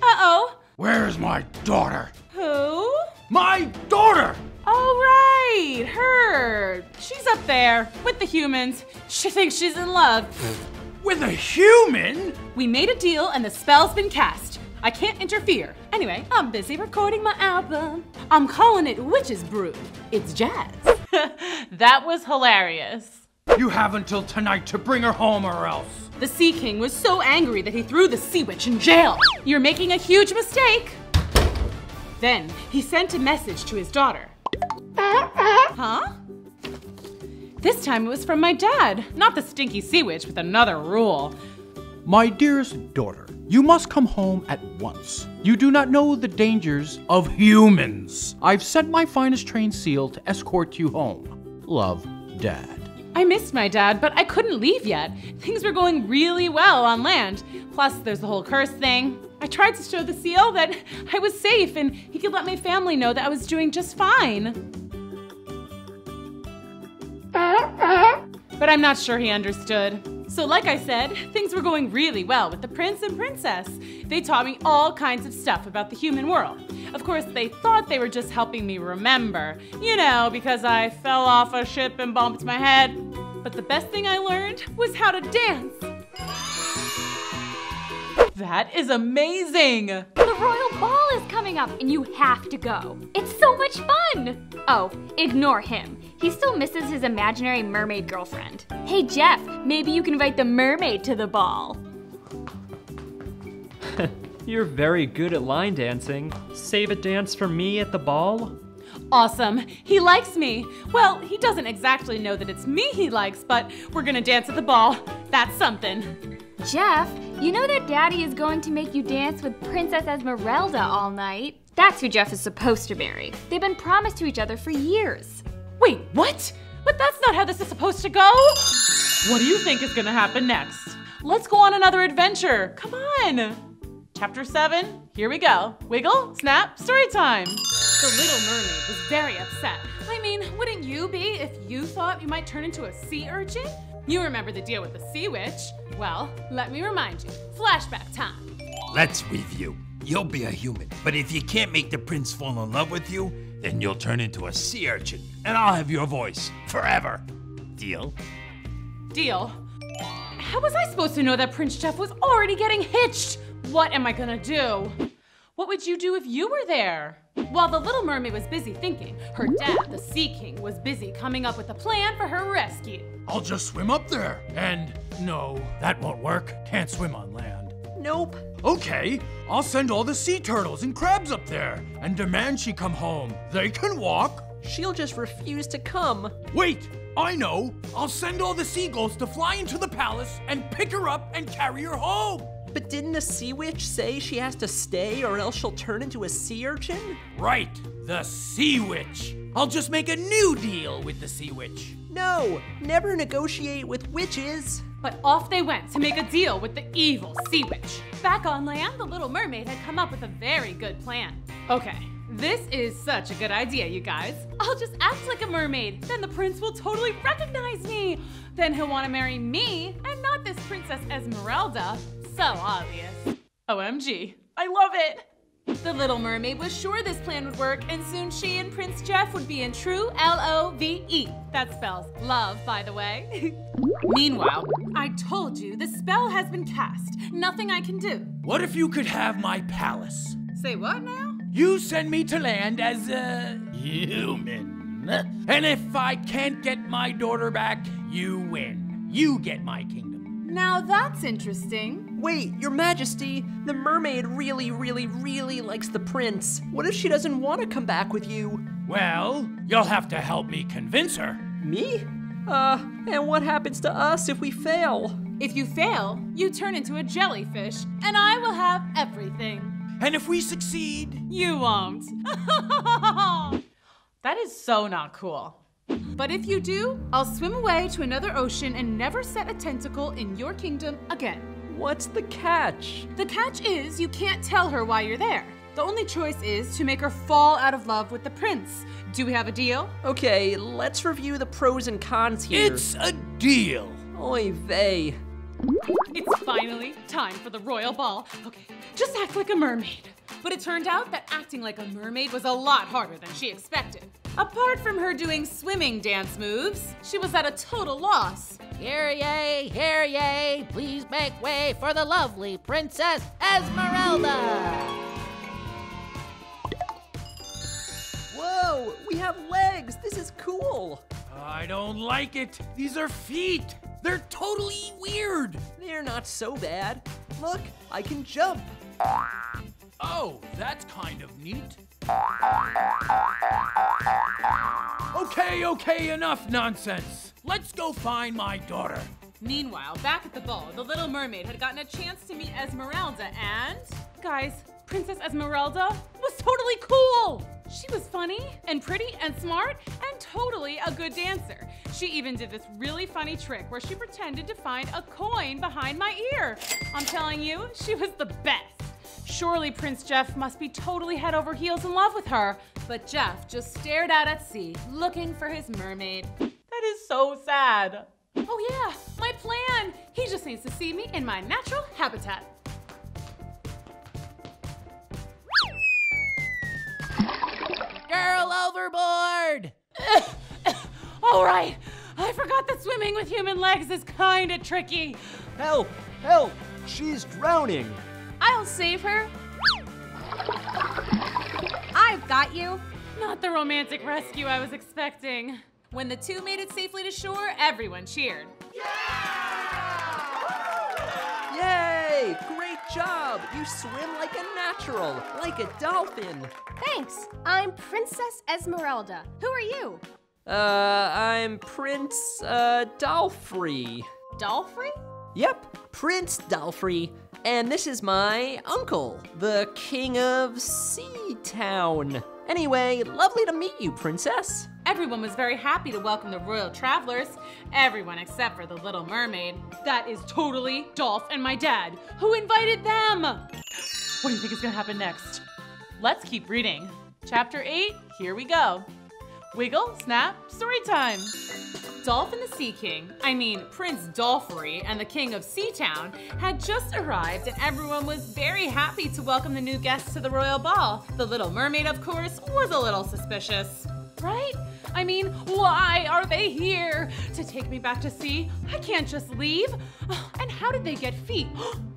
Uh-oh. Where's my daughter? Who? My daughter! Oh, right, her. She's up there with the humans. She thinks she's in love. With a human? We made a deal and the spell's been cast. I can't interfere. Anyway, I'm busy recording my album. I'm calling it Witch's Brew. It's jazz. That was hilarious. You have until tonight to bring her home or else. The Sea King was so angry that he threw the Sea Witch in jail. You're making a huge mistake. Then he sent a message to his daughter. Huh? This time it was from my dad, not the stinky Sea Witch with another rule. My dearest daughter, you must come home at once. You do not know the dangers of humans. I've sent my finest trained seal to escort you home. Love, Dad. I missed my dad, but I couldn't leave yet. Things were going really well on land. Plus, there's the whole curse thing. I tried to show the seal that I was safe and he could let my family know that I was doing just fine. But I'm not sure he understood. So like I said, things were going really well with the prince and princess. They taught me all kinds of stuff about the human world. Of course, they thought they were just helping me remember, you know, because I fell off a ship and bumped my head. But the best thing I learned was how to dance. That is amazing! The royal ball is coming up and you have to go. It's so much fun! Oh, ignore him. He still misses his imaginary mermaid girlfriend. Hey Jeff, maybe you can invite the mermaid to the ball. You're very good at line dancing. Save a dance for me at the ball? Awesome. He likes me. Well, he doesn't exactly know that it's me he likes, but we're gonna dance at the ball. That's something. Jeff, you know that Daddy is going to make you dance with Princess Esmeralda all night? That's who Jeff is supposed to marry. They've been promised to each other for years. Wait, what? But that's not how this is supposed to go. What do you think is gonna happen next? Let's go on another adventure. Come on. Chapter 7, here we go. Wiggle, snap, story time. The Little Mermaid was very upset. I mean, wouldn't you be if you thought you might turn into a sea urchin? You remember the deal with the sea witch. Well, let me remind you. Flashback time. Let's review. You'll be a human, but if you can't make the prince fall in love with you, then you'll turn into a sea urchin, and I'll have your voice forever. Deal? Deal. How was I supposed to know that Prince Jeff was already getting hitched? What am I gonna do? What would you do if you were there? While the Little Mermaid was busy thinking, her dad, the Sea King, was busy coming up with a plan for her rescue. I'll just swim up there. And no, that won't work. Can't swim on land. Nope. Okay, I'll send all the sea turtles and crabs up there and demand she come home. They can walk. She'll just refuse to come. Wait, I know. I'll send all the seagulls to fly into the palace and pick her up and carry her home. But didn't the sea witch say she has to stay or else she'll turn into a sea urchin? Right, the sea witch. I'll just make a new deal with the sea witch. No, never negotiate with witches. But off they went to make a deal with the evil sea witch. Back on land, the Little Mermaid had come up with a very good plan. Okay, this is such a good idea, you guys. I'll just act like a mermaid, then the prince will totally recognize me. Then he'll want to marry me and not this Princess Esmeralda. So obvious. OMG, I love it. The Little Mermaid was sure this plan would work, and soon she and Prince Jeff would be in true L-O-V-E. That spells love, by the way. Meanwhile, I told you the spell has been cast. Nothing I can do. What if you could have my palace? Say what now? You send me to land as a human. And if I can't get my daughter back, you win. You get my kingdom. Now that's interesting. Wait, Your Majesty, the mermaid really, really, really likes the prince. What if she doesn't want to come back with you? Well, you'll have to help me convince her. Me? And what happens to us if we fail? If you fail, you turn into a jellyfish, and I will have everything. And if we succeed? You won't. That is so not cool. But if you do, I'll swim away to another ocean and never set a tentacle in your kingdom again. What's the catch? The catch is you can't tell her why you're there. The only choice is to make her fall out of love with the prince. Do we have a deal? Okay, let's review the pros and cons here. It's a deal. Oy vey. It's finally time for the royal ball. Okay, just act like a mermaid. But it turned out that acting like a mermaid was a lot harder than she expected. Apart from her doing swimming dance moves, she was at a total loss. Here ye, please make way for the lovely Princess Esmeralda. Whoa, we have legs. This is cool. I don't like it. These are feet. They're totally weird. They're not so bad. Look, I can jump. Oh, that's kind of neat. Okay, enough nonsense. Let's go find my daughter. Meanwhile, back at the ball, the Little Mermaid had gotten a chance to meet Esmeralda and... Guys, Princess Esmeralda was totally cool. She was funny and pretty and smart and totally a good dancer. She even did this really funny trick where she pretended to find a coin behind my ear. I'm telling you, she was the best. Surely Prince Jeff must be totally head over heels in love with her. But Jeff just stared out at sea, looking for his mermaid. That is so sad. Oh yeah, my plan. He just needs to see me in my natural habitat. Girl overboard! All right, I forgot that swimming with human legs is kinda tricky. Help! Help! She's drowning! I'll save her. I've got you. Not the romantic rescue I was expecting. When the two made it safely to shore, everyone cheered. Yay! Great job! You swim like a natural, like a dolphin. Thanks. I'm Princess Esmeralda. Who are you? I'm Prince, Dolphrey. Dolphrey? Yep, Prince Dolphrey. And this is my uncle, the King of Seatown. Anyway, lovely to meet you, Princess. Everyone was very happy to welcome the royal travelers. Everyone except for the Little Mermaid. That is totally Dolph and my dad. Who invited them? What do you think is gonna happen next? Let's keep reading. Chapter 8, here we go. Wiggle, snap, story time. Dolph and the Sea King, Prince Dolphrey and the King of Seatown, had just arrived and everyone was very happy to welcome the new guests to the royal ball. The Little Mermaid, of course, was a little suspicious. Right? Why are they here? To take me back to sea? I can't just leave. And how did they get feet?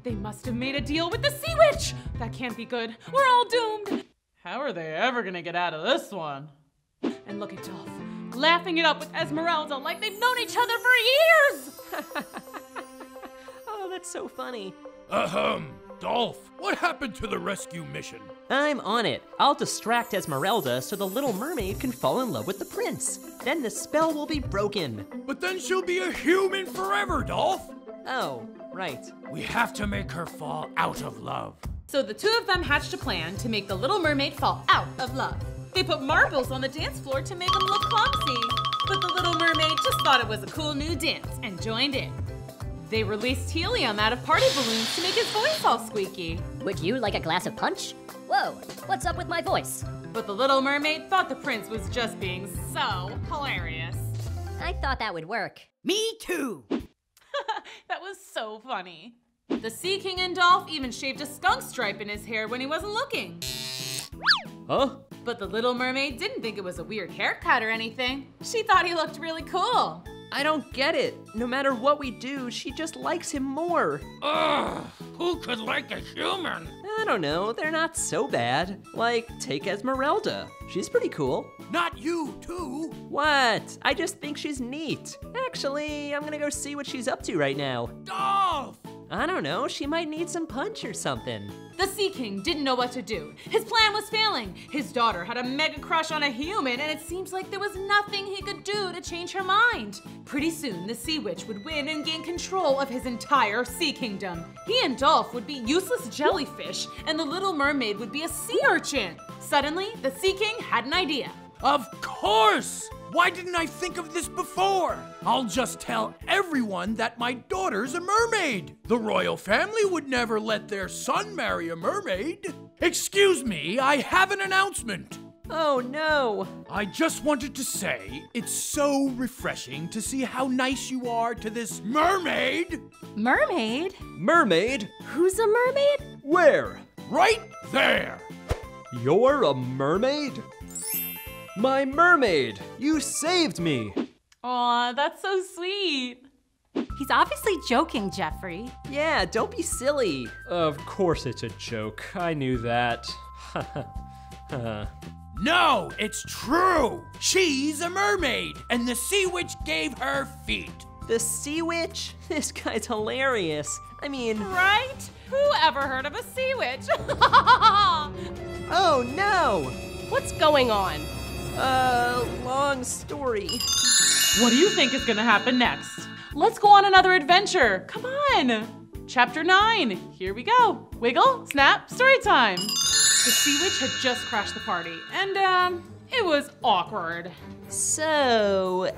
They must have made a deal with the Sea Witch. That can't be good. We're all doomed. How are they ever gonna get out of this one? And look at Dolph, laughing it up with Esmeralda like they've known each other for years! Oh, that's so funny. Dolph, what happened to the rescue mission? I'm on it. I'll distract Esmeralda so the Little Mermaid can fall in love with the prince. Then the spell will be broken. But then she'll be a human forever, Dolph! Oh, right. We have to make her fall out of love. So the two of them hatched a plan to make the Little Mermaid fall out of love. They put marbles on the dance floor to make them look clumsy. But the Little Mermaid just thought it was a cool new dance and joined in. They released helium out of party balloons to make his voice all squeaky. Would you like a glass of punch? Whoa, what's up with my voice? But the Little Mermaid thought the prince was just being so hilarious. I thought that would work. Me too! That was so funny. The Sea King and Dolph even shaved a skunk stripe in his hair when he wasn't looking. Huh? But the Little Mermaid didn't think it was a weird haircut or anything. She thought he looked really cool. I don't get it. No matter what we do, she just likes him more. Ugh, who could like a human? I don't know, they're not so bad. Like, take Esmeralda. She's pretty cool. Not you, too. What? I just think she's neat. Actually, I'm gonna go see what she's up to right now. Dolph! I don't know, she might need some punch or something. The Sea King didn't know what to do. His plan was failing. His daughter had a mega crush on a human, and it seems like there was nothing he could do to change her mind. Pretty soon, the Sea Witch would win and gain control of his entire sea kingdom. He and Dolph would be useless jellyfish, and the Little Mermaid would be a sea urchin. Suddenly, the Sea King had an idea. Of course! Why didn't I think of this before? I'll just tell everyone that my daughter's a mermaid. The royal family would never let their son marry a mermaid. Excuse me, I have an announcement. Oh no! I just wanted to say, it's so refreshing to see how nice you are to this mermaid. Mermaid? Mermaid? Who's a mermaid? Where? Right there. You're a mermaid? My mermaid! You saved me! Aw, that's so sweet. He's obviously joking, Jeffrey. Yeah, don't be silly. Of course it's a joke. I knew that. No, it's true. She's a mermaid, and the Sea Witch gave her feet. The Sea Witch? This guy's hilarious. I mean... Right? Who ever heard of a Sea Witch? Oh no! What's going on? Long story. What do you think is gonna happen next? Let's go on another adventure. Come on. Chapter 9, here we go. Wiggle, snap, story time. The Sea Witch had just crashed the party, and it was awkward. So,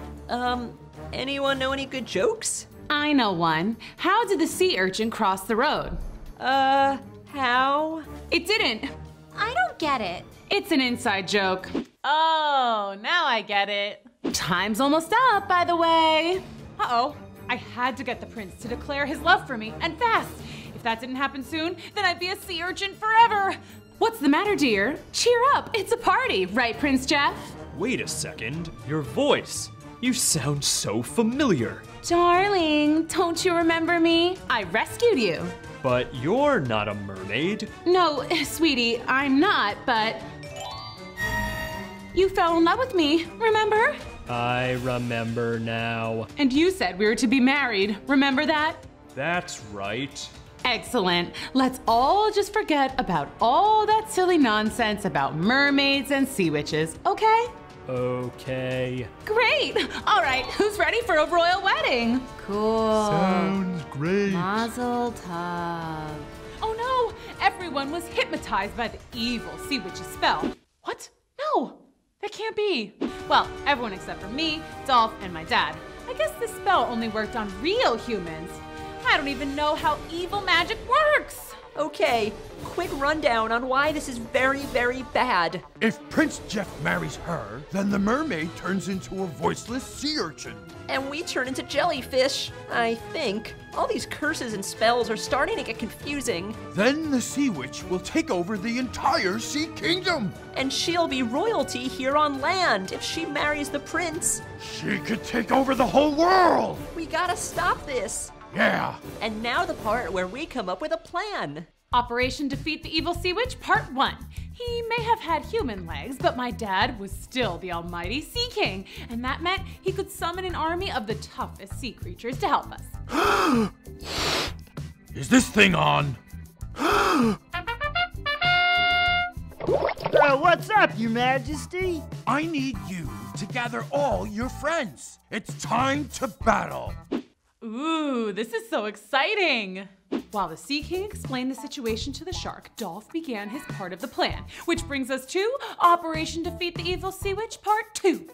anyone know any good jokes? I know one. How did the sea urchin cross the road? How? It didn't. I don't get it. It's an inside joke. Oh, now I get it. Time's almost up, by the way. Uh-oh. I had to get the prince to declare his love for me, and fast. If that didn't happen soon, then I'd be a sea urchin forever. What's the matter, dear? Cheer up. It's a party, right, Prince Jeff? Wait a second. Your voice. You sound so familiar. Darling, don't you remember me? I rescued you. But you're not a mermaid. No, sweetie, I'm not, but you fell in love with me, remember? I remember now. And you said we were to be married, remember that? That's right. Excellent. Let's all just forget about all that silly nonsense about mermaids and sea witches, okay? Okay. Great! All right, who's ready for a royal wedding? Cool. Sounds great. Mazel tov. Oh no! Everyone was hypnotized by the evil sea witch's spell. What? No! That can't be. Well, everyone except for me, Dolph, and my dad. I guess this spell only worked on real humans. I don't even know how evil magic works. Okay, quick rundown on why this is very, very bad. If Prince Jeff marries her, then the mermaid turns into a voiceless sea urchin. And we turn into jellyfish, I think. All these curses and spells are starting to get confusing. Then the Sea Witch will take over the entire Sea Kingdom. And she'll be royalty here on land if she marries the prince. She could take over the whole world. We gotta stop this. Yeah. And now the part where we come up with a plan. Operation Defeat the Evil Sea Witch, Part 1. He may have had human legs, but my dad was still the almighty Sea King, and that meant he could summon an army of the toughest sea creatures to help us. Is this thing on? What's up, Your Majesty? I need you to gather all your friends. It's time to battle. Ooh, this is so exciting! While the Sea King explained the situation to the shark, Dolph began his part of the plan, which brings us to Operation Defeat the Evil Sea Witch Part 2.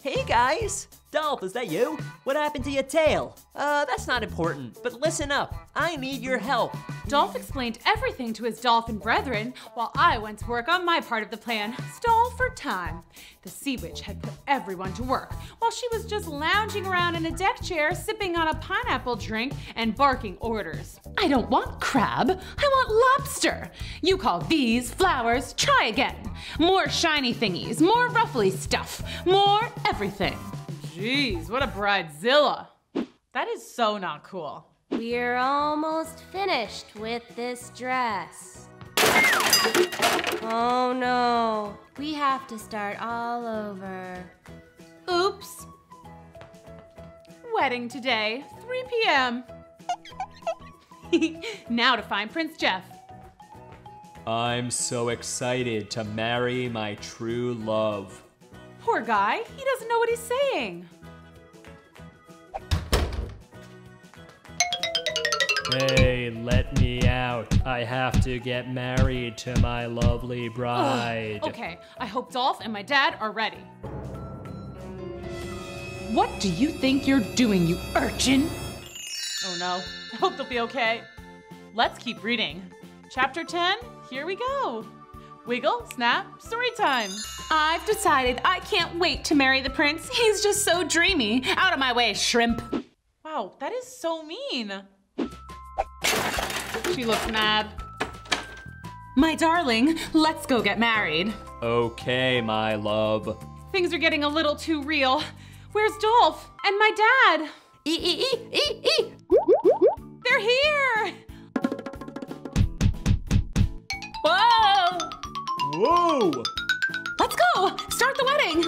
Hey guys! Dolph, is that you? What happened to your tail? That's not important, but listen up. I need your help. Dolph explained everything to his dolphin brethren while I went to work on my part of the plan. Stall for time. The Sea Witch had put everyone to work while she was just lounging around in a deck chair, sipping on a pineapple drink and barking orders. I don't want crab, I want lobster. You call these flowers, try again. More shiny thingies, more ruffly stuff, more everything. Jeez, what a bridezilla. That is so not cool. We're almost finished with this dress. Oh no, we have to start all over. Oops. Wedding today, 3 p.m. Now to find Prince Jeff. I'm so excited to marry my true love. Poor guy, he doesn't know what he's saying. Hey, let me out. I have to get married to my lovely bride. Okay, I hope Dolph and my dad are ready. What do you think you're doing, you urchin? Oh no, I hope they'll be okay. Let's keep reading. Chapter 10, here we go. Wiggle, snap, story time. I've decided I can't wait to marry the prince. He's just so dreamy. Out of my way, shrimp. Wow, that is so mean. She looks mad. My darling, let's go get married. Okay, my love. Things are getting a little too real. Where's Dolph and my dad? They're here! Whoa! Whoa! Let's go! Start the wedding!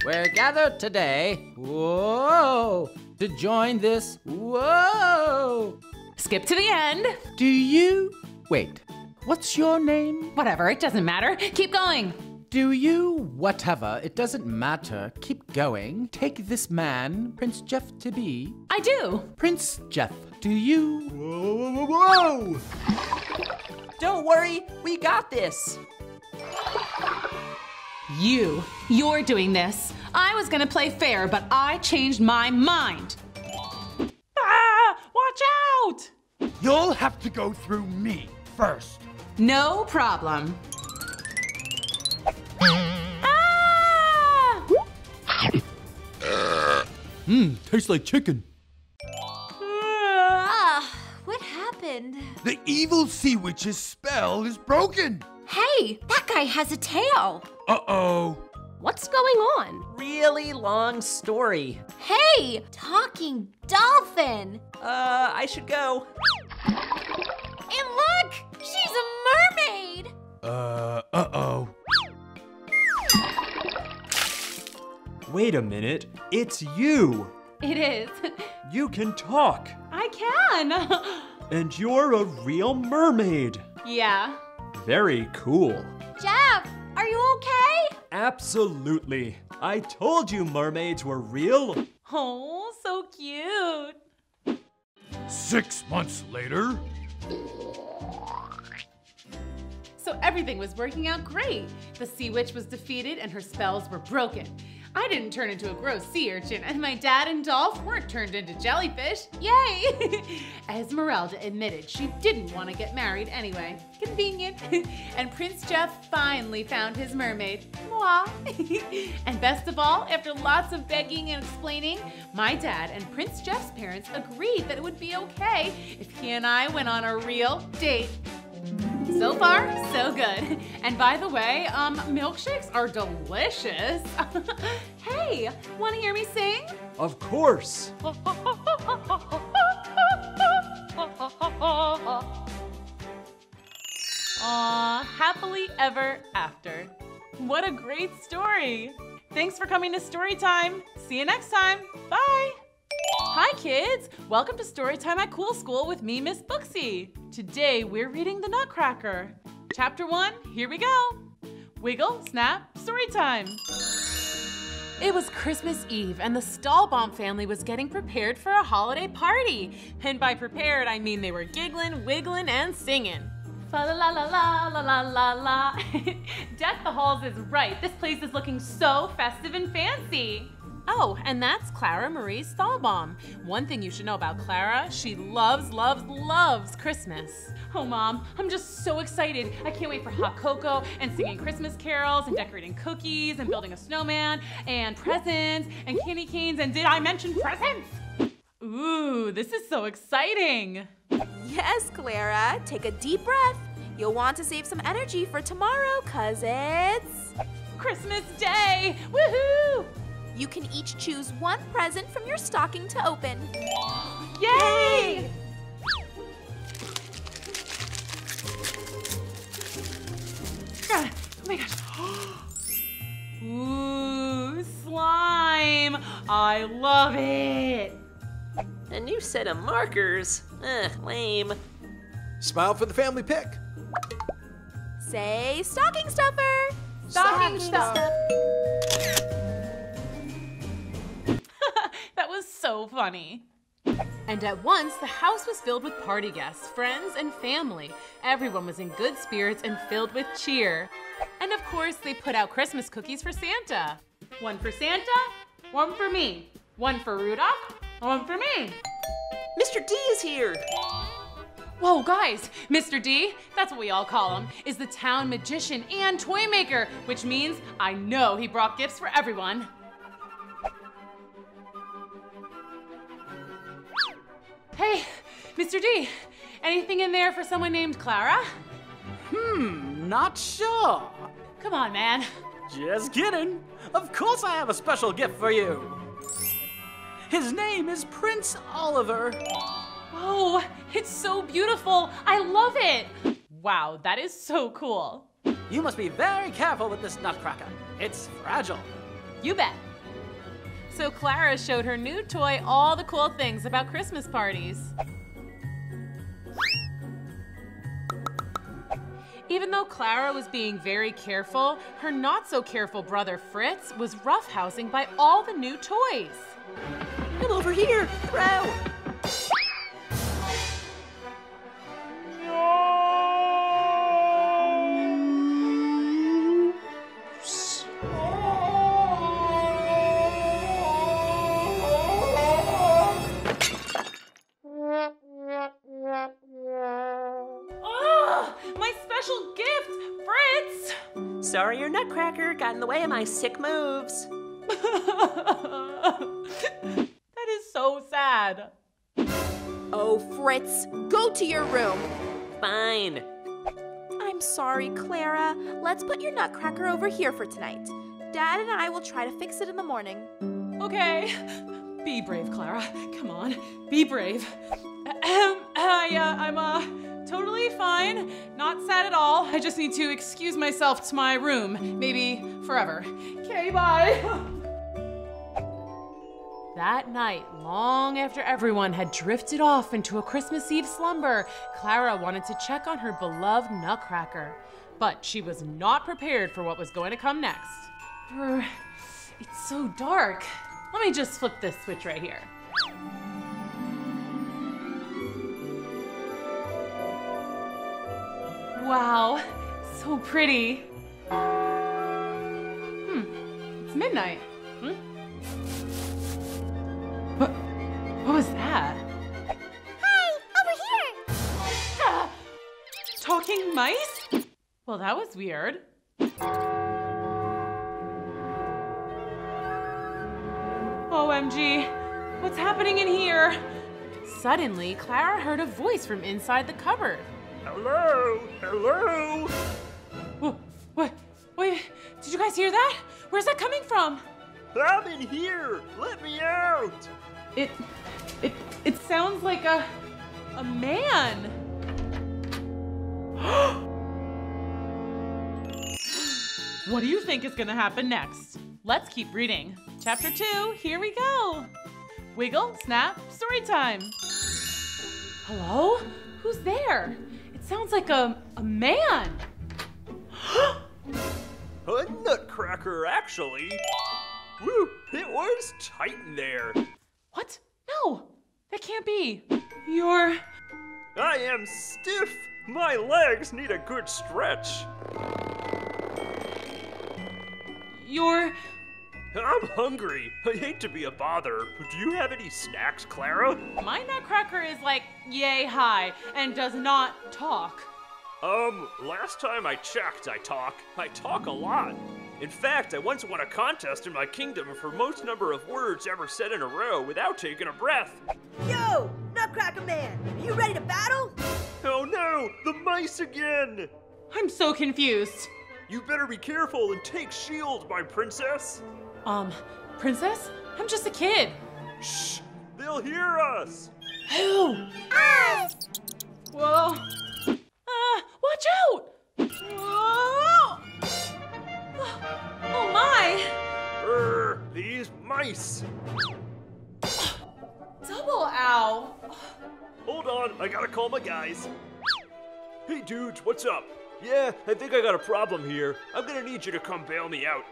We're gathered today, whoa, to join this, whoa. Skip to the end. Do you, wait, what's your name? Whatever, it doesn't matter. Keep going. Do you, whatever, it doesn't matter, keep going, take this man, Prince Jeff, to be? I do. Prince Jeff, do you? Whoa, whoa, whoa, whoa! Don't worry, we got this. You're doing this. I was gonna play fair, but I changed my mind. Ah! Watch out! You'll have to go through me first. No problem. Tastes like chicken. What happened? The evil sea witch's spell is broken. Hey, that guy has a tail. Uh-oh. What's going on? Really long story. Hey, talking dolphin. I should go. And look, she's a mermaid. Uh-oh. Wait a minute, it's you! It is. You can talk, I can. and you're a real mermaid. Yeah. Very cool. Jeff, are you okay? Absolutely. I told you mermaids were real. Oh, so cute. 6 months later. So everything was working out great. The sea witch was defeated and her spells were broken. I didn't turn into a gross sea urchin, and my dad and Dolph weren't turned into jellyfish. Yay! Esmeralda admitted she didn't want to get married anyway. Convenient. And Prince Jeff finally found his mermaid. Mwah. And best of all, after lots of begging and explaining, my dad and Prince Jeff's parents agreed that it would be okay if he and I went on a real date. So far, so good. And by the way, milkshakes are delicious. Hey, want to hear me sing? Of course. Aw, happily ever after. What a great story. Thanks for coming to Storytime. See you next time. Bye. Hi kids, welcome to Storytime at Cool School with me, Miss Booksy. Today we're reading The Nutcracker. Chapter 1, here we go. Wiggle, snap, Storytime. It was Christmas Eve and the Stahlbaum family was getting prepared for a holiday party. And by prepared, I mean they were giggling, wiggling, and singing. Fa la la la la la la la la. Deck the halls is right. This place is looking so festive and fancy. Oh, and that's Clara Marie Stahlbaum. One thing you should know about Clara, she loves, loves, loves Christmas. Oh, Mom, I'm just so excited. I can't wait for hot cocoa and singing Christmas carols and decorating cookies and building a snowman and presents and candy canes. And did I mention presents? Ooh, this is so exciting. Yes, Clara, take a deep breath. You'll want to save some energy for tomorrow, 'cause it's Christmas Day. Woohoo! You can each choose one present from your stocking to open. Yay! Oh my gosh. Ooh, slime. I love it. A new set of markers. Lame. Smile for the family pick. Say stocking stuffer. Stocking stuffer. That was so funny. And at once, the house was filled with party guests, friends, and family. Everyone was in good spirits and filled with cheer. And of course, they put out Christmas cookies for Santa. One for Santa, one for me. One for Rudolph, one for me. Mr. D is here. Whoa, guys, Mr. D, that's what we all call him, is the town magician and toy maker, which means I know he brought gifts for everyone. Hey, Mr. D, anything in there for someone named Clara? Not sure. Come on, man. Just kidding. Of course I have a special gift for you. His name is Prince Oliver. Oh, it's so beautiful. I love it. Wow, that is so cool. You must be very careful with this nutcracker. It's fragile. You bet. So Clara showed her new toy all the cool things about Christmas parties. Even though Clara was being very careful, her not-so-careful brother Fritz was roughhousing by all the new toys. Come over here, throw! No! Sorry your nutcracker got in the way of my sick moves. That is so sad. Oh, Fritz, go to your room. Fine. I'm sorry, Clara. Let's put your nutcracker over here for tonight. Dad and I will try to fix it in the morning. Okay. Be brave, Clara. Come on, be brave. I'm totally fine. Not sad at all. I just need to excuse myself to my room. Maybe forever. Okay, bye. That night, long after everyone had drifted off into a Christmas Eve slumber, Clara wanted to check on her beloved nutcracker. But she was not prepared for what was going to come next. It's so dark. Let me just flip this switch right here. Wow, so pretty. It's midnight. What was that? Hi, over here! Talking mice? Well, that was weird. OMG, what's happening in here? Suddenly, Clara heard a voice from inside the cupboard. Hello? Hello? What? Wait, did you guys hear that? Where's that coming from? I'm in here! Let me out! It sounds like a man. What do you think is gonna happen next? Let's keep reading. Chapter 2, here we go. Wiggle, snap, story time. Hello? Who's there? It sounds like a man. A nutcracker, actually. Woo, it was tight in there. What? No, that can't be. You're... I am stiff. My legs need a good stretch. You're... I'm hungry. I hate to be a bother, but do you have any snacks, Clara? My nutcracker is like yay high and does not talk. Last time I checked, I talk a lot. In fact, I once won a contest in my kingdom for most number of words ever said in a row without taking a breath. Yo, Nutcracker Man, are you ready to battle? Oh no, the mice again! I'm so confused. You better be careful and take shield, my princess. Princess? I'm just a kid. Shh, they'll hear us. Who? Us! Whoa. Watch out! Whoa! Oh my! These mice. Double ow. Hold on, I gotta call my guys. Hey dudes, what's up? Yeah, I think I got a problem here. I'm gonna need you to come bail me out.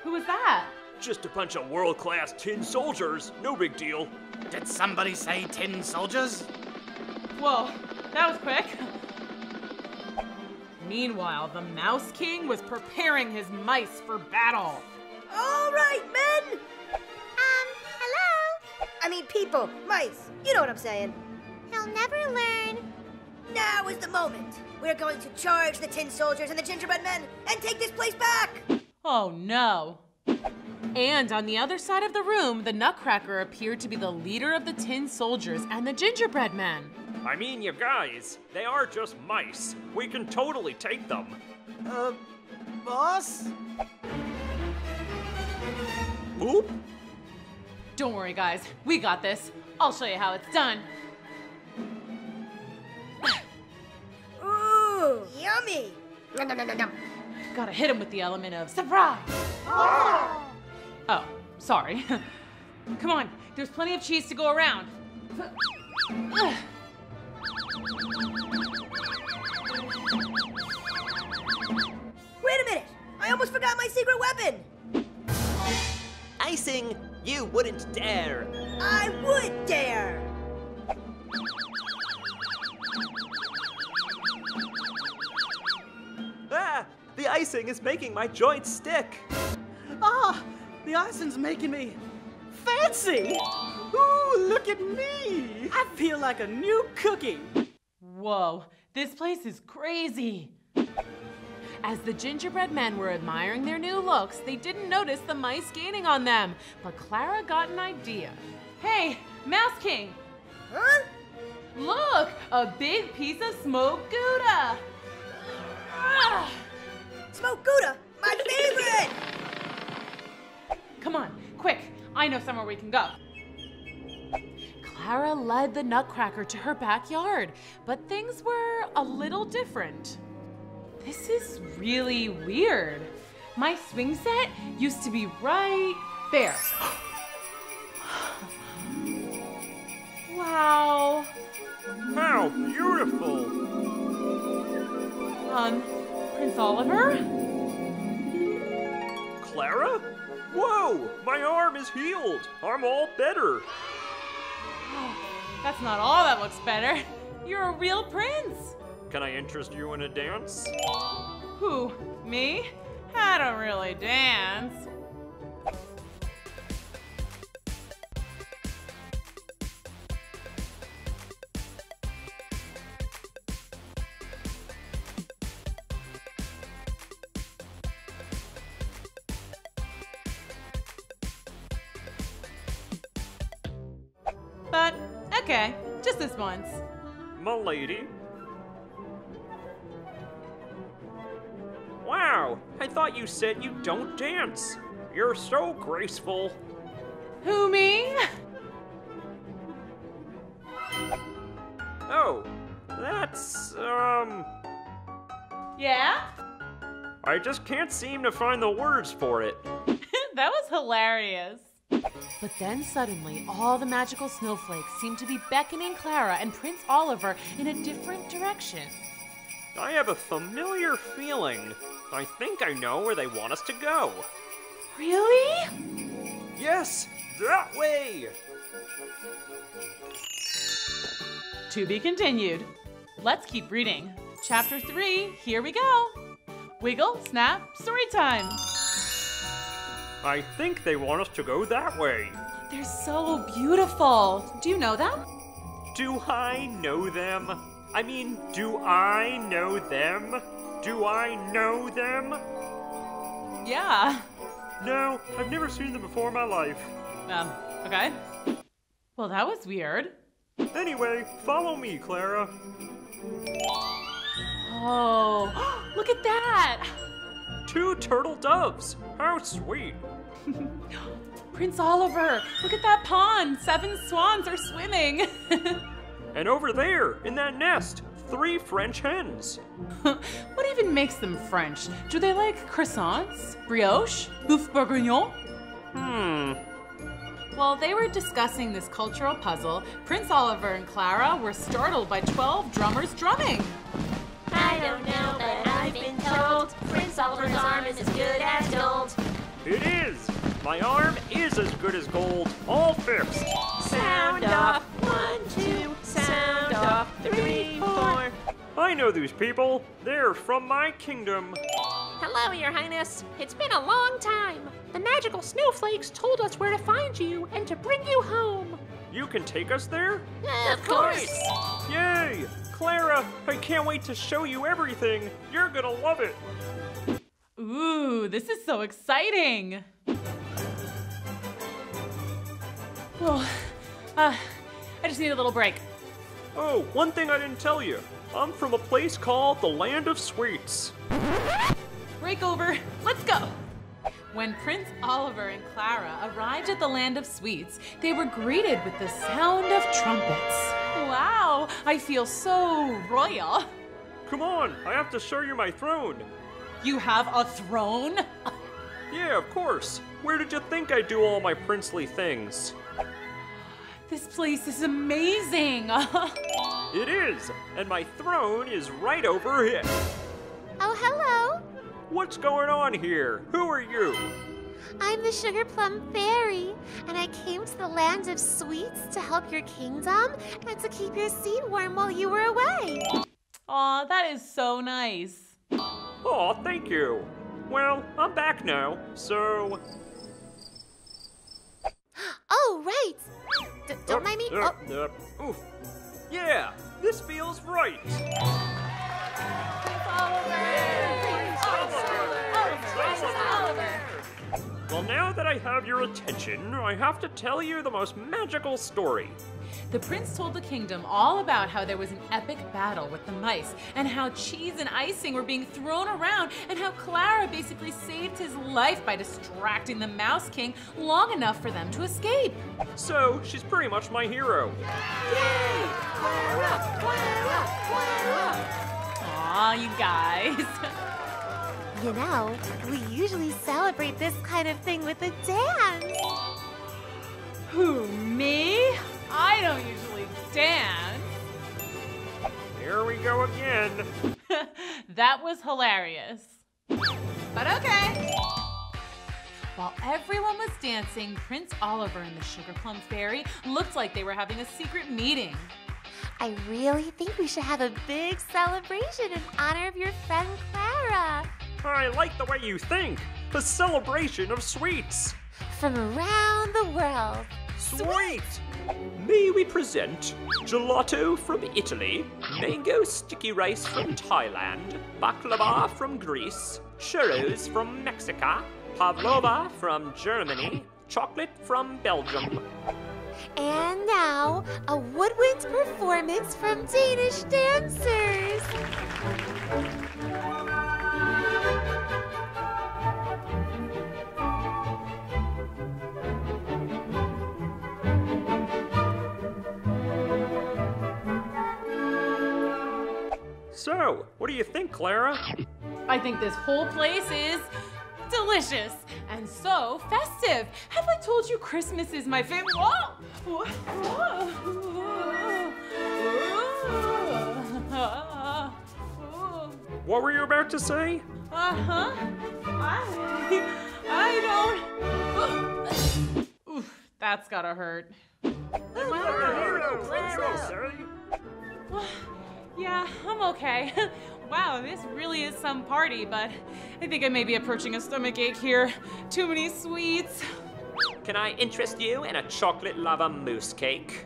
Who was that? Just a bunch of world-class tin soldiers. No big deal. Did somebody say tin soldiers? Whoa, that was quick. Meanwhile, the Mouse King was preparing his mice for battle. All right, men! Hello? I mean people, mice, you know what I'm saying. He'll never learn. Now is the moment. We're going to charge the tin soldiers and the gingerbread men and take this place back! Oh no. And on the other side of the room, the Nutcracker appeared to be the leader of the tin soldiers and the gingerbread men. I mean, you guys, they are just mice. We can totally take them. Boss? Oop. Don't worry, guys. We got this. I'll show you how it's done. Ooh, yummy! Nom, nom, nom, nom, nom. Gotta hit him with the element of surprise. Oh, sorry. Come on, there's plenty of cheese to go around. Wait a minute! I almost forgot my secret weapon! Icing, you wouldn't dare. I would dare! Ah, the icing is making my joints stick. Ah, the icing's making me fancy. Ooh, look at me. I feel like a new cookie. Whoa, this place is crazy. As the gingerbread men were admiring their new looks, they didn't notice the mice gaining on them. But Clara got an idea. Hey, Mouse King! Huh? Look, a big piece of smoked Gouda! Ah! Smoked Gouda, my favorite! Come on, quick, I know somewhere we can go. Clara led the Nutcracker to her backyard, but things were a little different. This is really weird. My swing set used to be right there. Wow. How beautiful! Prince Oliver? Clara? Whoa! My arm is healed! I'm all better! Oh, that's not all that looks better. You're a real prince! Can I interest you in a dance? Who? Me? I don't really dance. But, okay, just this once. M'lady? Wow, I thought you said you don't dance. You're so graceful. Who, me? Oh, that's, Yeah? I just can't seem to find the words for it. That was hilarious. But then suddenly, all the magical snowflakes seemed to be beckoning Clara and Prince Oliver in a different direction. I have a familiar feeling. I think I know where they want us to go. Really? Yes, that way! To be continued. Let's keep reading. Chapter 3, here we go. Wiggle, snap, story time. I think they want us to go that way. They're so beautiful. Do you know them? Do I know them? I mean, do I know them? Do I know them? Yeah. No, I've never seen them before in my life. Okay. Well, that was weird. Anyway, follow me, Clara. Oh, look at that! 2 turtle doves. How sweet. Prince Oliver, look at that pond. 7 swans are swimming. And over there, in that nest, 3 French hens. What even makes them French? Do they like croissants, brioche, boeuf bourguignon? While they were discussing this cultural puzzle, Prince Oliver and Clara were startled by 12 drummers drumming. I don't know, but I've been told Prince Oliver's arm is as good as gold. It is! My arm is as good as gold, all fixed. Sound off, 1, 2, sound off, 3, 4. I know these people. They're from my kingdom. Hello, Your Highness. It's been a long time. The magical snowflakes told us where to find you and to bring you home. You can take us there? Of course. Yay! Clara, I can't wait to show you everything. You're gonna love it. Ooh, this is so exciting. Well, I just need a little break. Oh, one thing I didn't tell you. I'm from a place called the Land of Sweets. Break over. Let's go. When Prince Oliver and Clara arrived at the Land of Sweets, they were greeted with the sound of trumpets. Wow, I feel so royal. Come on, I have to show you my throne. You have a throne? Yeah, of course. Where did you think I do all my princely things? This place is amazing. It is, and my throne is right over here. Oh, hello. What's going on here? Who are you? I'm the Sugar Plum Fairy, and I came to the Land of Sweets to help your kingdom and to keep your seat warm while you were away. Aw, that is so nice. Aw, thank you. Well, I'm back now, so... Oh, right. Don't mind me. Oof. Yeah, this feels right. Prince Oliver! Well, now that I have your attention, I have to tell you the most magical story. The prince told the kingdom all about how there was an epic battle with the mice, and how cheese and icing were being thrown around, and how Clara basically saved his life by distracting the Mouse King long enough for them to escape. So, she's pretty much my hero. Yay! Clara! Clara! Clara! Aw, you guys. You know, we usually celebrate this kind of thing with a dance. Who, me? I don't usually dance. Here we go again. That was hilarious. But okay. While everyone was dancing, Prince Oliver and the Sugar Plum Fairy looked like they were having a secret meeting. I really think we should have a big celebration in honor of your friend Clara. I like the way you think. A celebration of sweets. From around the world. Sweet! May we present gelato from Italy, mango sticky rice from Thailand, baklava from Greece, churros from Mexico, pavlova from Germany, chocolate from Belgium. And now, a woodwind performance from Danish dancers. So, what do you think, Clara? I think this whole place is delicious and so festive. Have I told you Christmas is my favorite? Whoa! What were you about to say? I don't. Oof, that's gotta hurt. Yeah, I'm okay. Wow, this really is some party, but I think I may be approaching a stomachache here. Too many sweets. Can I interest you in a chocolate lava mousse cake?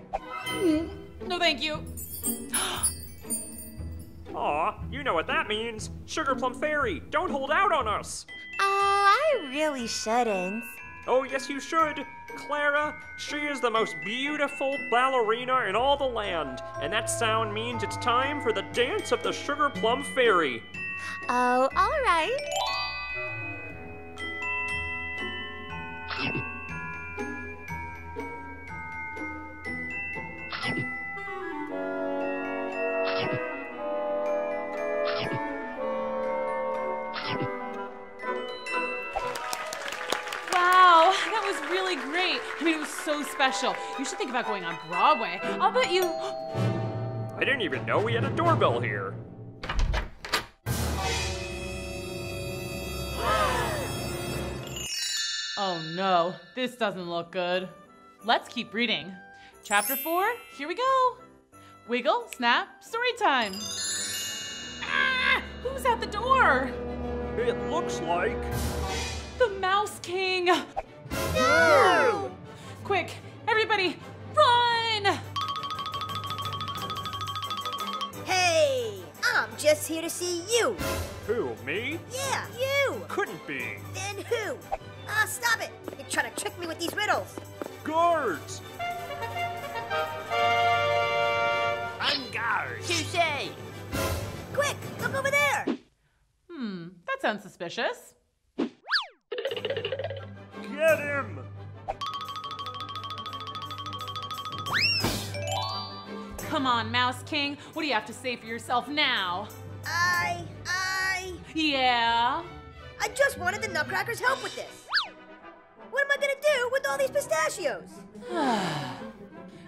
No, thank you. Aw, you know what that means. Sugar Plum Fairy, don't hold out on us. Oh, I really shouldn't. Oh, yes, you should. Clara, she is the most beautiful ballerina in all the land, and that sound means it's time for the dance of the Sugar Plum Fairy. Oh, all right. Really great. I mean, it was so special. You should think about going on Broadway. I'll bet you... I didn't even know we had a doorbell here. Oh no, this doesn't look good. Let's keep reading. Chapter 4, here we go. Wiggle, snap, story time. Ah! Who's at the door? It looks like... the Mouse King. No! Quick, everybody, run! Hey, I'm just here to see you. Who, me? Yeah, you. Couldn't be. Then who? Stop it. You're trying to trick me with these riddles. Guards! On guard! Touché! Quick, look over there. That sounds suspicious. Get him! Come on, Mouse King. What do you have to say for yourself now? Yeah? I just wanted the Nutcracker's help with this. What am I gonna do with all these pistachios?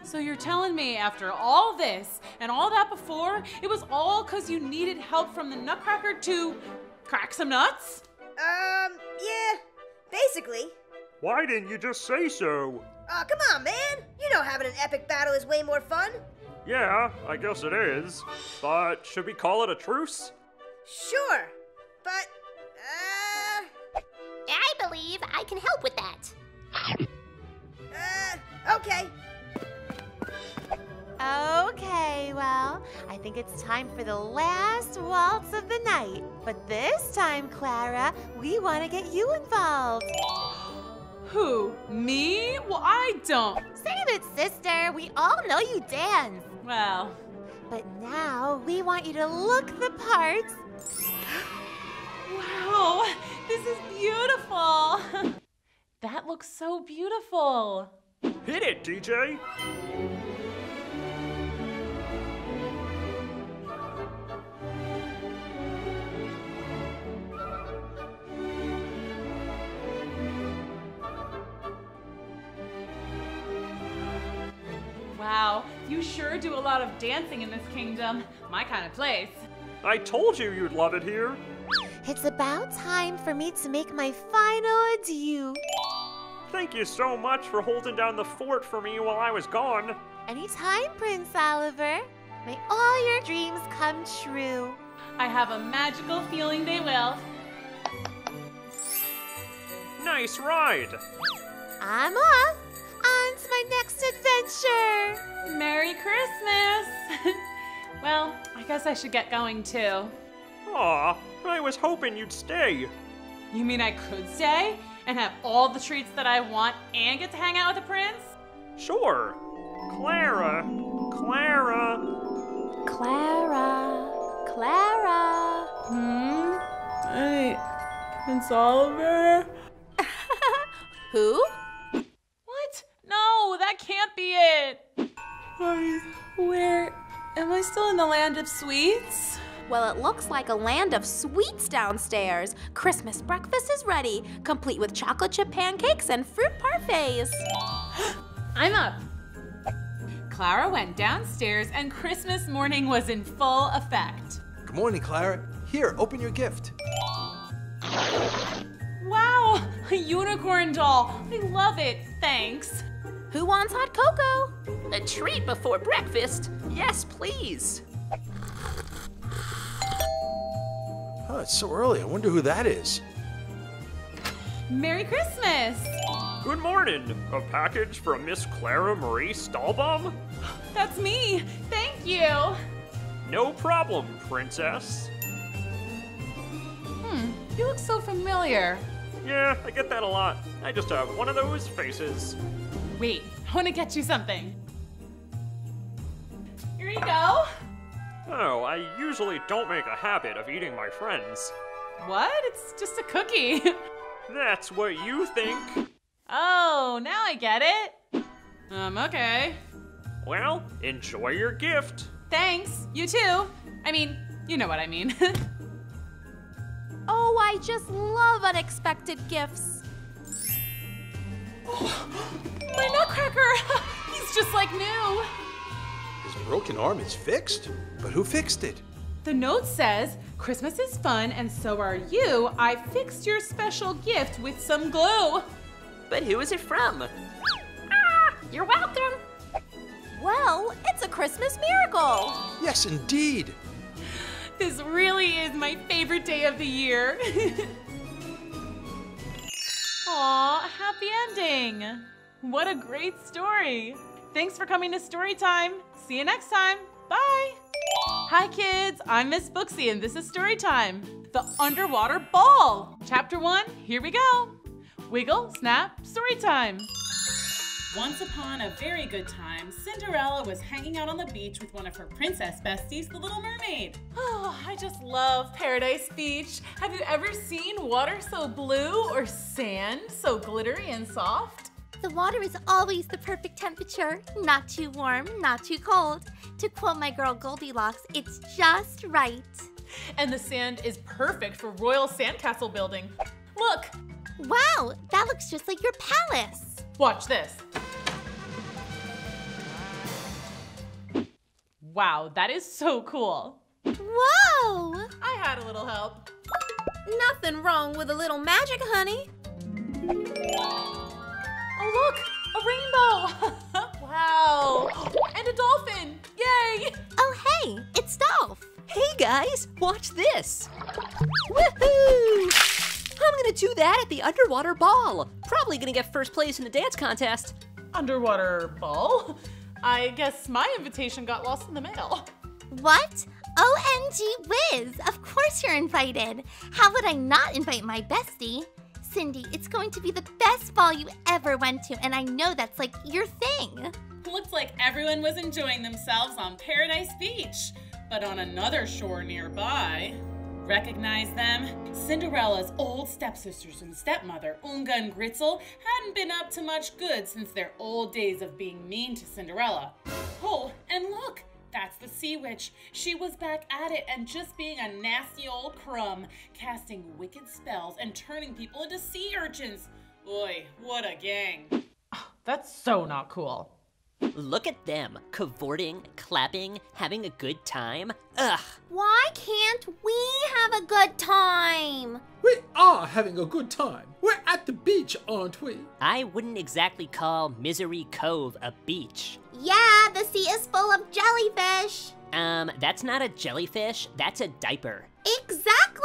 So you're telling me after all this and all that before, it was all because you needed help from the Nutcracker to crack some nuts? Yeah, basically. Why didn't you just say so? Come on, man. You know having an epic battle is way more fun. Yeah, I guess it is. But should we call it a truce? Sure, but, I believe I can help with that. okay. Okay, well, I think it's time for the last waltz of the night. But this time, Clara, we want to get you involved. Who? Me? Well, I don't. Save it, sister. We all know you dance. Well. But now we want you to look the part. Wow, this is beautiful. That looks so beautiful. Hit it, DJ. Wow, you sure do a lot of dancing in this kingdom. My kind of place. I told you you'd love it here. It's about time for me to make my final adieu. Thank you so much for holding down the fort for me while I was gone. Anytime, Prince Oliver. May all your dreams come true. I have a magical feeling they will. Nice ride. I'm off. On to my next adventure. Merry Christmas. Well, I guess I should get going too. Aw, I was hoping you'd stay. You mean I could stay and have all the treats that I want and get to hang out with the prince? Sure. Clara. Hey, Prince Oliver? Who? What? No, that can't be it. Where? Am I still in the land of sweets? Well, it looks like a land of sweets downstairs. Christmas breakfast is ready, complete with chocolate chip pancakes and fruit parfaits. I'm up. Clara went downstairs and Christmas morning was in full effect. Good morning, Clara. Here, open your gift. Wow, a unicorn doll. I love it. Thanks. Who wants hot cocoa? A treat before breakfast? Yes, please. Oh, it's so early. I wonder who that is. Merry Christmas. Good morning. A package from Miss Clara Marie Stahlbaum? That's me. Thank you. No problem, princess. You look so familiar. Yeah, I get that a lot. I just have one of those faces. Wait, I want to get you something. Here you go. Oh, I usually don't make a habit of eating my friends. What? It's just a cookie. That's what you think. Oh, now I get it. Okay. Well, enjoy your gift. Thanks, you too. I mean, you know what I mean. Oh, I just love unexpected gifts. My nutcracker! He's just like new. His broken arm is fixed? But who fixed it? The note says, Christmas is fun and so are you. I fixed your special gift with some glue. But who is it from? You're welcome. Well, it's a Christmas miracle. Yes, indeed. This really is my favorite day of the year. Aw, happy ending. What a great story. Thanks for coming to Storytime. See you next time. Bye. Hi kids, I'm Miss Booksy and this is Storytime. The Underwater Ball. Chapter 1, here we go. Wiggle, snap, Storytime. Once upon a very good time, Cinderella was hanging out on the beach with one of her princess besties, the Little Mermaid. Oh, I just love Paradise Beach. Have you ever seen water so blue or sand so glittery and soft? The water is always the perfect temperature. Not too warm, not too cold. To quote my girl Goldilocks, it's just right. And the sand is perfect for royal sandcastle building. Look! Wow, that looks just like your palace. Watch this. Wow, that is so cool. Whoa! I had a little help. Nothing wrong with a little magic, honey. Oh look, a rainbow! Wow, and a dolphin, yay! Oh hey, it's Dolph. Hey guys, watch this. Woohoo! I'm gonna do that at the underwater ball. Probably gonna get first place in the dance contest. Underwater ball? I guess my invitation got lost in the mail. What? OMG whiz! Of course you're invited. How would I not invite my bestie? Cindy, it's going to be the best ball you ever went to, and I know that's like your thing. Looks like everyone was enjoying themselves on Paradise Beach, but on another shore nearby. Recognize them? Cinderella's old stepsisters and stepmother, Unga and Gritzel, hadn't been up to much good since their old days of being mean to Cinderella. Oh, and look! That's the Sea Witch. She was back at it and just being a nasty old crumb, casting wicked spells and turning people into sea urchins. Oy, what a gang. Oh, that's so not cool. Look at them, cavorting, clapping, having a good time. Ugh. Why can't we have a good time? We are having a good time. We're at the beach, aren't we? I wouldn't exactly call Misery Cove a beach. Yeah, the sea is full of jellyfish. That's not a jellyfish, that's a diaper. Exactly!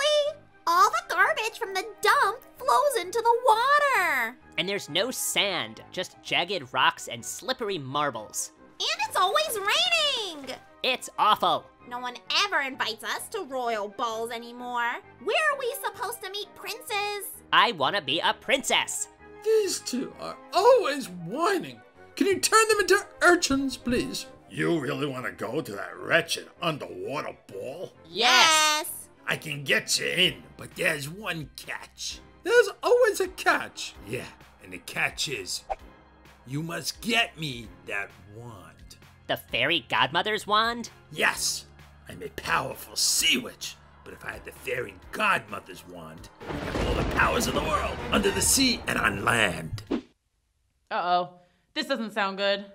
All the garbage from the dump flows into the water. And there's no sand, just jagged rocks and slippery marbles. And it's always raining. It's awful. No one ever invites us to royal balls anymore. Where are we supposed to meet princes? I want to be a princess. These two are always whining. Can you turn them into urchins, please? You really want to go to that wretched underwater ball? Yes. I can get you in, but there's one catch. There's always a catch. Yeah, and the catch is, you must get me that wand. The fairy godmother's wand? Yes, I'm a powerful sea witch, but if I had the fairy godmother's wand, I'd have all the powers of the world, under the sea and on land. Uh-oh, this doesn't sound good.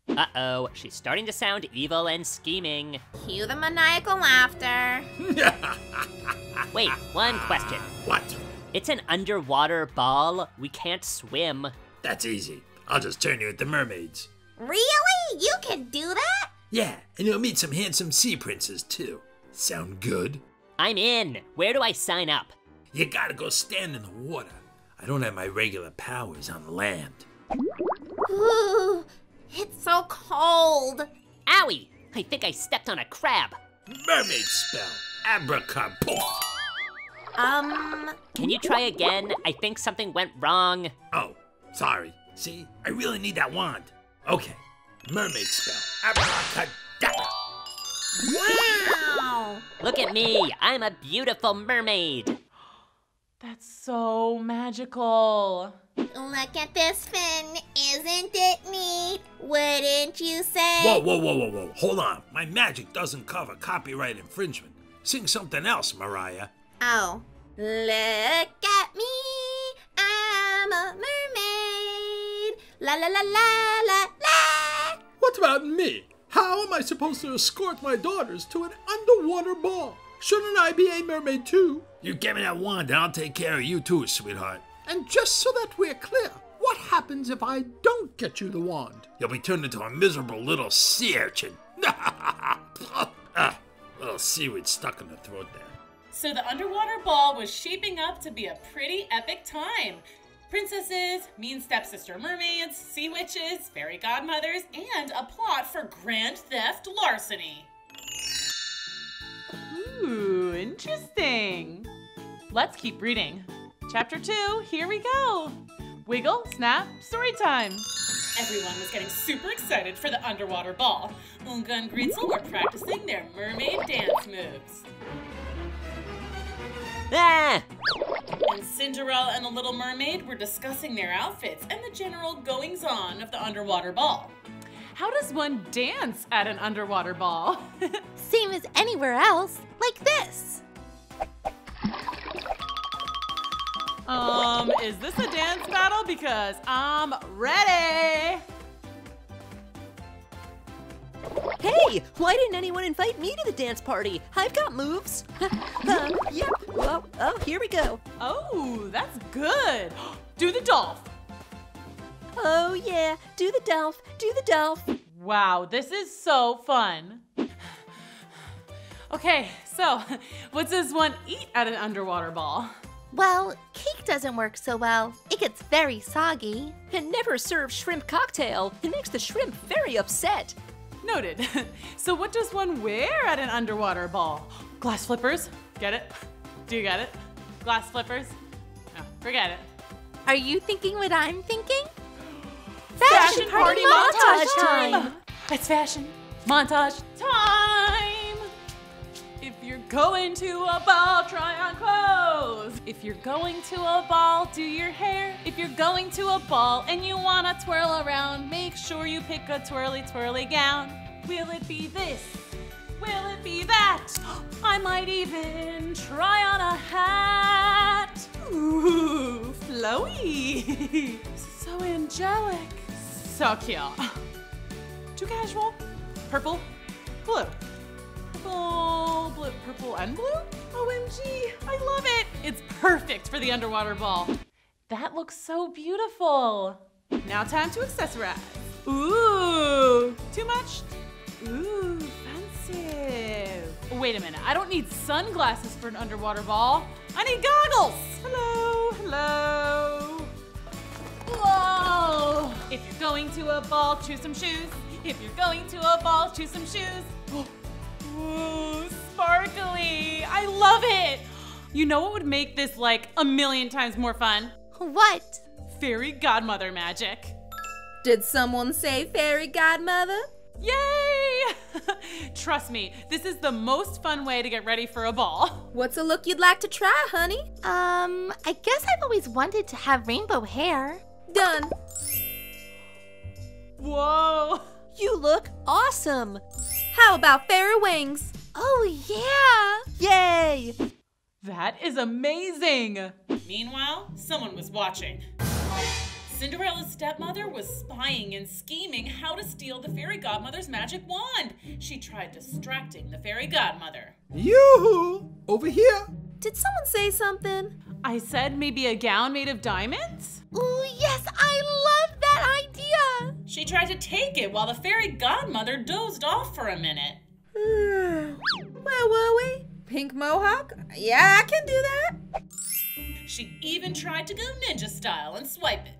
Uh-oh, she's starting to sound evil and scheming. Cue the maniacal laughter. Wait, one question. What? It's an underwater ball. We can't swim. That's easy. I'll just turn you into mermaids. Really? You can do that? Yeah, and you'll meet some handsome sea princes, too. Sound good? I'm in. Where do I sign up? You gotta go stand in the water. I don't have my regular powers on land. Ooh, it's so cold. Owie! I think I stepped on a crab. Mermaid spell. Abracadabra. Can you try again? I think something went wrong. Oh, sorry. See, I really need that wand. Okay, mermaid spell. Abracadabra. Wow! Look at me. I'm a beautiful mermaid. That's so magical. Look at this fin. Isn't it neat? Wouldn't you say? Whoa. Hold on. My magic doesn't cover copyright infringement. Sing something else, Mariah. Oh. Look at me. I'm a mermaid. La la la la la la. What about me? How am I supposed to escort my daughters to an underwater ball? Shouldn't I be a mermaid too? You give me that wand and I'll take care of you too, sweetheart. And just so that we're clear, what happens if I don't get you the wand? You'll be turned into a miserable little sea urchin. Little seaweed stuck in the throat there. So the underwater ball was shaping up to be a pretty epic time. Princesses, mean stepsister mermaids, sea witches, fairy godmothers, and a plot for grand theft larceny. Ooh, interesting. Let's keep reading. Chapter 2, here we go. Wiggle, snap, story time. Everyone was getting super excited for the underwater ball. Unga and Gritzel were practicing their mermaid dance moves. Ah! And Cinderella and the Little Mermaid were discussing their outfits and the general goings-on of the underwater ball. How does one dance at an underwater ball? Same as anywhere else, like this. Is this a dance battle? Because I'm ready. Hey, why didn't anyone invite me to the dance party? I've got moves. Yep. Oh, here we go. Oh, that's good. Do the dolph. Oh yeah, do the dolph, do the dolph. Wow, this is so fun. Okay, so what does one eat at an underwater ball? Well, cake doesn't work so well. It gets very soggy. And never serve shrimp cocktail. It makes the shrimp very upset. Noted. So what does one wear at an underwater ball? Glass flippers? Get it? Do you get it? Glass flippers? No, forget it. Are you thinking what I'm thinking? Fashion party montage time! It's fashion montage time! If you're going to a ball, try on clothes. If you're going to a ball, do your hair. If you're going to a ball and you wanna twirl around, make sure you pick a twirly twirly gown. Will it be this? Will it be that? I might even try on a hat. Ooh, flowy. So angelic. So cute. Too casual. Purple, blue. Purple, blue, purple and blue? OMG, I love it. It's perfect for the underwater ball. That looks so beautiful. Now time to accessorize. Ooh, too much? Ooh, fancy. Wait a minute, I don't need sunglasses for an underwater ball. I need goggles. Hello, hello. Whoa. If you're going to a ball, choose some shoes. If you're going to a ball, choose some shoes. Ooh, sparkly. I love it. You know what would make this like a million times more fun? What? Fairy godmother magic. Did someone say fairy godmother? Yay! Trust me, this is the most fun way to get ready for a ball. What's a look you'd like to try, honey? I guess I've always wanted to have rainbow hair. Done. Whoa. You look awesome. How about fairy wings? Oh, yeah. Yay! That is amazing. Meanwhile, someone was watching. Cinderella's stepmother was spying and scheming how to steal the fairy godmother's magic wand. She tried distracting the fairy godmother. Yoo-hoo! Over here! Did someone say something? I said maybe a gown made of diamonds? Ooh, yes, I love that idea! She tried to take it while the fairy godmother dozed off for a minute. Where were we? Pink mohawk? Yeah, I can do that. She even tried to go ninja style and swipe it.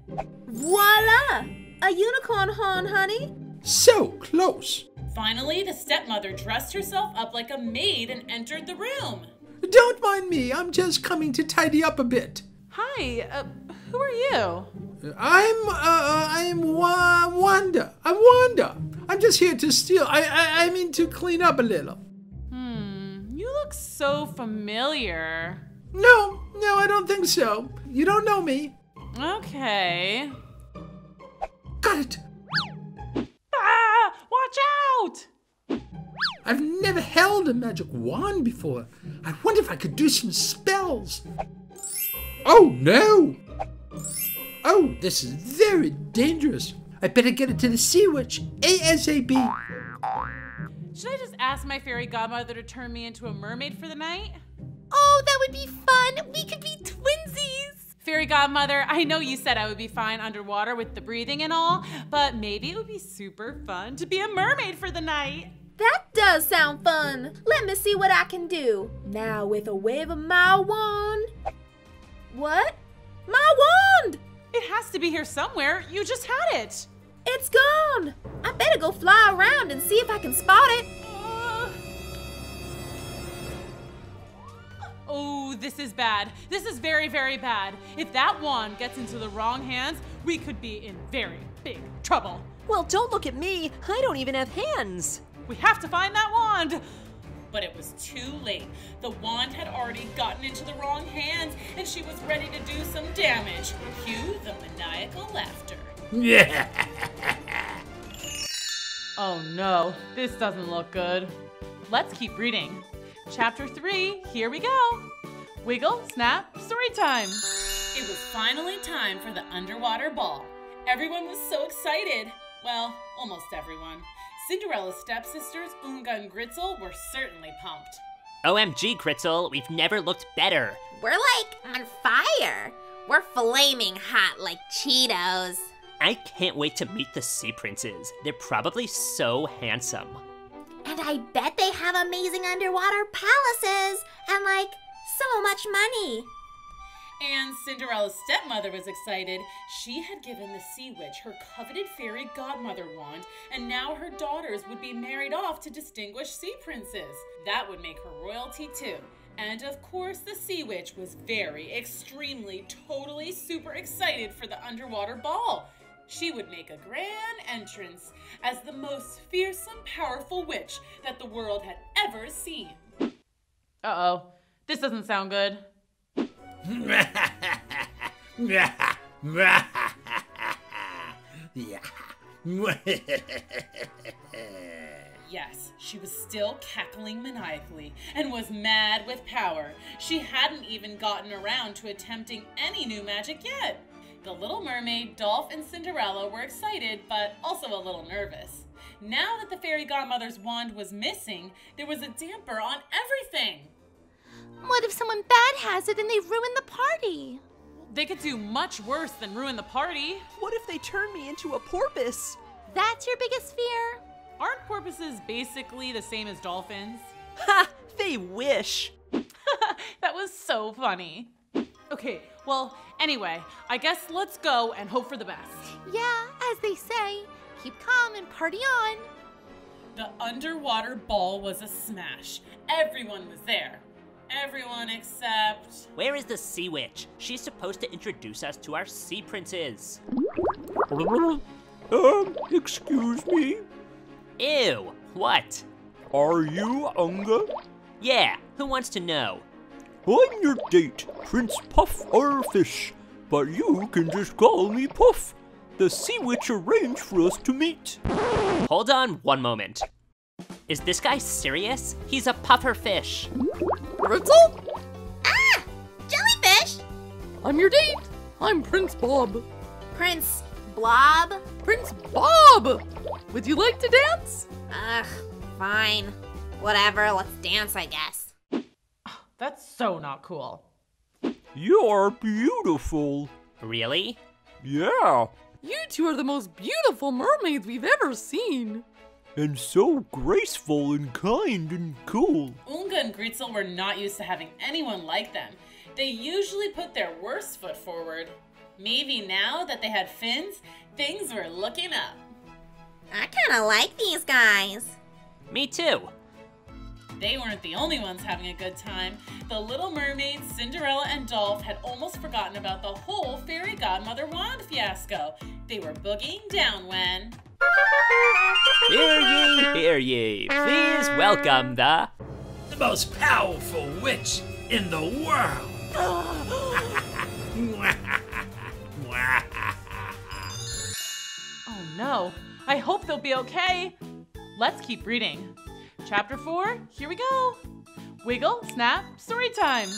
Voila! A unicorn horn, honey. So close. Finally, the stepmother dressed herself up like a maid and entered the room. Don't mind me, I'm just coming to tidy up a bit. Hi, who are you? I'm Wanda. I'm Wanda. I'm just here to steal. I mean to clean up a little. You look so familiar. No, I don't think so. You don't know me. Okay. Got it. Ah! Watch out! I've never held a magic wand before. I wonder if I could do some spells. Oh, no. Oh, this is very dangerous. I better get it to the Sea Witch ASAP. Should I just ask my fairy godmother to turn me into a mermaid for the night? Oh, that would be fun. We could be twinsies. Fairy godmother, I know you said I would be fine underwater with the breathing and all, but maybe it would be super fun to be a mermaid for the night. That does sound fun. Let me see what I can do. Now with a wave of my wand. What? My wand! It has to be here somewhere. You just had it. It's gone. I better go fly around and see if I can spot it. Oh, this is bad. This is very, very bad. If that wand gets into the wrong hands, we could be in very big trouble. Well, don't look at me. I don't even have hands. We have to find that wand. But it was too late. The wand had already gotten into the wrong hands, and she was ready to do some damage. Cue the maniacal laughter. Oh no, this doesn't look good. Let's keep reading. Chapter 3, here we go. Wiggle, snap, story time. It was finally time for the underwater ball. Everyone was so excited. Well, almost everyone. Cinderella's stepsisters, Unga and Gritzel, were certainly pumped. OMG, Gritzel, we've never looked better. We're like on fire. We're flaming hot like Cheetos. I can't wait to meet the Sea Princes. They're probably so handsome. And I bet they have amazing underwater palaces and like so much money. And Cinderella's stepmother was excited. She had given the Sea Witch her coveted fairy godmother wand, and now her daughters would be married off to distinguished sea princes. That would make her royalty too. And of course, the Sea Witch was very, extremely, totally super excited for the underwater ball. She would make a grand entrance as the most fearsome, powerful witch that the world had ever seen. Uh-oh, this doesn't sound good. Yes, she was still cackling maniacally and was mad with power. She hadn't even gotten around to attempting any new magic yet. The Little Mermaid, Dolph, and Cinderella were excited, but also a little nervous. Now that the fairy godmother's wand was missing, there was a damper on everything. What if someone bad has it and they ruin the party? They could do much worse than ruin the party. What if they turn me into a porpoise? That's your biggest fear? Aren't porpoises basically the same as dolphins? Ha! They wish! That was so funny. Okay, well, anyway, I guess let's go and hope for the best. Yeah, as they say, keep calm and party on. The underwater ball was a smash. Everyone was there. Everyone except... Where is the Sea Witch? She's supposed to introduce us to our sea princes. Excuse me? Ew, what? Are you Unga? Yeah, who wants to know? I'm your date, Prince Puff Fish, but you can just call me Puff. The Sea Witch arranged for us to meet. Hold on one moment. Is this guy serious? He's a pufferfish. Ritzel? Ah! Jellyfish! I'm your date. I'm Prince Bob. Prince Blob? Prince Bob! Would you like to dance? Ugh, fine. Whatever, let's dance, I guess. That's so not cool. You're beautiful. Really? Yeah. You two are the most beautiful mermaids we've ever seen. And so graceful and kind and cool. Unga and Gritzel were not used to having anyone like them. They usually put their worst foot forward. Maybe now that they had fins, things were looking up. I kinda like these guys. Me too. They weren't the only ones having a good time. The Little Mermaids, Cinderella, and Dolph had almost forgotten about the whole fairy godmother wand fiasco. They were boogieing down when... Hear ye, please welcome the most powerful witch in the world. Oh no, I hope they'll be okay. Let's keep reading. Chapter 4, here we go. Wiggle, snap, story time.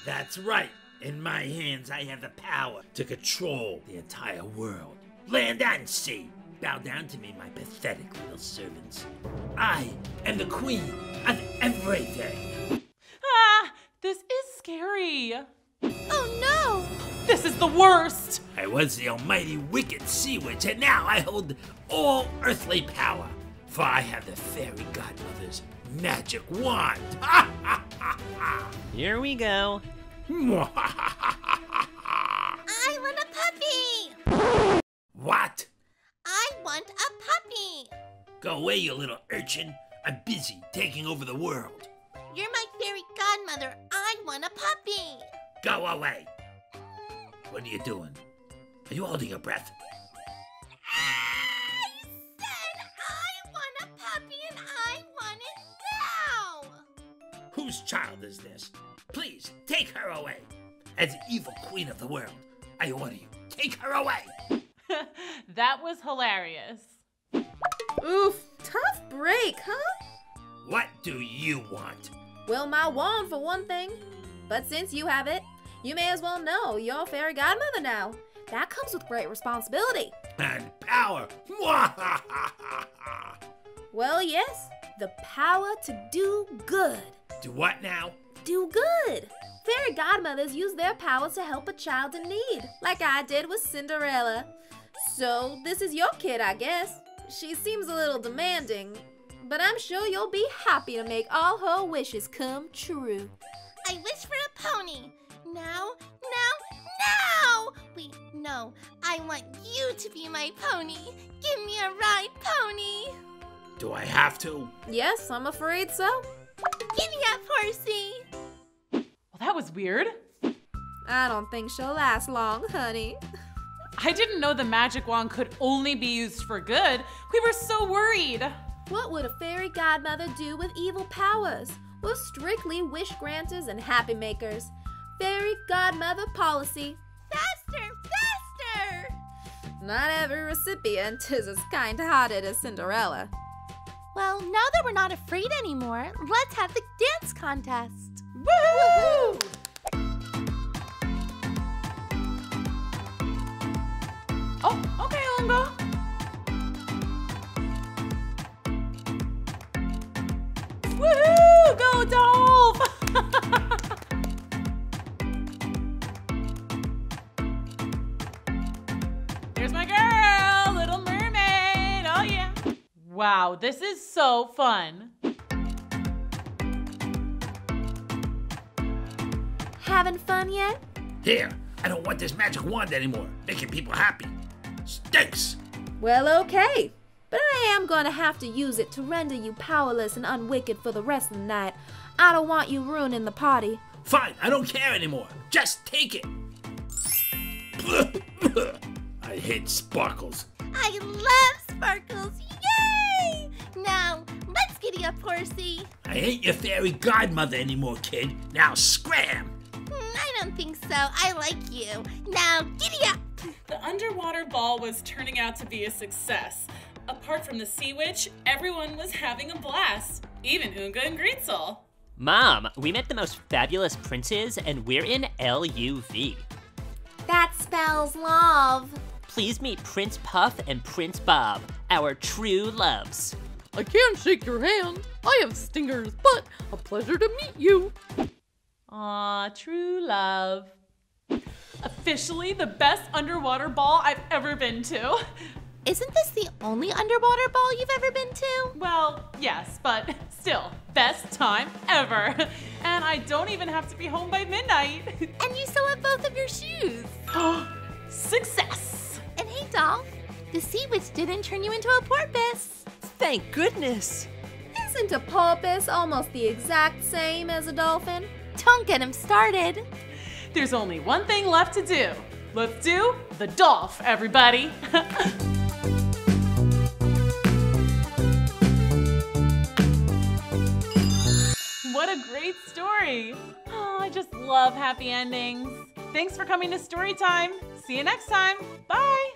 That's right. In my hands, I have the power to control the entire world. Land and sea. Bow down to me, my pathetic little servants. I am the queen of everything. Ah, this is scary. Oh no! This is the worst. I was the almighty wicked sea witch, and now I hold all earthly power. For I have the fairy godmother's magic wand. Here we go. I want a puppy! What? I want a puppy! Go away, you little urchin. I'm busy taking over the world. You're my fairy godmother. I want a puppy! Go away. What are you doing? Are you holding your breath? Whose child is this? Please, take her away. As the evil queen of the world, I order you, take her away. That was hilarious. Oof, tough break, huh? What do you want? Well, my wand for one thing. But since you have it, you may as well know you're fairy godmother now. That comes with great responsibility. And power. Well, yes, the power to do good. Do what now? Do good. Fairy godmothers use their power to help a child in need, like I did with Cinderella. So this is your kid, I guess. She seems a little demanding, but I'm sure you'll be happy to make all her wishes come true. I wish for a pony. Now! Wait, no. I want you to be my pony. Give me a ride, pony. Do I have to? Yes, I'm afraid so. Giddy up, horsey. Well, that was weird. I don't think she'll last long, honey. I didn't know the magic wand could only be used for good. We were so worried. What would a fairy godmother do with evil powers? We're strictly wish granters and happy makers. Fairy godmother policy. Faster! Not every recipient is as kind-hearted as Cinderella. Well, now that we're not afraid anymore, let's have the dance contest. Woohoo! Oh, okay, Lunga. Woohoo! Go, Dolph! Here's my girl, Little Mermaid. Oh, yeah. Wow, this is so fun. Having fun yet? Here, I don't want this magic wand anymore. Making people happy. Stinks. Well, okay. But I am going to have to use it to render you powerless and unwicked for the rest of the night. I don't want you ruining the party. Fine, I don't care anymore. Just take it. I hate sparkles. I love sparkles. Yay! Now, let's giddy up, horsey. I ain't your fairy godmother anymore, kid. Now scram. I don't think so. I like you. Now, giddy up. The underwater ball was turning out to be a success. Apart from the Sea Witch, everyone was having a blast. Even Unga and Greetzel. Mom, we met the most fabulous princes, and we're in LUV. That spells love. Please meet Prince Puff and Prince Bob, our true loves. I can't shake your hand. I have stingers, but a pleasure to meet you. Aw, true love. Officially the best underwater ball I've ever been to. Isn't this the only underwater ball you've ever been to? Well, yes, but still, best time ever. And I don't even have to be home by midnight. And you still have both of your shoes. Success! And hey, Dolph, the Sea Witch didn't turn you into a porpoise. Thank goodness. Isn't a porpoise almost the exact same as a dolphin? Don't get him started. There's only one thing left to do. Let's do the Dolph, everybody. What a great story. Oh, I just love happy endings. Thanks for coming to Storytime. See you next time. Bye.